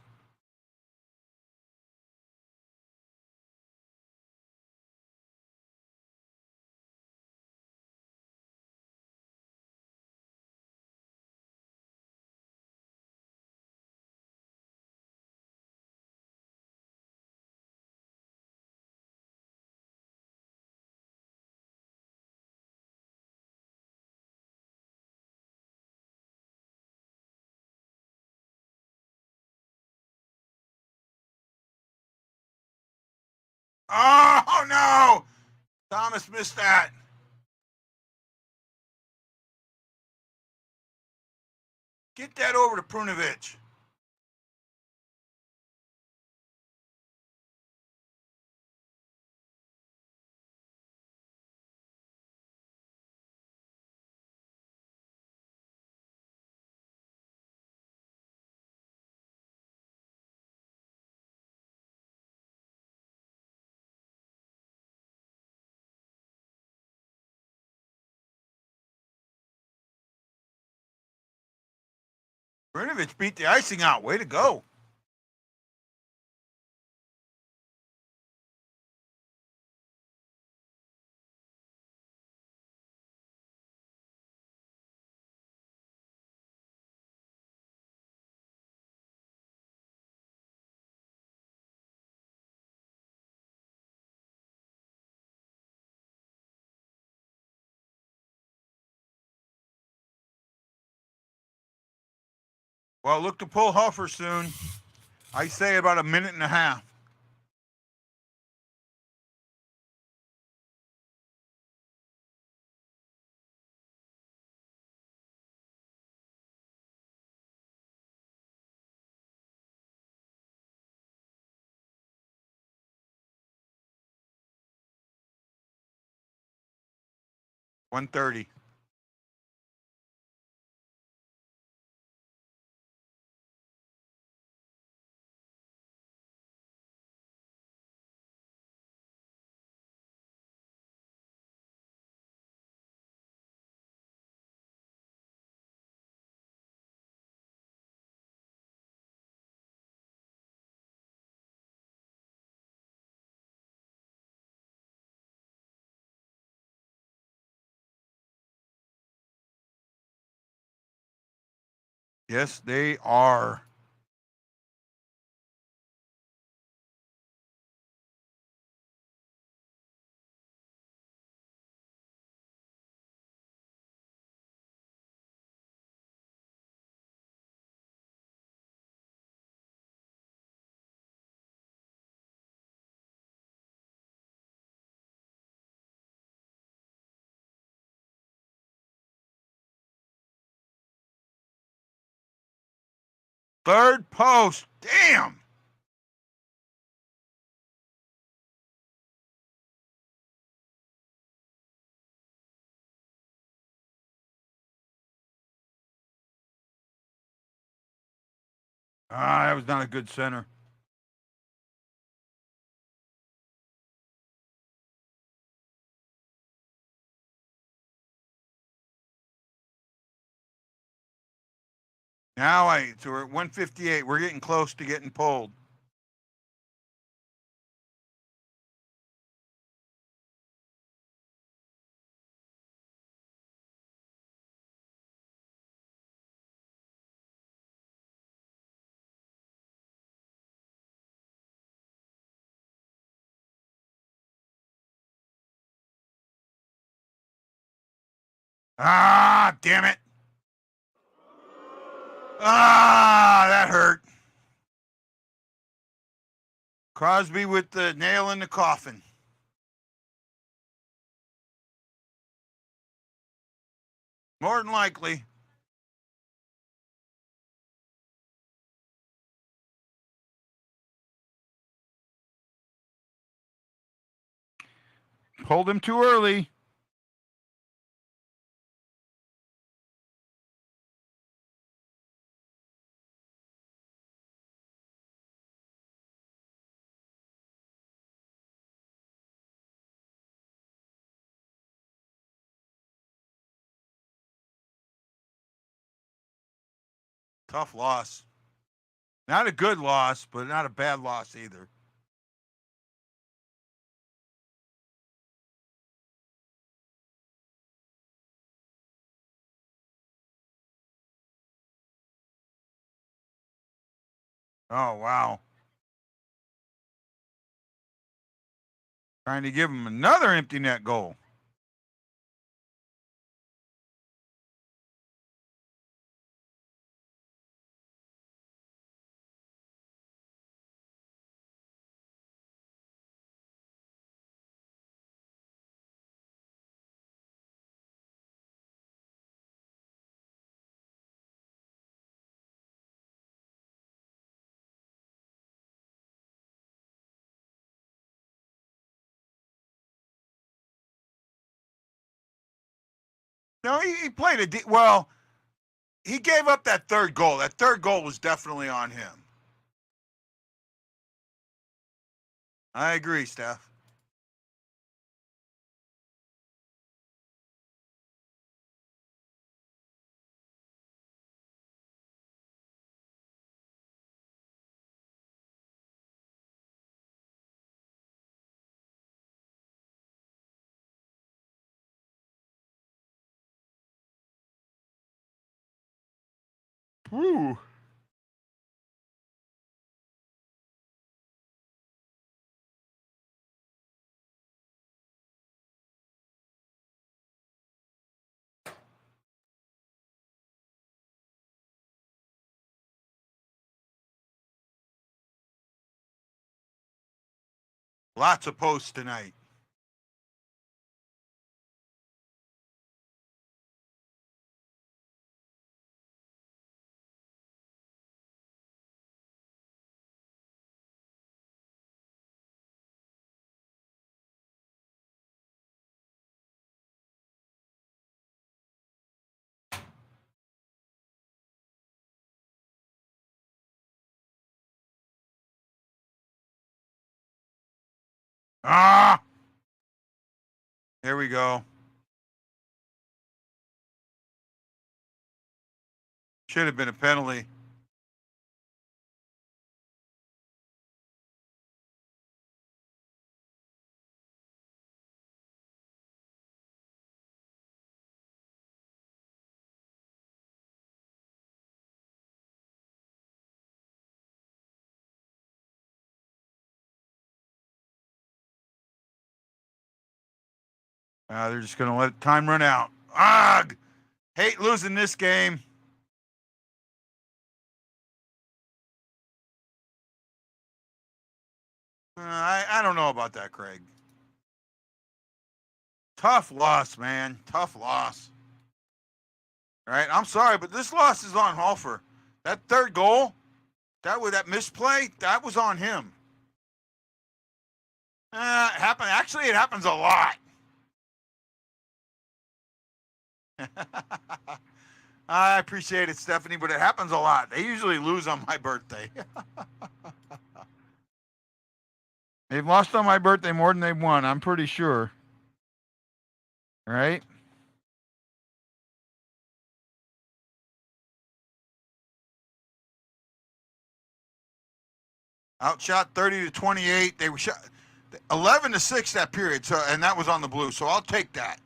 Oh, no! Thomas missed that. Get that over to Prunovich. Brnovich beat the icing out. Way to go. Well, look to pull Huffer soon. I say about a minute and a half. $130. Yes, they are. Third post. Damn. That was not a good center. So we're at 158. We're getting close to getting pulled. Damn it. That hurt. Crosby with the nail in the coffin. More than likely. Pulled him too early. Tough loss. Not a good loss, but not a bad loss either. Oh, wow. Trying to give him another empty net goal. No, he played well. He gave up that third goal. That third goal was definitely on him. I agree, Steph. Woo. Lots of posts tonight. Ah! There we go. Should have been a penalty. They're just going to let time run out. Ugh! Hate losing this game. I don't know about that, Craig. Tough loss, man. Tough loss. All right, I'm sorry, but this loss is on Hofer. That third goal, that misplay, that was on him. It happened. Actually, it happens a lot. I appreciate it, Stephanie, but it happens a lot. They usually lose on my birthday. They've lost on my birthday more than they've won, I'm pretty sure. Right? Outshot 30-28. They were shot 11-6 that period. So, and that was on the blue. So I'll take that.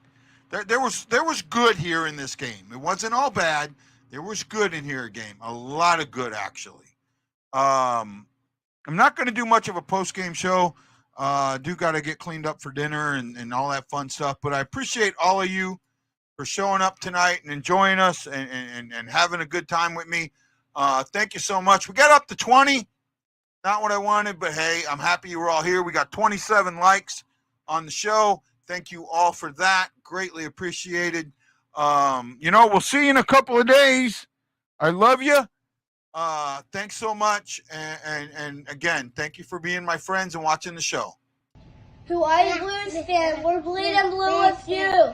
There was good here in this game. It wasn't all bad. There was good in here game. A lot of good, actually. I'm not going to do much of a post-game show. Do got to get cleaned up for dinner and all that fun stuff. But I appreciate all of you for showing up tonight and enjoying us and having a good time with me. Thank you so much. We got up to 20. Not what I wanted, but hey, I'm happy you were all here. We got 27 likes on the show. Thank you all for that. Greatly appreciated. We'll see you in a couple of days. I love you. Thanks so much. And again, thank you for being my friends and watching the show. Who are you, Blues fan? We're bleeding blue with you.